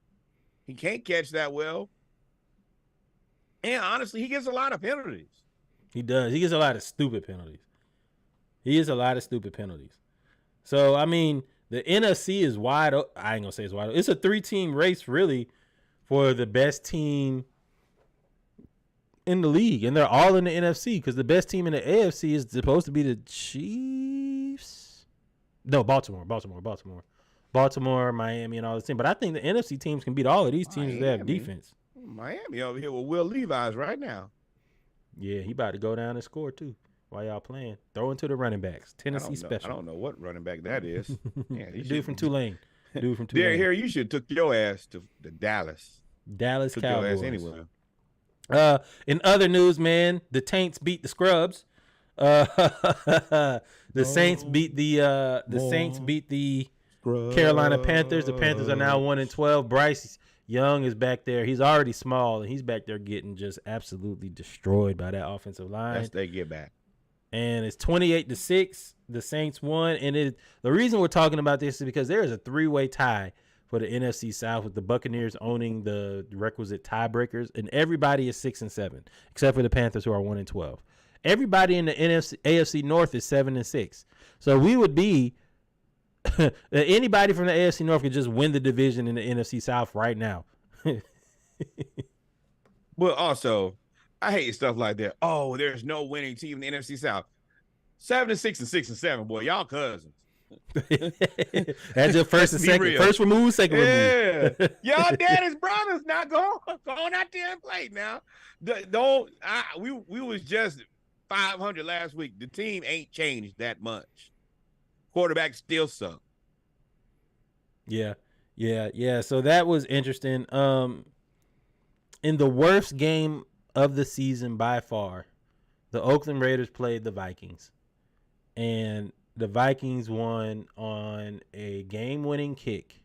He can't catch that well. And honestly, he gets a lot of penalties. He does. He gets a lot of stupid penalties. So, I mean, the NFC is wide open. I ain't going to say it's wide open. It's a 3-team race, really, for the best team in the league. And they're all in the NFC because the best team in the AFC is supposed to be the Chiefs. No, Baltimore, Miami, and all this team. But I think the NFC teams can beat all of these teams if they have defense. Miami over here with Will Levis right now. Yeah, he about to go down and score, too. While y'all playing, throw into the running backs. Tennessee special. I don't know what running back that is. Yeah, Dude from Tulane. There, here you should have took your ass to the Dallas. Took Cowboys. Your ass Anyway. In other news, man, the Taints beat the Scrubs. The Saints beat the Carolina Panthers. The Panthers are now 1-12. Bryce Young is back there. He's already small, and he's back there getting just absolutely destroyed by that offensive line. That's they get back. And it's 28-6. The Saints won. And the reason we're talking about this is because there is a 3-way tie for the NFC South with the Buccaneers owning the requisite tiebreakers. And everybody is 6-7, except for the Panthers, who are 1-12. Everybody in the AFC North is 7-6. So we would be anybody from the AFC North could just win the division in the NFC South right now. Well, also, I hate stuff like that. Oh, there's no winning team in the NFC South. 7-6 and 6-7, boy. Y'all cousins. That's your first and second. Real. First remove, second remove. Y'all daddy's brothers not going out there and play now. We was just 500 last week. The team ain't changed that much. Quarterback still suck. Yeah. So that was interesting. In the worst game of the season by far, the Oakland Raiders played the Vikings, and the Vikings won on a game-winning kick,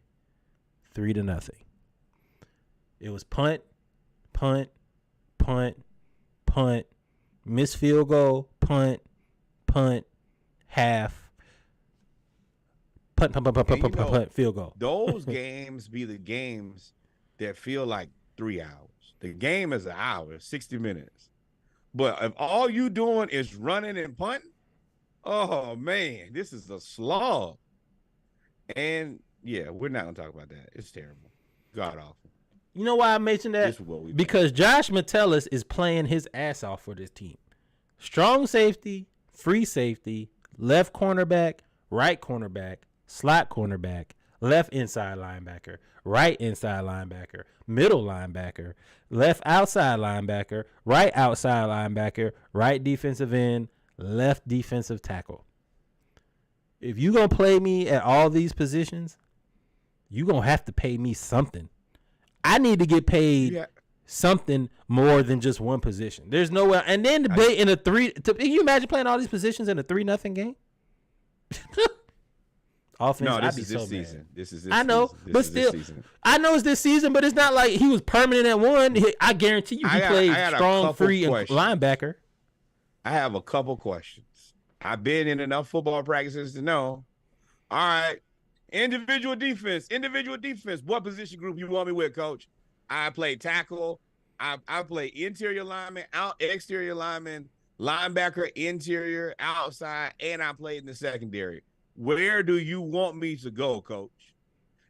3-0. It was punt, missed field goal, punt, half, punt, field goal. Those games be the games that feel like 3 hours. The game is an hour, 60 minutes. But if all you doing is running and punting, oh, man, this is a slog. And, yeah, we're not going to talk about that. It's terrible. God awful. You know why I mentioned that? Because Josh Metellus is playing his ass off for this team. Strong safety, free safety, left cornerback, right cornerback, slot cornerback, left inside linebacker, right inside linebacker, middle linebacker, left outside linebacker, right outside linebacker, right defensive end, left defensive tackle. If you're going to play me at all these positions, you're going to have to pay me something. I need to get paid something more than just one position. There's no way. And then in a 3, can you imagine playing all these positions in a 3-0 game? Offense, no, this is this so season. mad. This is this I know, season. but still, I know it's this season, but it's not like he was permanent at one. I guarantee you, he played strong, free, and linebacker. I have a couple questions. I've been in enough football practices to know. All right, individual defense. What position group you want me with, Coach? I play tackle. I play interior lineman, exterior lineman, linebacker, interior, outside, and I played in the secondary. Where do you want me to go, Coach?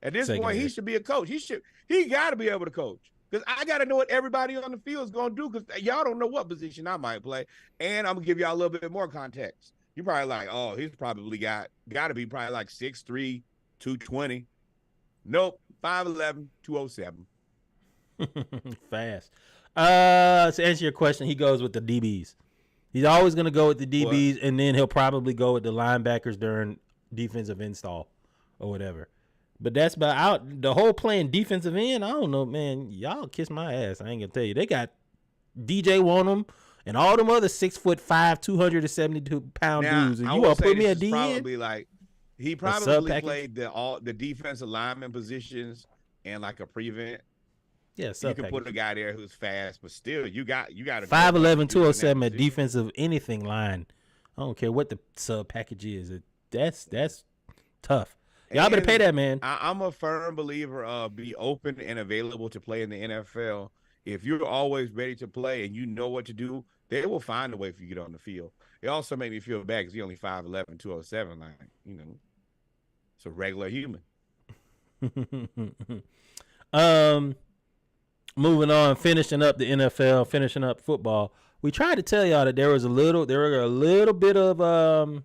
At this point, he should be a coach. He got to be able to coach, because I got to know what everybody on the field is going to do, because y'all don't know what position I might play. And I'm going to give y'all a little bit more context. You're probably like, oh, he's probably got to be probably like 6'3", 220. Nope, 5'11", 207. Fast. To answer your question, he goes with the DBs. He's always going to go with the DBs, and then he'll probably go with the linebackers during defensive install or whatever. But that's about out. The whole playing defensive end, I don't know, man. Y'all kiss my ass. I ain't going to tell you. They got DJ Wonnum and all them other 6'5", 272-pound dudes. And you want to put me at D end? He probably played the defensive lineman positions and like a prevent. Yeah, You sub can put a package. guy there who's fast, but still you got to 5'11", 207 at defensive anything line. I don't care what the sub package is. That's tough. Y'all better pay that man. I'm a firm believer of be open and available to play in the NFL. If you're always ready to play and you know what to do, they will find a way for you to get on the field. It also made me feel bad because he's only 5'11", 207. Like, it's a regular human. Moving on, finishing up the NFL, finishing up football. We tried to tell y'all that there were a little bit of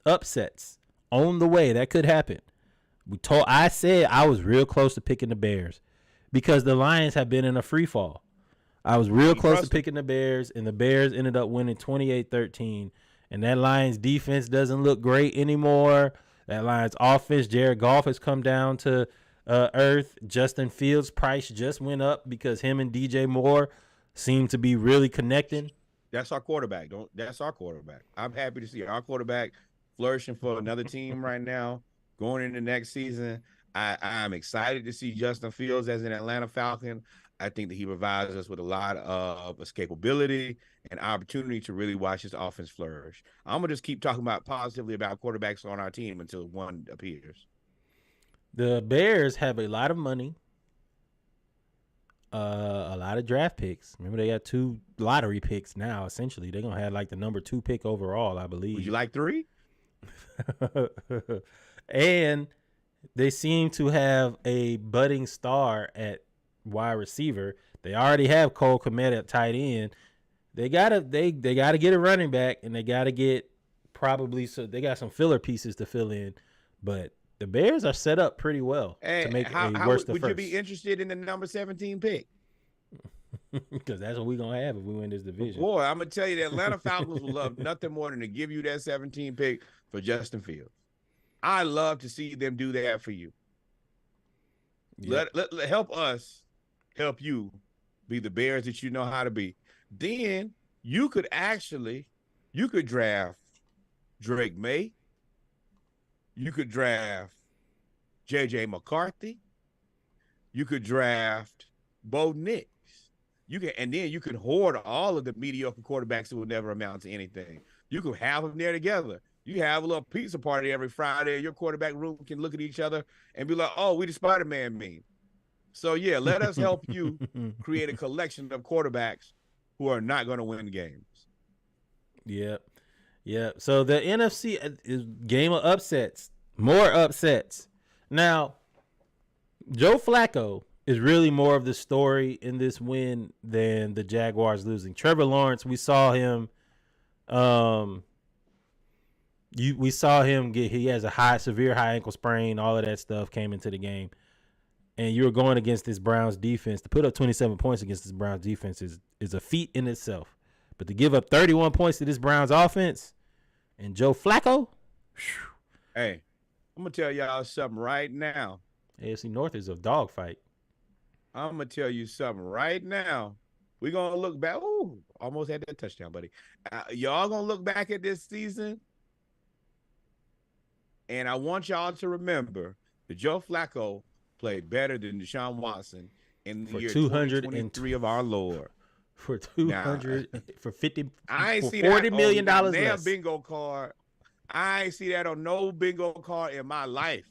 upsets on the way that could happen. I said I was real close to picking the Bears because the Lions have been in a free fall. I was real close to picking the Bears, and the Bears ended up winning 28-13. And that Lions defense doesn't look great anymore. That Lions offense, Jared Goff has come down to earth. Justin Fields' price just went up because him and DJ Moore seem to be really connecting. That's our quarterback. That's our quarterback. I'm happy to see our quarterback flourishing for another team right now, going into next season. I'm excited to see Justin Fields as an Atlanta Falcon. I think that he provides us with a lot of escapability and opportunity to really watch his offense flourish. I'm going to just keep talking positively about quarterbacks on our team until one appears. The Bears have a lot of money, a lot of draft picks. Remember, they got 2 lottery picks now, essentially. They're going to have like the number 2 pick overall, I believe. Would you like 3? And they seem to have a budding star at wide receiver. They already have Cole Kmet at tight end. They gotta get a running back, and they gotta get they got some filler pieces to fill in. But the Bears are set up pretty well to make a worst of first. Would you be interested in the number 17 pick? Because that's what we're gonna have if we win this division. Boy, I'm gonna tell you, the Atlanta Falcons will love nothing more than to give you that 17 pick for Justin Fields. I love to see them do that for you. Yep. Let help us help you be the Bears that you know how to be. Then you could draft Drake May. You could draft J.J. McCarthy. You could draft Bo Nix. And then you could hoard all of the mediocre quarterbacks who will never amount to anything. You could have them there together. You have a little pizza party every Friday. Your quarterback room can look at each other and be like, "Oh, we the Spider-Man meme." So yeah, let us help you create a collection of quarterbacks who are not going to win games. Yep. So the NFC is game of upsets, more upsets. Now, Joe Flacco is really more of the story in this win than the Jaguars losing. Trevor Lawrence, we saw him. We saw him he has a severe high ankle sprain. All of that stuff came into the game. And you're going against this Browns defense. To put up 27 points against this Browns defense is a feat in itself. But to give up 31 points to this Browns offense and Joe Flacco, whew. Hey, I'm going to tell y'all something right now. AFC North is a dogfight. I'm going to tell you something right now. We're going to look back. Ooh, almost had that touchdown, buddy. Y'all going to look back at this season, and I want y'all to remember that Joe Flacco played better than Deshaun Watson in the year 2023 of our Lord. For 200, for 50, I ain't for see $40 million that less. Bingo card. I ain't see that on no bingo card in my life.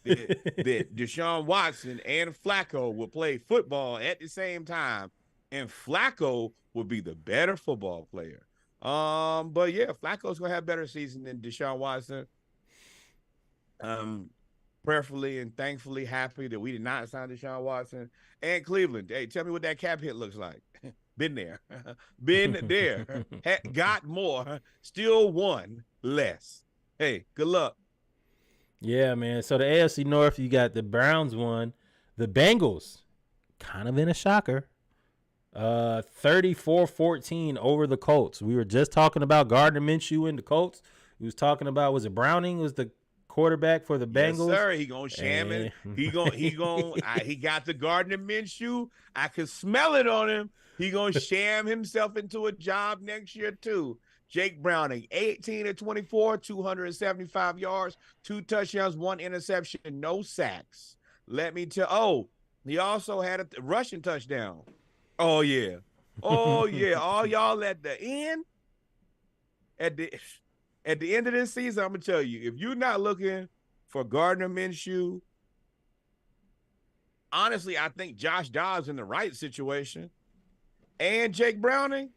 That Deshaun Watson and Flacco would play football at the same time, and Flacco would be the better football player. But yeah, Flacco's gonna have a better season than Deshaun Watson. Prayerfully and thankfully happy that we did not sign Deshaun Watson. And Cleveland, hey, tell me what that cap hit looks like. Been there. Been there. Got more. Still won less. Hey, good luck. Yeah, man. So the AFC North, you got the Browns won. The Bengals, kind of in a shocker. 34-14 over the Colts. We were just talking about Gardner Minshew and the Colts. We was talking about, was it Browning was the quarterback for the Bengals? Yes, sir. He gonna sham it. He got the Gardner Minshew. I can smell it on him. He gonna sham himself into a job next year too. Jake Browning, 18-24, 275 yards, 2 touchdowns, 1 interception, no sacks. Let me tell. Oh, He also had a rushing touchdown. Oh, yeah. Oh, yeah. All y'all at the end, at the end of this season, I'm going to tell you, if you're not looking for Gardner Minshew, honestly, I think Josh Dobbs in the right situation and Jake Browning.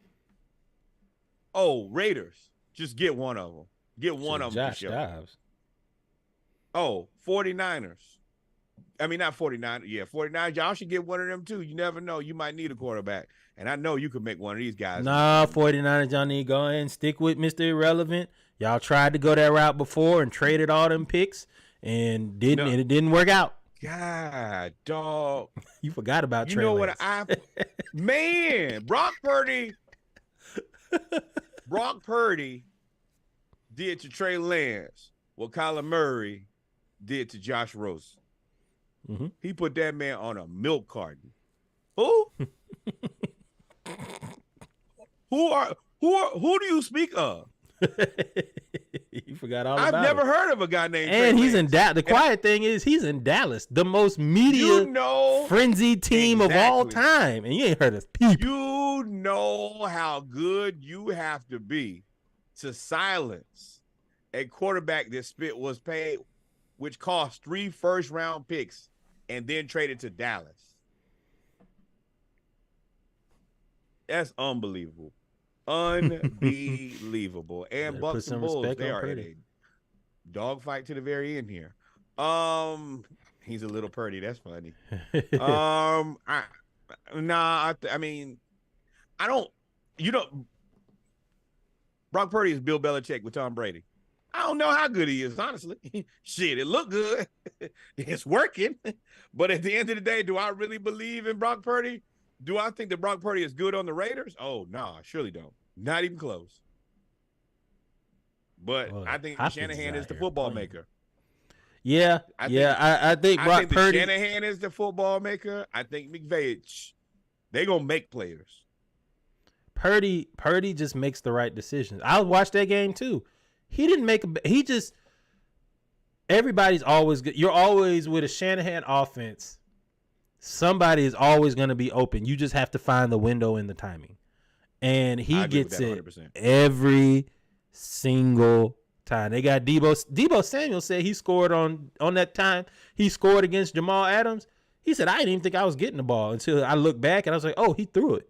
Oh, Raiders, just get one of them. Get one of them Josh for sure. Dobbs. Oh, 49ers. I mean, not 49ers. Yeah, 49ers. Y'all should get one of them too. You never know. You might need a quarterback. And I know you could make one of these guys. Nah, 49ers, y'all need to go ahead and stick with Mr. Irrelevant. Y'all tried to go that route before and traded all them picks and it didn't work out. God, dog. You forgot about You Trey know Lance. Man, Brock Purdy did to Trey Lance what Kyler Murray did to Josh Rosen. Mm-hmm. He put that man on a milk carton. Who? Who do you speak of? You forgot all about it. I've never heard of a guy named And Trey he's Lance. in Dallas. The quiet thing is he's in Dallas, the most media frenzied team of all time. And you ain't heard of people. You know how good you have to be to silence a quarterback that was paid, which cost 3 first-round picks and then traded to Dallas. That's unbelievable. Unbelievable. And Bucks and Bulls, they are in a dogfight to the very end here. He's a little Purdy. That's funny. Brock Purdy is Bill Belichick with Tom Brady. I don't know how good he is, honestly. Shit, it looked good. It's working. But at the end of the day, do I really believe in Brock Purdy? Do I think that Brock Purdy is good on the Raiders? Oh, no, I surely don't. Not even close. But I think Shanahan is the football maker. Yeah, I think Brock Purdy. Shanahan is the football maker. I think McVay, they're going to make players. Purdy just makes the right decisions. I'll watch that game too. He didn't make everybody's always good. You're always with a Shanahan offense. Somebody is always going to be open. You just have to find the window in the timing. And he gets it 100%. Every single time. They got Debo Samuel said he scored on that time. He scored against Jamal Adams. He said, I didn't even think I was getting the ball until I looked back and I was like, oh, he threw it.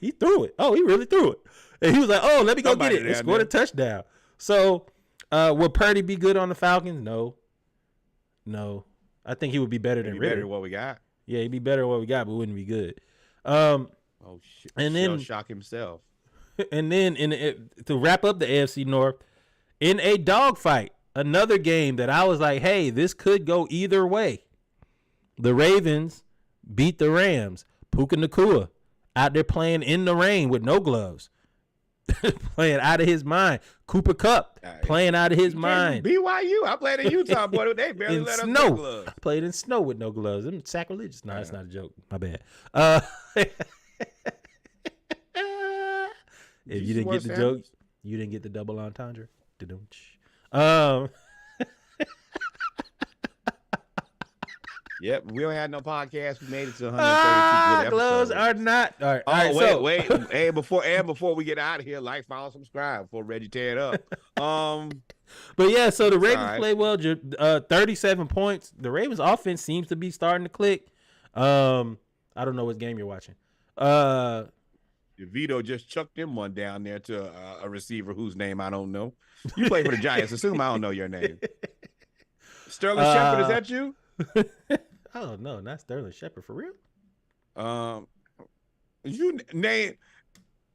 He threw it. Oh, he really threw it. And he was like, oh, let me go get it. And scored a touchdown. So will Purdy be good on the Falcons? No. I think he would be better than Ritter. Better than what we got. Yeah, he'd be better than what we got, but wouldn't be good. Oh shit! And then shock himself. And then to wrap up the AFC North, in a dogfight, another game that I was like, hey, this could go either way. The Ravens beat the Rams. Puka Nacua out there playing in the rain with no gloves. Playing out of his mind. Cooper Kupp playing out of his mind. BYU. I played in Utah, boy. They barely let us wear gloves. I played in snow with no gloves. I'm sacrilegious. No, that's not a joke. My bad. If you didn't get the joke, you didn't get the double entendre. Yep, we don't have no podcast. We made it to 132 good episodes. Gloves are not. All right. Wait. And before we get out of here, like, follow, subscribe before Reggie tear it up. But yeah, so the Ravens play well. 37 points. The Ravens offense seems to be starting to click. I don't know what game you're watching. Vito just chucked him one down there to a receiver whose name I don't know. You play for the Giants. Assume I don't know your name. Sterling Shepard, is that you? Oh no, not Sterling Shepard for real. You name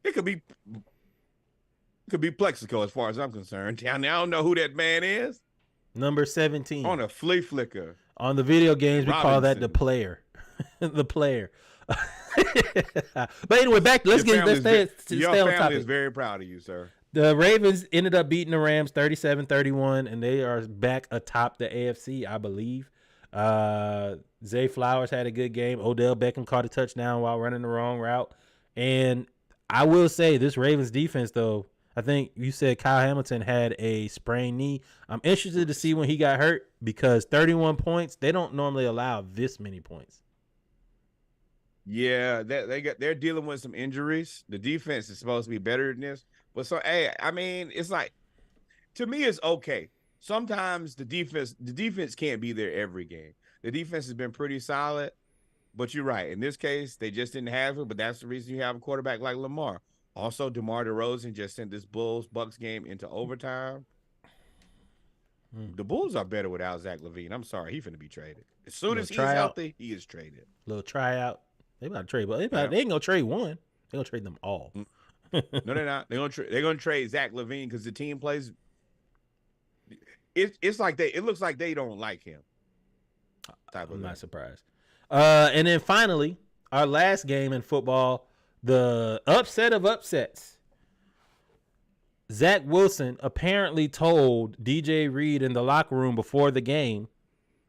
it could be Plexico as far as I'm concerned. Down there, I don't know who that man is. Number 17 on a flea flicker. On the video games, we call that the player. The player. But anyway, let's stay on topic. Your family is very proud of you, sir. The Ravens ended up beating the Rams 37-31, and they are back atop the AFC, I believe. Zay Flowers had a good game. Odell Beckham caught a touchdown while running the wrong route. And I will say this Ravens defense, though, I think you said Kyle Hamilton had a sprained knee. I'm interested to see when he got hurt because 31 points, they don't normally allow this many points. Yeah, they're dealing with some injuries. The defense is supposed to be better than this. But so, hey, I mean, it's like, to me, it's okay. Sometimes the defense can't be there every game. The defense has been pretty solid, but you're right. In this case, they just didn't have it, but that's the reason you have a quarterback like Lamar. Also, DeMar DeRozan just sent this Bulls-Bucks game into overtime. The Bulls are better without Zach LaVine. I'm sorry, he's finna be traded. As soon as he's healthy, he is traded. Little tryout. They about to trade, but they ain't gonna trade one. They gonna trade them all. No, they're not. They're gonna trade Zach LaVine because the team plays. It's like it looks like they don't like him. I'm not surprised. And then finally, our last game in football, the upset of upsets. Zach Wilson apparently told DJ Reed in the locker room before the game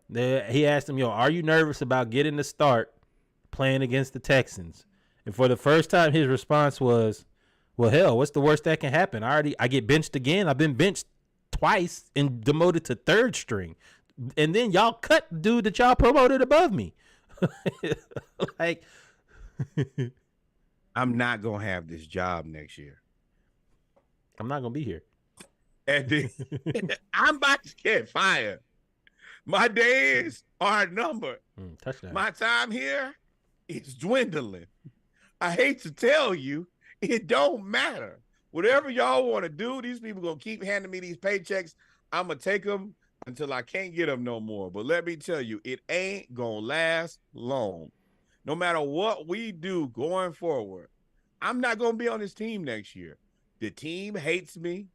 that he asked him, are you nervous about getting the start playing against the Texans? And for the first time, his response was, well, hell, what's the worst that can happen? I get benched again. I've been benched twice and demoted to third string. And then y'all cut the dude that y'all promoted above me. Like, I'm not going to have this job next year. I'm not going to be here. And I'm about to get fired. My days are numbered. Touchdown. My time here is dwindling. I hate to tell you, it don't matter. Whatever y'all want to do, these people going to keep handing me these paychecks. I'm going to take them until I can't get them no more. But let me tell you, it ain't going to last long. No matter what we do going forward, I'm not going to be on this team next year. The team hates me.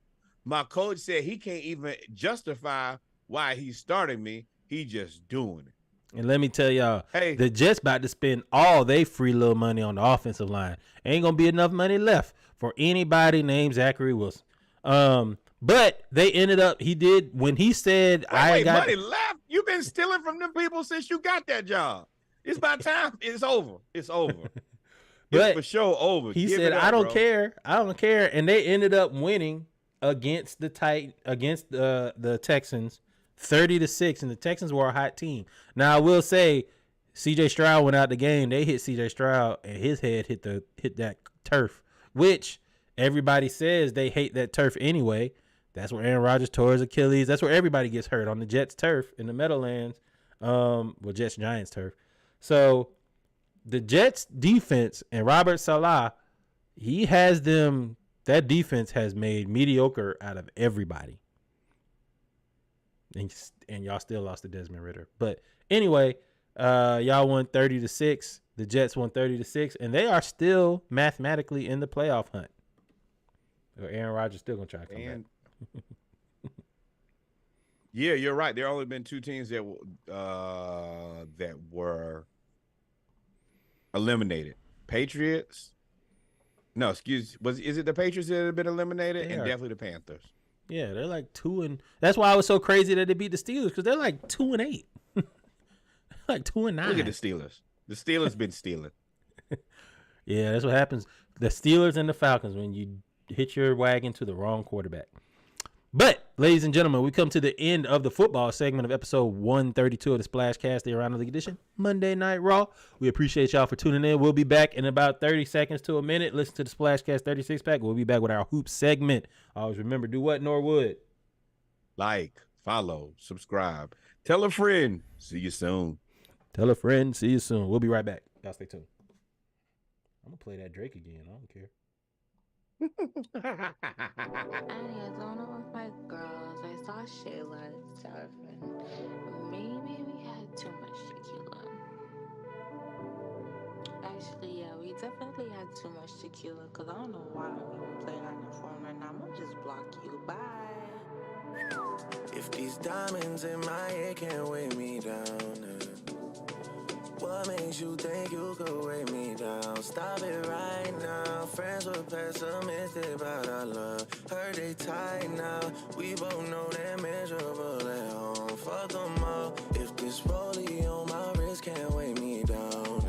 My coach said he can't even justify why he's starting me. He just doing it. And let me tell y'all, the Jets about to spend all they free little money on the offensive line. Ain't going to be enough money left for anybody named Zachary Wilson. But they ended up, when he said, money left? You've been stealing from them people since you got that job. It's about time. It's over. It's over. But it's for sure over. He said, I don't care. I don't care. And they ended up winning against the Texans 30-6, and the Texans were a hot team. Now I will say, CJ Stroud went out the game. They hit CJ Stroud, and his head hit that turf, which everybody says they hate that turf anyway. That's where Aaron Rodgers tore his Achilles. That's where everybody gets hurt, on the Jets turf in the Meadowlands. Jets Giants turf. So the Jets defense and Robert Saleh, he has them. That defense has made mediocre out of everybody. And y'all still lost to Desmond Ridder. But anyway, y'all won 30-6. The Jets won 30-6, and they are still mathematically in the playoff hunt. Or Aaron Rodgers still gonna try to come back. Yeah, you're right. There only been two teams that were eliminated. Patriots. No, is it the Patriots that have been eliminated? And definitely the Panthers. Yeah, they're like 2-. That's why I was so crazy that they beat the Steelers, because they're like 2-8. Like 2-9. Look at the Steelers. The Steelers been stealing. Yeah, that's what happens. The Steelers and the Falcons, when you hit your wagon to the wrong quarterback. But, ladies and gentlemen, we come to the end of the football segment of episode 132 of the SplashCast, the Around the League edition, Monday Night Raw. We appreciate y'all for tuning in. We'll be back in about 30 seconds to a minute. Listen to the SplashCast 36-pack. We'll be back with our hoop segment. Always remember, do what, Norwood? Like, follow, subscribe. Tell a friend. See you soon. Tell a friend. See you soon. We'll be right back. Y'all stay tuned. I'm going to play that Drake again. I don't care. I don't know with my girls. I saw Shayla and stuff, and maybe we had too much tequila. Actually, yeah, we definitely had too much tequila, because I don't know why I'm even playing on your phone right now. I'm gonna just block you. Bye. If these diamonds in my head can't weigh me down, what makes you think you could weigh me down? Stop it right now. Friends were pessimistic about our love. Heard they tight now. We both know they're miserable at home. Fuck them all. If this rollie on my wrist can't weigh me down,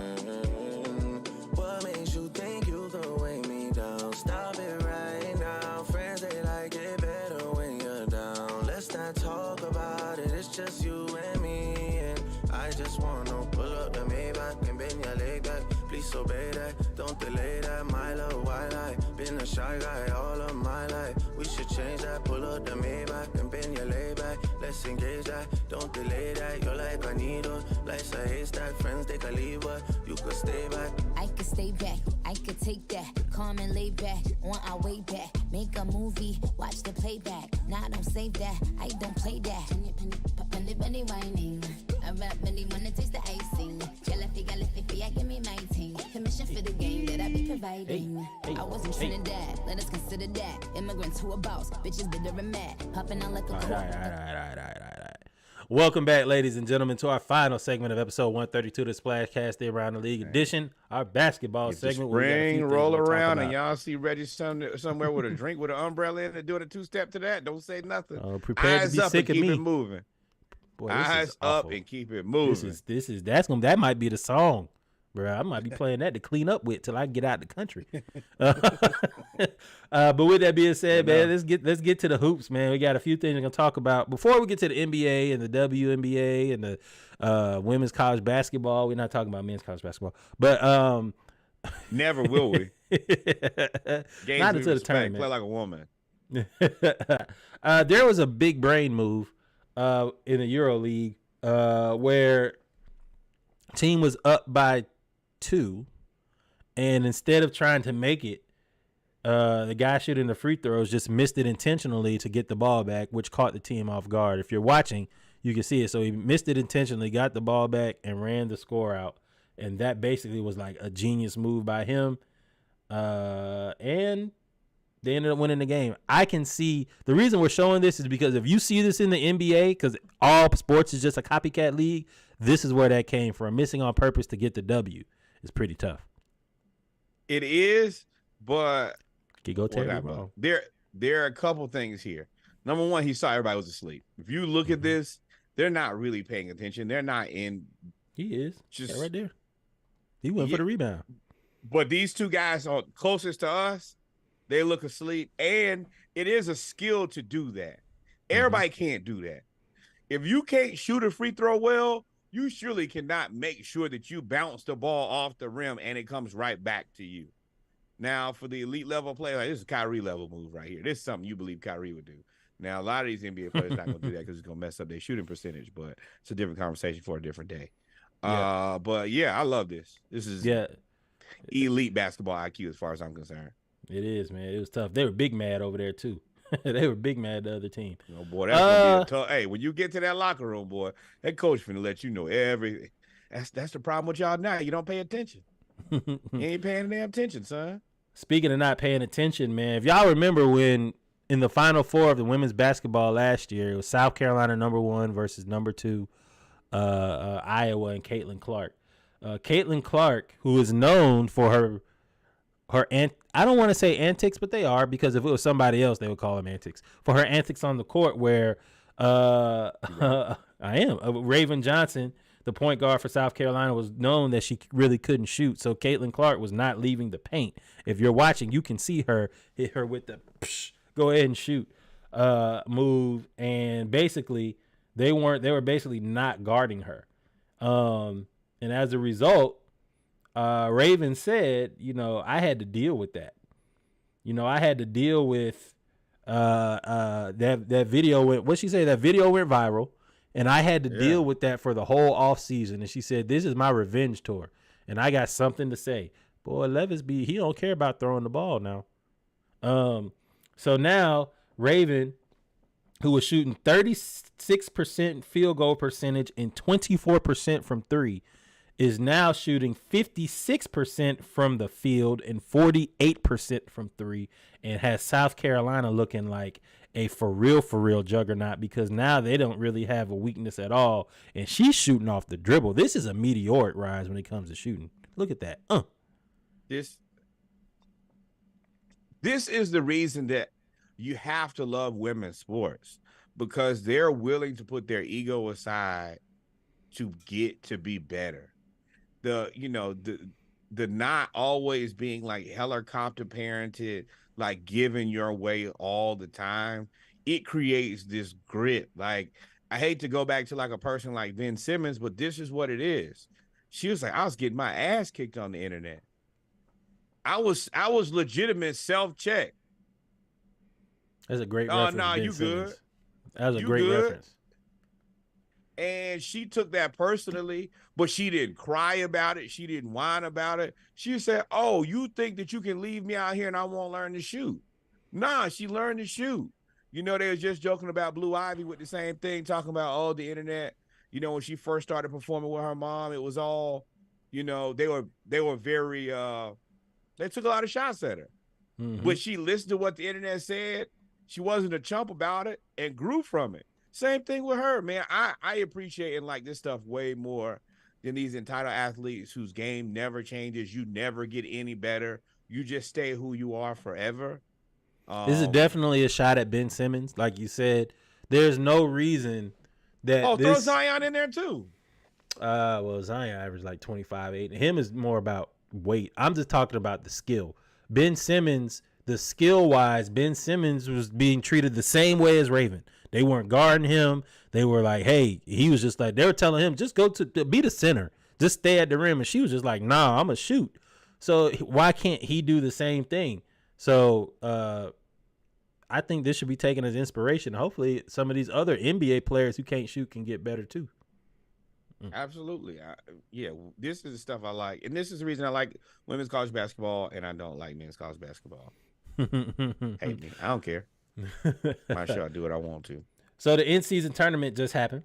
what makes you think you could weigh me down? Stop it right now. Friends disobey that, don't delay that. My love, why lie? Been a shy guy all of my life. We should change that, pull up the Maybach and bend your lay back. Let's engage that, don't delay that. You're like a needle, life's a haystack. Friends, they can leave, but you could stay back. I could stay back, I could take that. Calm and lay back, on our way back. Make a movie, watch the playback. Nah, don't save that, I don't play that. Penny whining. I rap really wanna taste the icing. Jalafi, give me my ting. Commission for the game that I be providing. I wasn't Trinidad, let us consider that. Immigrants who are boss, bitches bitter and mad. Hopping out like a All right. Welcome back, ladies and gentlemen, to our final segment of episode 132 of the SplashCast, the Around the League edition, our basketball segment. Spring roll around and y'all see Reggie somewhere with a drink with an umbrella in and doing a two-step to that. Don't say nothing. Prepare Eyes to be up sick and of keep me. it moving. Boy, Eyes up and keep it moving. That might be the song, bro. I might be playing that to clean up with till I get out the country. But with that being said, man, let's get to the hoops, man. We got a few things we're gonna talk about before we get to the NBA and the WNBA and the women's college basketball. We're not talking about men's college basketball, but never will we. Games not we until the respect, tournament. play like a woman. There was a big brain move in the Euro League where team was up by 2, and instead of trying to make it, the guy shooting the free throws just missed it intentionally to get the ball back, which caught the team off guard. If you're watching, you can see it. So he missed it intentionally, got the ball back, and ran the score out. And that basically was like a genius move by him. And they ended up winning the game. I can see the reason we're showing this is because if you see this in the NBA, because all sports is just a copycat league, this is where that came from. Missing on purpose to get the W is pretty tough. It is, but Could go terribly wrong. There are a couple things here. Number one, he saw everybody was asleep. If you look at this, they're not really paying attention. They're not in. He is just right there. He went for the rebound. But these two guys are closest to us. They look asleep, and it is a skill to do that. Everybody can't do that. If you can't shoot a free throw well, you surely cannot make sure that you bounce the ball off the rim and it comes right back to you. Now, for the elite level player, like, this is a Kyrie level move right here. This is something you believe Kyrie would do. Now, a lot of these NBA players are not going to do that because it's going to mess up their shooting percentage, but it's a different conversation for a different day. Yeah. But, yeah, I love this. This is elite basketball IQ as far as I'm concerned. It is, man. It was tough. They were big mad over there, too. They were big mad the other team. Oh, boy, that's going to be a tough. Hey, when you get to that locker room, boy, that coach finna let you know everything. That's the problem with y'all now. You don't pay attention. You ain't paying damn attention, son. Speaking of not paying attention, man, if y'all remember when in the Final Four of the women's basketball last year, it was South Carolina #1 versus #2, Iowa and Caitlin Clark. Caitlin Clark, who is known for her I don't want to say antics, but they are, because if it was somebody else, they would call them antics. For her antics on the court where Raven Johnson, the point guard for South Carolina, was known that she really couldn't shoot. So Caitlin Clark was not leaving the paint. If you're watching, you can see her hit her with the go ahead and shoot move. And basically, they were basically not guarding her. And as a result, Raven said, I had to deal with that. I had to deal with that video went. What she say? That video went viral, and I had to deal with that for the whole off season. And she said, "This is my revenge tour, and I got something to say." Boy, Levis he don't care about throwing the ball now. So now Raven, who was shooting 36% field goal percentage and 24% from 3. Is now shooting 56% from the field and 48% from 3, and has South Carolina looking like a for real juggernaut, because now they don't really have a weakness at all, and she's shooting off the dribble. This is a meteoric rise when it comes to shooting. Look at that. This is the reason that you have to love women's sports, because they're willing to put their ego aside to get to be better. The not always being like helicopter parented, like giving your way all the time, it creates this grit. Like, I hate to go back to like a person like Ben Simmons, but this is what it is. She was like, I was getting my ass kicked on the internet. I was legitimate self-check. That's a great Oh, reference. nah, Ben you Simmons. good. That was a You great good. reference. And she took that personally, but she didn't cry about it. She didn't whine about it. She said, oh, you think that you can leave me out here and I won't learn to shoot? Nah, she learned to shoot. You know, they was just joking about Blue Ivy with the same thing, talking about, oh, the internet. You know, when she first started performing with her mom, it was all, you know, they were very, they took a lot of shots at her. Mm-hmm. But she listened to what the internet said. She wasn't a chump about it and grew from it. Same thing with her, man. I appreciate and like this stuff way more than these entitled athletes whose game never changes. You never get any better. You just stay who you are forever. This is definitely a shot at Ben Simmons. Like you said, there's no reason that throw Zion in there too. Well, Zion averaged like 25-8. Him is more about weight. I'm just talking about the skill. Ben Simmons, the skill-wise, Ben Simmons was being treated the same way as Raven. They weren't guarding him. They were like, hey, he was just like, they were telling him, just go to be the center. Just stay at the rim. And she was just like, nah, I'm going to shoot. So why can't he do the same thing? So I think this should be taken as inspiration. Hopefully some of these other NBA players who can't shoot can get better too. Absolutely. This is the stuff I like. And this is the reason I like women's college basketball and I don't like men's college basketball. Hate me. I don't care. I'm sure I do what I want to. So the in-season tournament just happened.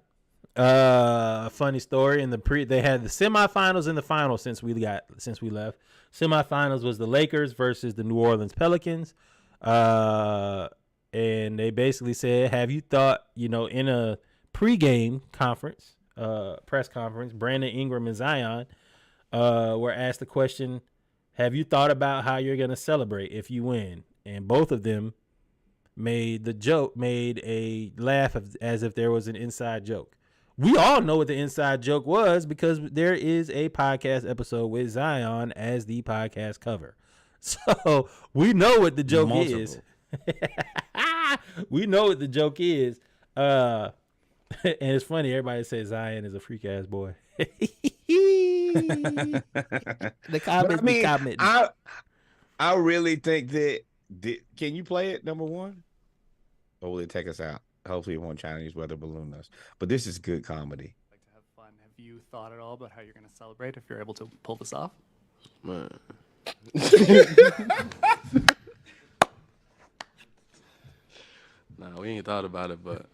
Funny story. They had the semifinals and the finals since we left. Semifinals was the Lakers versus the New Orleans Pelicans. And they basically said, have you thought, in a pregame conference, press conference, Brandon Ingram and Zion were asked the question, have you thought about how you're going to celebrate if you win? And both of them made a laugh as if there was an inside joke. We all know what the inside joke was because there is a podcast episode with Zion as the podcast cover. So we know what the joke is. We know what the joke is. And it's funny. Everybody says Zion is a freak ass boy. The comments be commenting. I really think that. Can you play it, number one? Or will it take us out? Hopefully it won't Chinese weather balloon us. But this is good comedy. Like to have fun. Have you thought at all about how you're going to celebrate if you're able to pull this off? Man. Nah, we ain't thought about it, but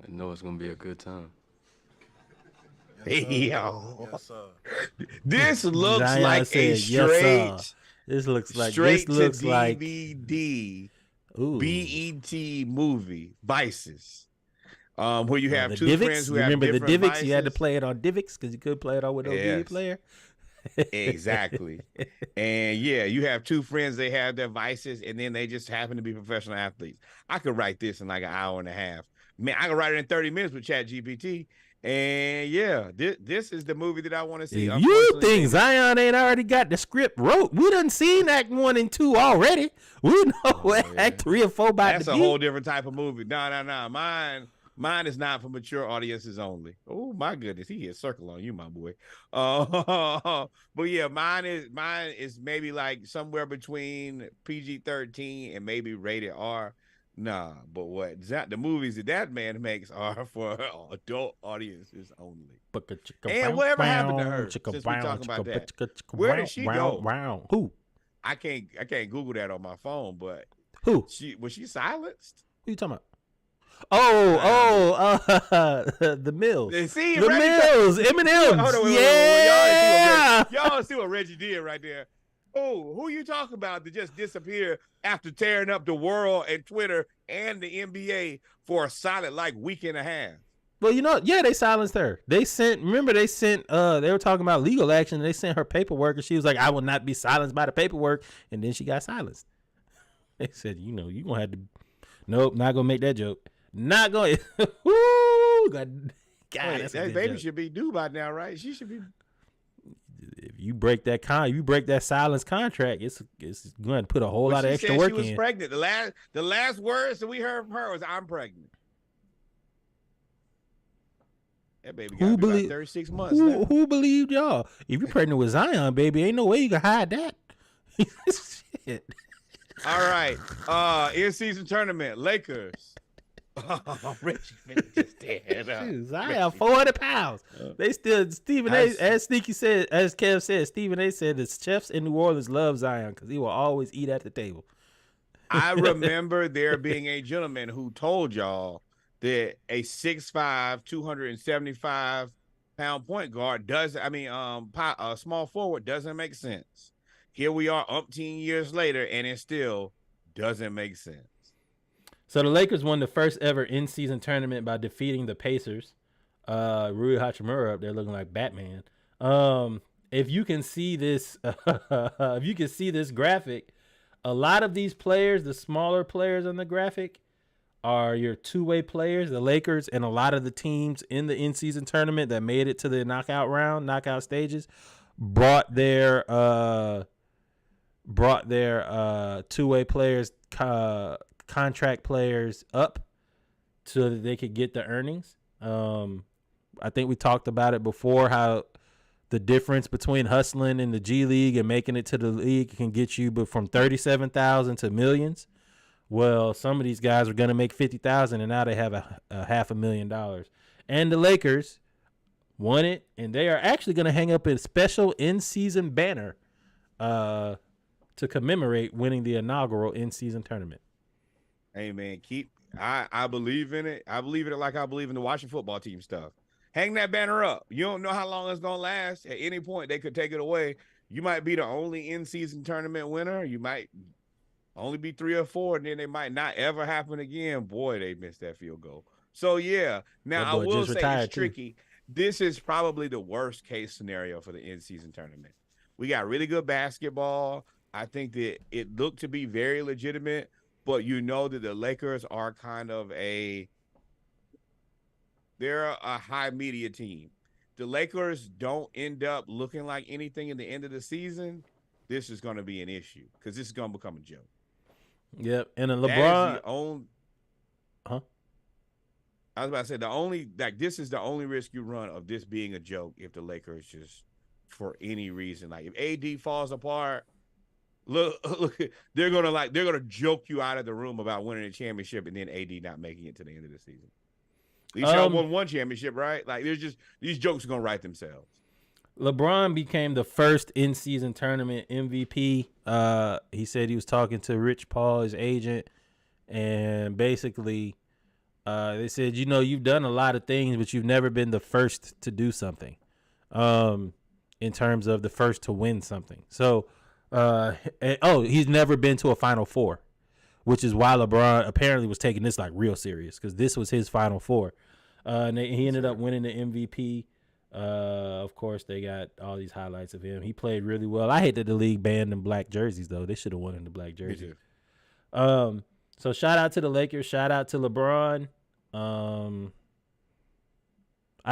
I know it's going to be a good time. Yo. Yes, sir. This looks Zion like said, a yes, sir. This looks like DVD BET movie, Vices, where you have the two Divx. friends who You have remember the different Divx? vices. You had to play it on Divx because you couldn't play it on with no DVD Yes. player. Exactly. And yeah, you have two friends, they have their vices, and then they just happen to be professional athletes. I could write this in like an hour and a half. Man, I could write it in 30 minutes with ChatGPT. And yeah, this is the movie that I want to see. If you think Zion ain't already got the script wrote, we done seen Act 1 and 2 already. We know what Act 3 and 4 about That's to a be. whole different type of movie. No. Mine is not for mature audiences only. Oh my goodness, he hit circle on you, my boy. But yeah, mine is maybe like somewhere between PG-13 and maybe rated R. Nah, but what the movies that man makes are for adult audiences only. And whatever happened to her? Since we talking about that, where did she go? Who? I can't Google that on my phone. But who? Was she silenced? Who you talking about? The Mills. See, the Mills. Eminem. Yeah. Y'all see what Reggie did right there. Oh, who you talking about to just disappear after tearing up the world and Twitter and the NBA for a solid week and a half? Well, they silenced her. They were talking about legal action. And they sent her paperwork and she was like, I will not be silenced by the paperwork. And then she got silenced. They said, you going to have to, nope, not going to make that joke. Not going to, God, that baby joke should be due by now, right? She should be. If you break that silence contract, it's going to put a whole lot of extra work in. She was pregnant. The last words that we heard from her was, "I'm pregnant." That baby got about 36 months now. Who believed y'all? If you're pregnant with Zion, baby, ain't no way you can hide that. Shit. All right. In-season tournament, Lakers. Rich just dead up. Zion, 400 pounds. They still, Stephen A, as Sneaky said, as Kev said, Stephen A said the chefs in New Orleans love Zion because he will always eat at the table. I remember there being a gentleman who told y'all that a 6'5", 275-pound point guard a small forward doesn't make sense. Here we are, umpteen years later, and it still doesn't make sense. So the Lakers won the first ever in-season tournament by defeating the Pacers. Rui Hachimura up there looking like Batman. If you can see this, graphic, a lot of these players, the smaller players on the graphic, are your two-way players. The Lakers and a lot of the teams in the in-season tournament that made it to the knockout stages, brought their two-way players, contract players up so that they could get the earnings. I think we talked about it before, how the difference between hustling in the G League and making it to the league can get you from $37,000 to millions. Well, some of these guys are going to make $50,000 and now they have a $500,000. And the Lakers won it, and they are actually going to hang up a special in-season banner to commemorate winning the inaugural in-season tournament. Hey man, I believe in it. I believe in it like I believe in the Washington football team stuff. Hang that banner up. You don't know how long it's gonna last. At any point, they could take it away. You might be the only in-season tournament winner. You might only be 3 or 4, and then it might not ever happen again. Boy, they missed that field goal. So yeah. Now I will say it's tricky. This is probably the worst case scenario for the in-season tournament. We got really good basketball. I think that it looked to be very legitimate. But you know that the Lakers are they're a high media team. The Lakers don't end up looking like anything in the end of the season. This is going to be an issue because this is going to become a joke. Yep. And a LeBron. I was about to say this is the only risk you run of this being a joke if the Lakers just, for any reason, like if AD falls apart. Look, they're gonna joke you out of the room about winning a championship and then AD not making it to the end of the season. At least y'all won one championship, right? Like there's just these jokes are gonna write themselves. LeBron became the first in-season tournament MVP. He said he was talking to Rich Paul, his agent, and basically they said, you've done a lot of things, but you've never been the first to do something. In terms of the first to win something. So. He's never been to a Final Four, which is why LeBron apparently was taking this like real serious because this was his Final Four. And he ended up winning the MVP. Of course, they got all these highlights of him. He played really well. I hate that the league banned them black jerseys though. They should have won in the black jersey. So shout out to the Lakers. Shout out to LeBron. I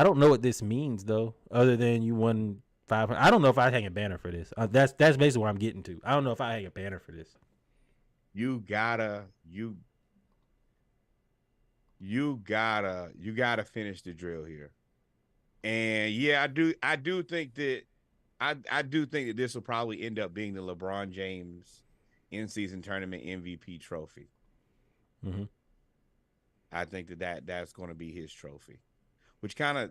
don't know what this means though, other than you won 500. I don't know if I hang a banner for this. That's basically what I'm getting to. I don't know if I hang a banner for this. You gotta finish the drill here. And yeah, I do think that this will probably end up being the LeBron James in-season tournament MVP trophy. Mm-hmm. I think that's going to be his trophy, which kind of.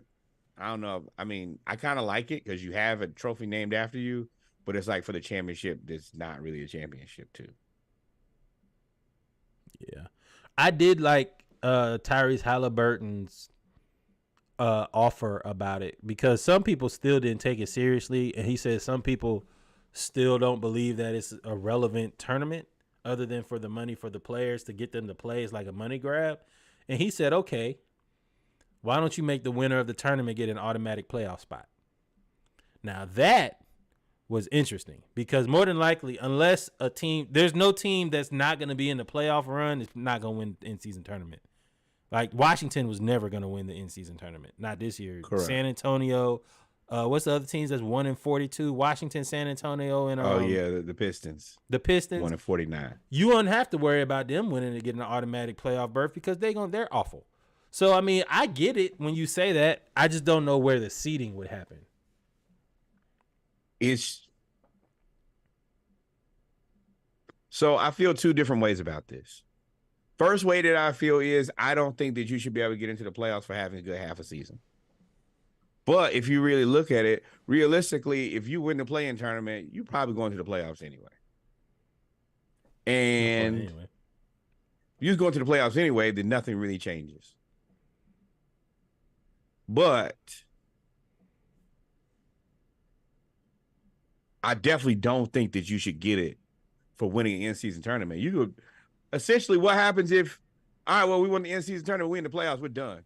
I don't know. I mean, I kind of like it because you have a trophy named after you, but it's like for the championship, that's not really a championship too. Yeah. I did like Tyrese Halliburton's offer about it because some people still didn't take it seriously. And he said some people still don't believe that it's a relevant tournament other than for the money for the players to get them to play. It's like a money grab. And he said, okay, why don't you make the winner of the tournament get an automatic playoff spot? Now that was interesting because more than likely, unless a team, there's no team that's not going to be in the playoff run, is not going to win the in-season tournament. Like Washington was never going to win the in-season tournament. Not this year. Correct. San Antonio. What's the other teams that's 1-42? Washington, San Antonio, and the Pistons. The Pistons 1-49. You won't have to worry about them winning to get an automatic playoff berth because they're awful. So, I mean, I get it when you say that. I just don't know where the seeding would happen. So I feel two different ways about this. First way that I feel is I don't think that you should be able to get into the playoffs for having a good half a season. But if you really look at it, realistically, if you win the play-in tournament, you're probably going to the playoffs anyway. And if you're going to the playoffs anyway, then nothing really changes. But I definitely don't think that you should get it for winning an in-season tournament. You could essentially, what happens if, all right, well, we won the in-season tournament, we in the playoffs, we're done.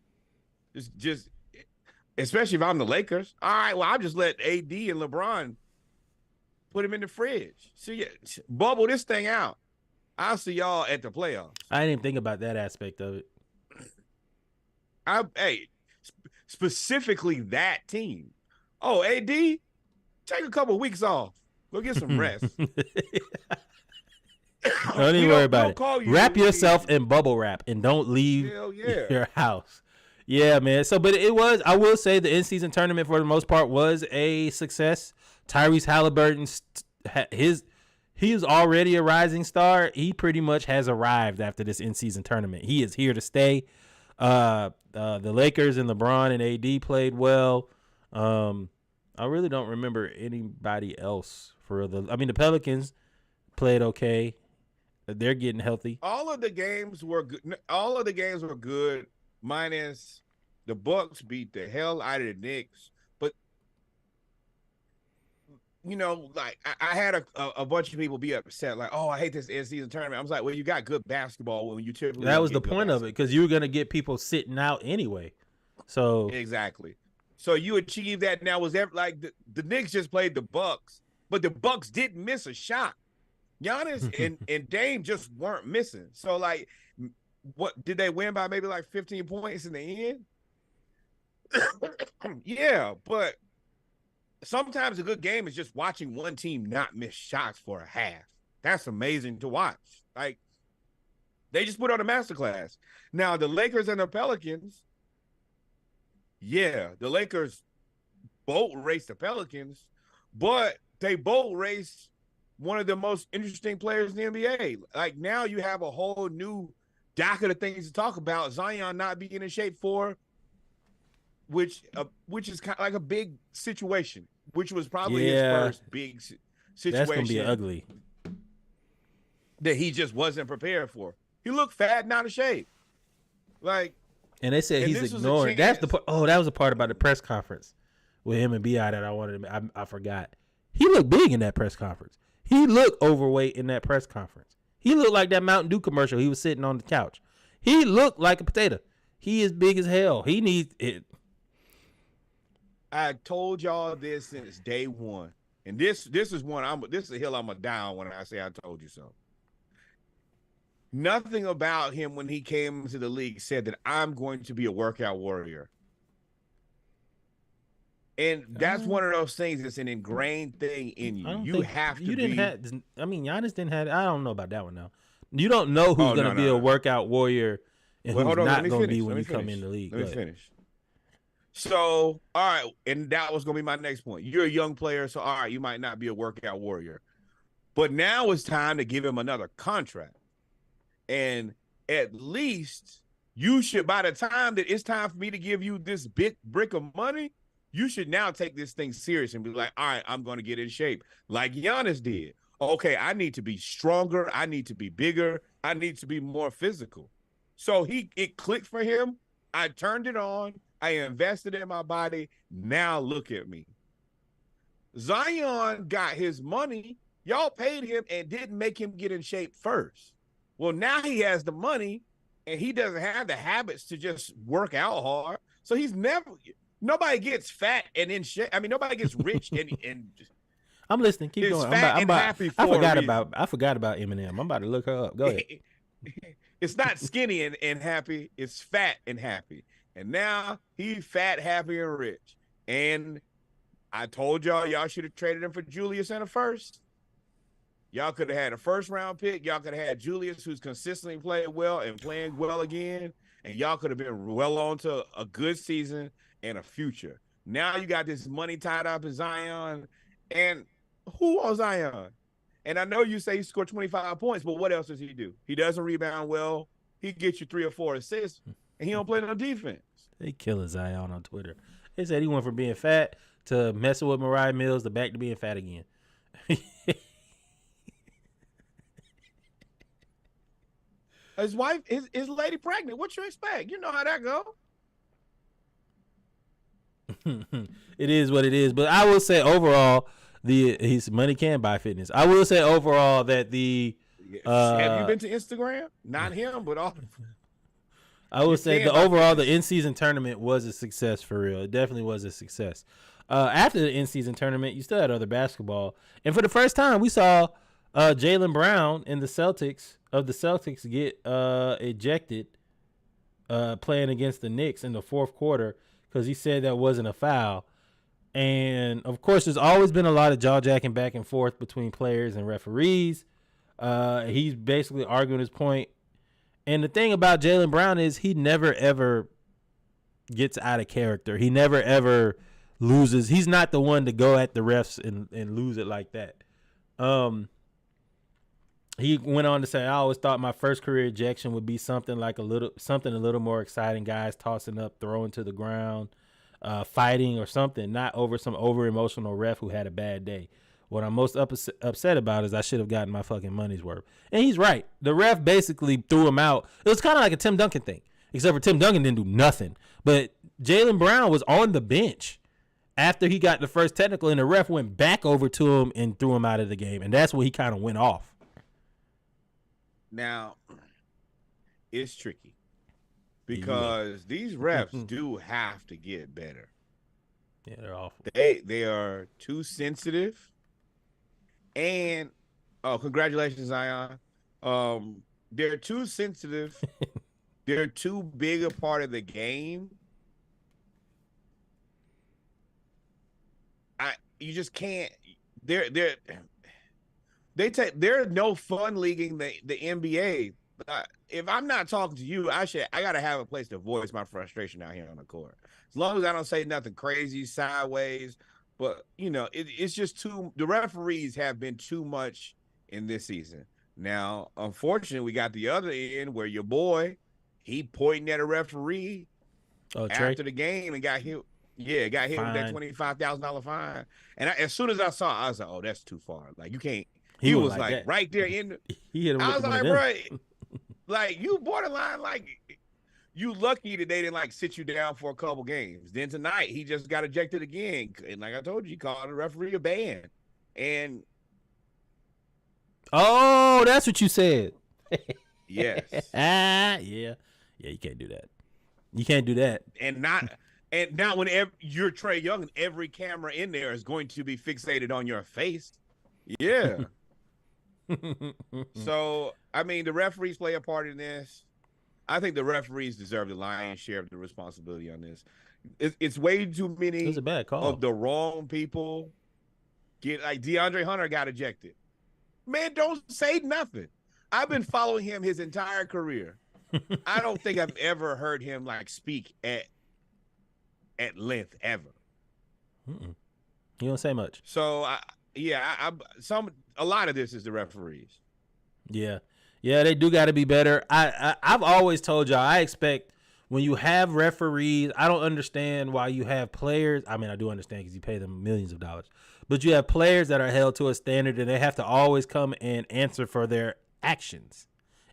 Just especially if I'm the Lakers. All right, well, I'll just let AD and LeBron put him in the fridge. So yeah, bubble this thing out. I'll see y'all at the playoffs. I didn't even think about that aspect of it. Specifically that team. Oh, AD, take a couple of weeks off. Go get some rest. Don't even worry about it. Wrap yourself in bubble wrap and don't leave your house. Yeah, man. So, but I will say the in-season tournament for the most part was a success. Tyrese Halliburton, he's already a rising star. He pretty much has arrived after this in-season tournament. He is here to stay. The Lakers and LeBron and AD played well. I really don't remember anybody else the Pelicans played okay. They're getting healthy. All of the games were good. Minus the Bucks beat the hell out of the Knicks. But like I had a bunch of people be upset, like, oh, I hate this in-season tournament. I was like, well, you got good basketball when you typically. That was the point of it, because you were gonna get people sitting out anyway. So exactly. So you achieved that. Now was ever like the Knicks just played the Bucks, but the Bucks didn't miss a shot. Giannis and Dame just weren't missing. So like, what did they win by? Maybe like 15 points in the end. Yeah, but sometimes a good game is just watching one team not miss shots for a half. That's amazing to watch. Like, they just put on a masterclass. Now the Lakers and the Pelicans. Yeah, the Lakers boat raced the Pelicans, but they boat raced one of the most interesting players in the NBA. Like, now you have a whole new docket of things to talk about. Zion not being in shape for, which is kind of like a big situation, which was probably his first big situation. That's gonna be ugly. That he just wasn't prepared for. He looked fat and out of shape. Like, and they said he's ignoring. That's the part. Oh, that was a part about the press conference with him and Bi that I wanted to. I forgot. He looked big in that press conference. He looked overweight in that press conference. He looked like that Mountain Dew commercial. He was sitting on the couch. He looked like a potato. He is big as hell. He needs it. I told y'all this since day one, and this is one. This is a hill I'm gonna die on when I say I told you so. Nothing about him when he came into the league said that I'm going to be a workout warrior. And that's one of those things that's an ingrained thing in you. You have to be. Giannis didn't have. I don't know about that one now. You don't know who's going to be a workout warrior and who's not going to be when you come in the league. Let me finish. So, all right, and that was going to be my next point. You're a young player, so all right, you might not be a workout warrior. But now it's time to give him another contract. And at least you should, by the time that it's time for me to give you this big brick of money, you should now take this thing serious and be like, all right, I'm going to get in shape like Giannis did. Okay, I need to be stronger. I need to be bigger. I need to be more physical. So it clicked for him. I turned it on. I invested in my body. Now look at me. Zion got his money. Y'all paid him and didn't make him get in shape first. Well, now he has the money and he doesn't have the habits to just work out hard. So nobody gets fat and in shape. I mean, nobody gets rich and I'm listening. Keep going. I forgot about Eminem. I'm about to look her up. Go ahead. It's not skinny and happy. It's fat and happy. And now he's fat, happy, and rich. And I told y'all should have traded him for Julius and a first. Y'all could have had a first-round pick. Y'all could have had Julius, who's consistently played well and playing well again. and y'all could have been well on to a good season and a future. Now you got this money tied up in Zion, and who on Zion? And I know you say he scored 25 points, but what else does he do? He doesn't rebound well. He gets you 3 or 4 assists, and he don't play no defense. They killing Zion on Twitter. They said he went from being fat to messing with Mariah Mills to back to being fat again. His wife, his lady pregnant. What you expect? You know how that go. It is what it is. But I will say overall, his money can buy fitness. I will say overall that have you been to Instagram? Not him, but all. I would say the in-season tournament was a success for real. It definitely was a success. After the in-season tournament, you still had other basketball, and for the first time, we saw Jaylen Brown in the Celtics get ejected playing against the Knicks in the fourth quarter because he said that wasn't a foul. And of course, there's always been a lot of jaw jacking back and forth between players and referees. He's basically arguing his point. And the thing about Jaylen Brown is he never ever gets out of character. He never ever loses. He's not the one to go at the refs and lose it like that. He went on to say, I always thought my first career ejection would be something a little more exciting, guys tossing up, throwing to the ground, fighting or something, not over some over emotional ref who had a bad day. What I'm most upset about is I should have gotten my fucking money's worth. And he's right. The ref basically threw him out. It was kind of like a Tim Duncan thing, except for Tim Duncan didn't do nothing. But Jaylen Brown was on the bench after he got the first technical, and the ref went back over to him and threw him out of the game. And that's where he kind of went off. Now, it's tricky because these refs do have to get better. Yeah, they're awful. They are too sensitive. And congratulations, Zion. They're too sensitive. They're too big a part of the game. You just can't. There's no fun leaguing the NBA. If I'm not talking to you, I gotta have a place to voice my frustration out here on the court. As long as I don't say nothing crazy, sideways. But, it's just the referees have been too much in this season. Now, unfortunately, we got the other end where your boy, he pointing at a referee after the game and got hit. Yeah, got hit with that $25,000 fine. And as soon as I saw it, I was like, oh, that's too far. Like, you can't. He was like right there in the. He hit him I with was like, bro, like, you borderline, like, you lucky that they didn't sit you down for a couple games. Then tonight he just got ejected again, and like I told you, he called the referee a ban. And that's what you said. Yes. Yeah, you can't do that. You can't do that. And now whenever you're Trae Young, every camera in there is going to be fixated on your face. Yeah. So I mean, the referees play a part in this. I think the referees deserve the lion's share of the responsibility on this. It's way too many a bad call. Of the wrong people get, like DeAndre Hunter got ejected. Man, don't say nothing. I've been following him his entire career. I don't think I've ever heard him speak at length ever. He don't say much. So a lot of this is the referees. Yeah, they do got to be better. I've always told y'all, I expect when you have referees, I don't understand why you have players. I mean, I do understand because you pay them millions of dollars. But you have players that are held to a standard and they have to always come and answer for their actions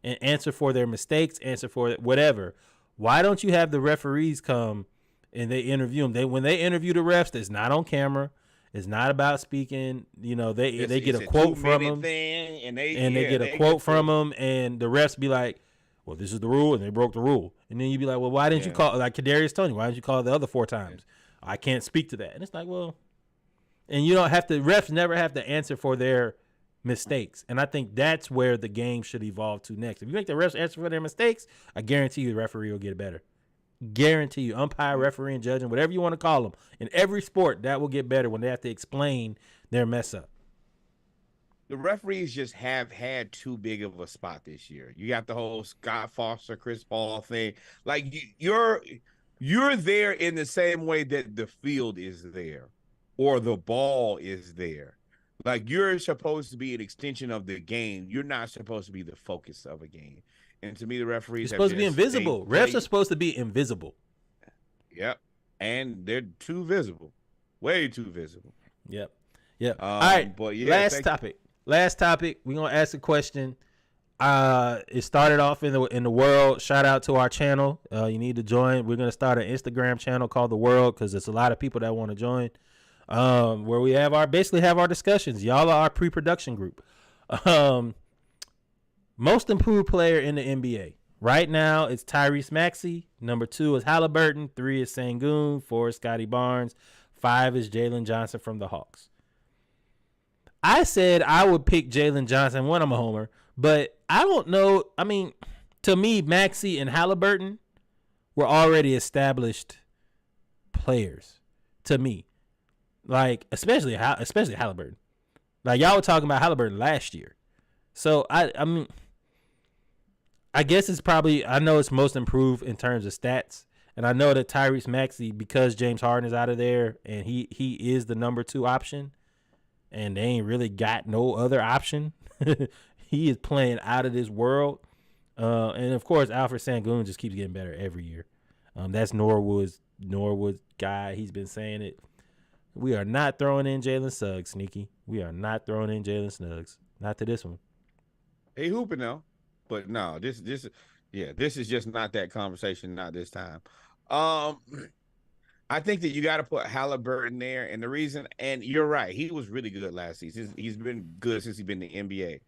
and answer for their mistakes, answer for whatever. Why don't you have the referees come and they interview them? When they interview the refs, it's not on camera. It's not about speaking. They get a quote from them, and they get a quote from them, and the refs be like, "Well, this is the rule," and they broke the rule. And then you be like, "Well, why didn't you call like Kadarius Toney? Why didn't you call the other 4 times?" I can't speak to that. And it's like, well, and you don't have to. Refs never have to answer for their mistakes, and I think that's where the game should evolve to next. If you make the refs answer for their mistakes, I guarantee you the referee will get better. Guarantee you, umpire, referee, and judge, and whatever you want to call them, in every sport, that will get better when they have to explain their mess up. the referees just have had too big of a spot this year. You got the whole Scott Foster, Chris Paul thing. Like you're there in the same way that the field is there or the ball is there. Like you're supposed to be an extension of the game. You're not supposed to be the focus of a game. And to me, the You're referees supposed to be invisible. Refs are supposed to be invisible. Yep. And they're too visible. Way too visible. Yep. All right. But yeah, Last topic. We're gonna ask a question. It started off in the world. Shout out to our channel. You need to join. We're gonna start an Instagram channel called The World because there's a lot of people that want to join. Where we have our discussions. Y'all are our pre-production group. Most improved player in the NBA right now it's Tyrese Maxey. Number 2 is Halliburton. 3 is Sengun. 4 is Scotty Barnes. 5 is Jalen Johnson from the Hawks. I said I would pick Jalen Johnson when I'm a homer, but I don't know. I mean, to me, Maxey and Halliburton were already established players. To me, like especially Halliburton. Like y'all were talking about Halliburton last year, so I mean, I guess it's probably I know it's most improved in terms of stats, and I know that Tyrese Maxey because James Harden is out of there and he is the number 2 option. And they ain't really got no other option. He is playing out of this world. And, of course, Alfred Sengun just keeps getting better every year. That's Norwood's guy. He's been saying it. We are not throwing in Jalen Suggs, Sneaky. We are not throwing in Jalen Suggs. Not to this one. He hooping though. But no, this is just not that conversation, not this time. I think that you got to put Halliburton there, and the reason, and you're right, he was really good last season. He's been good since he's been in the NBA,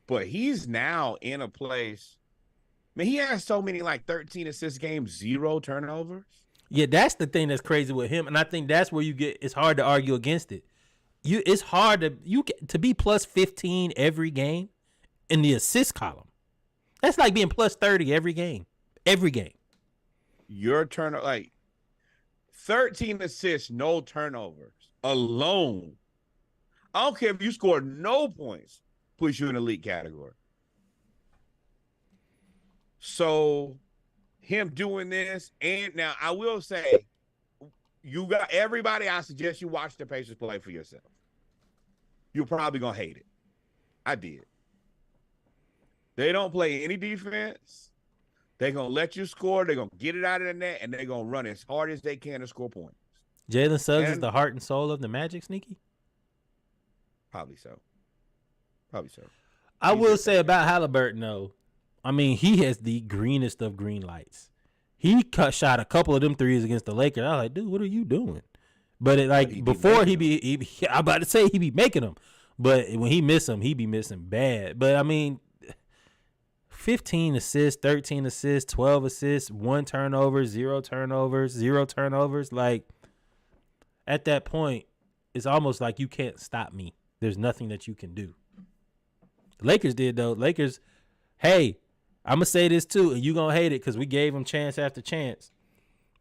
but he's now in a place. I mean, he has so many 13 assist games, 0 turnovers. Yeah, that's the thing that's crazy with him, and I think that's where it's hard to argue against it. It's hard to be plus 15 every game in the assist column. That's like being plus 30 every game. Every game. Your turnover, 13 assists, no turnovers alone. I don't care if you score no points, puts you in the elite category. So him doing this, and now I will say, you got everybody, I suggest you watch the Pacers play for yourself. You're probably going to hate it. I did. They don't play any defense. They're going to let you score. They're going to get it out of the net, and they're going to run as hard as they can to score points. Jalen Suggs is the heart and soul of the Magic, Sneaky? Probably so. I will say about Halliburton, though, I mean, he has the greenest of green lights. He shot a couple of them threes against the Lakers. I was like, dude, what are you doing? But before I'm about to say he be making them. But when he miss them, he be missing bad. But, I mean, 15 assists, 13 assists, 12 assists, 1 turnover, 0 turnovers. Like, at that point, it's almost like you can't stop me. There's nothing that you can do. The Lakers did, though. Lakers, hey, I'm going to say this, too, and you're going to hate it because we gave them chance after chance.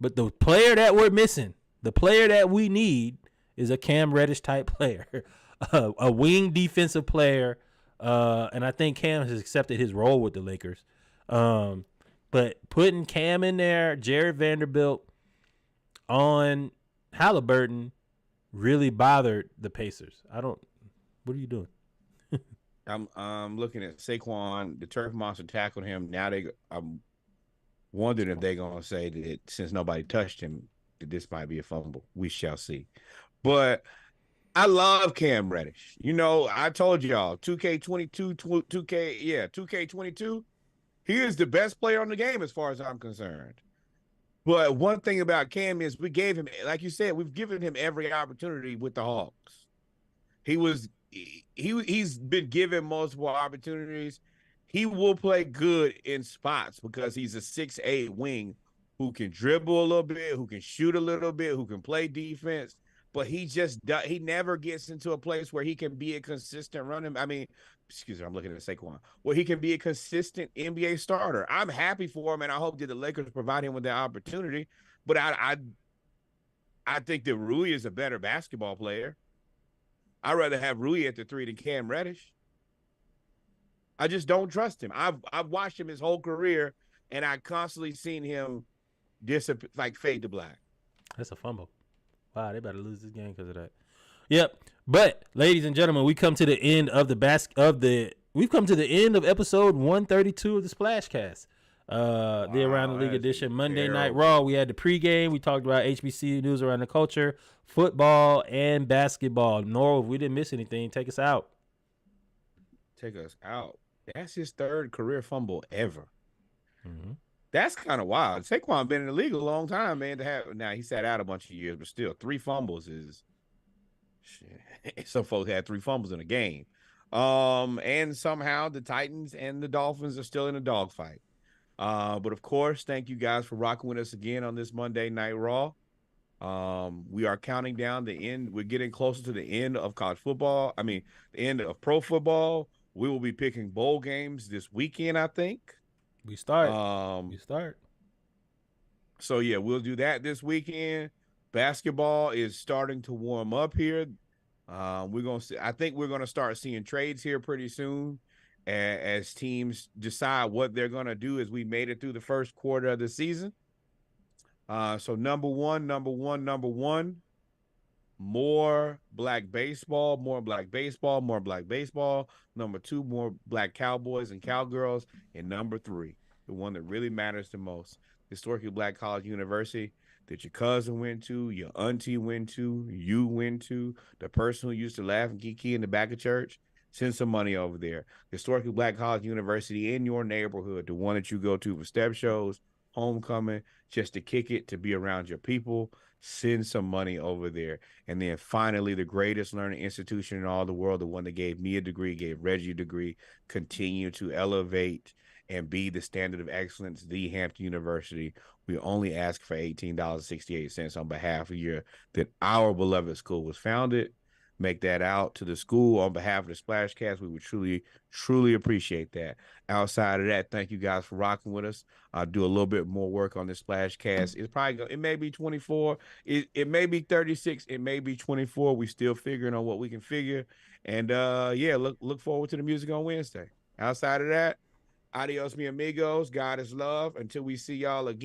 But the player that we're missing, the player that we need is a Cam Reddish-type player, a wing defensive player. And I think Cam has accepted his role with the Lakers. But putting Cam in there, Jared Vanderbilt on Halliburton really bothered the Pacers. What are you doing? I'm looking at Saquon. The turf monster tackled him. Now I'm wondering if they're going to say that since nobody touched him, that this might be a fumble. We shall see. But I love Cam Reddish. You know, I told y'all, 2K22, he is the best player on the game as far as I'm concerned. But one thing about Cam is we gave him, like you said, we've given him every opportunity with the Hawks. He's been given multiple opportunities. He will play good in spots because he's a 6'8" wing who can dribble a little bit, who can shoot a little bit, who can play defense. But he never gets into a place where he can be a consistent running. I mean, excuse me, I'm looking at Saquon. Where he can be a consistent NBA starter. I'm happy for him, and I hope that the Lakers provide him with that opportunity. But I think that Rui is a better basketball player. I'd rather have Rui at the 3 than Cam Reddish. I just don't trust him. I've watched him his whole career, and I constantly seen him disappear, like fade to black. That's a fumble. Wow, they better lose this game because of that. Yep. But ladies and gentlemen, we come to the end of we've come to the end of episode 132 of the SplashCast. The Around the League edition, Monday Night Raw. We had the pregame. We talked about HBCU news around the culture, football, and basketball. Nora, if we didn't miss anything, take us out. Take us out. That's his third career fumble ever. Mm-hmm. That's kind of wild. Saquon been in the league a long time, man. To have now he sat out a bunch of years, but still 3 fumbles is shit. Some folks had 3 fumbles in a game. And somehow the Titans and the Dolphins are still in a dogfight. But of course, thank you guys for rocking with us again on this Monday Night Raw. We are counting down the end. We're getting closer to the end of college football. I mean, the end of pro football. We will be picking bowl games this weekend, I think. We start. So yeah, we'll do that this weekend. Basketball is starting to warm up here. We're gonna see. I think we're gonna start seeing trades here pretty soon, as teams decide what they're gonna do as we made it through the first quarter of the season. So number one. More black baseball. Number 2, more black cowboys and cowgirls. And number 3, the one that really matters the most, historically black college university that your cousin went to, your auntie went to, you went to, the person who used to laugh and kiki in the back of church. Send some money over there. Historically black college university in your neighborhood, the one that you go to for step shows, homecoming, just to kick it, to be around your people. Send some money over there. And then finally, the greatest learning institution in all the world, the one that gave me a degree, gave Reggie a degree, continue to elevate and be the standard of excellence, the Hampton University. We only ask for $18.68 on behalf of the year that our beloved school was founded. Make that out to the school on behalf of the SplashCast. We would truly, truly appreciate that. Outside of that, thank you guys for rocking with us. I'll do a little bit more work on this SplashCast. It may be 24. It may be 36. It may be 24. We still figuring on what we can figure. And yeah, look forward to the music on Wednesday. Outside of that, adios, mi amigos. God is love. Until we see y'all again.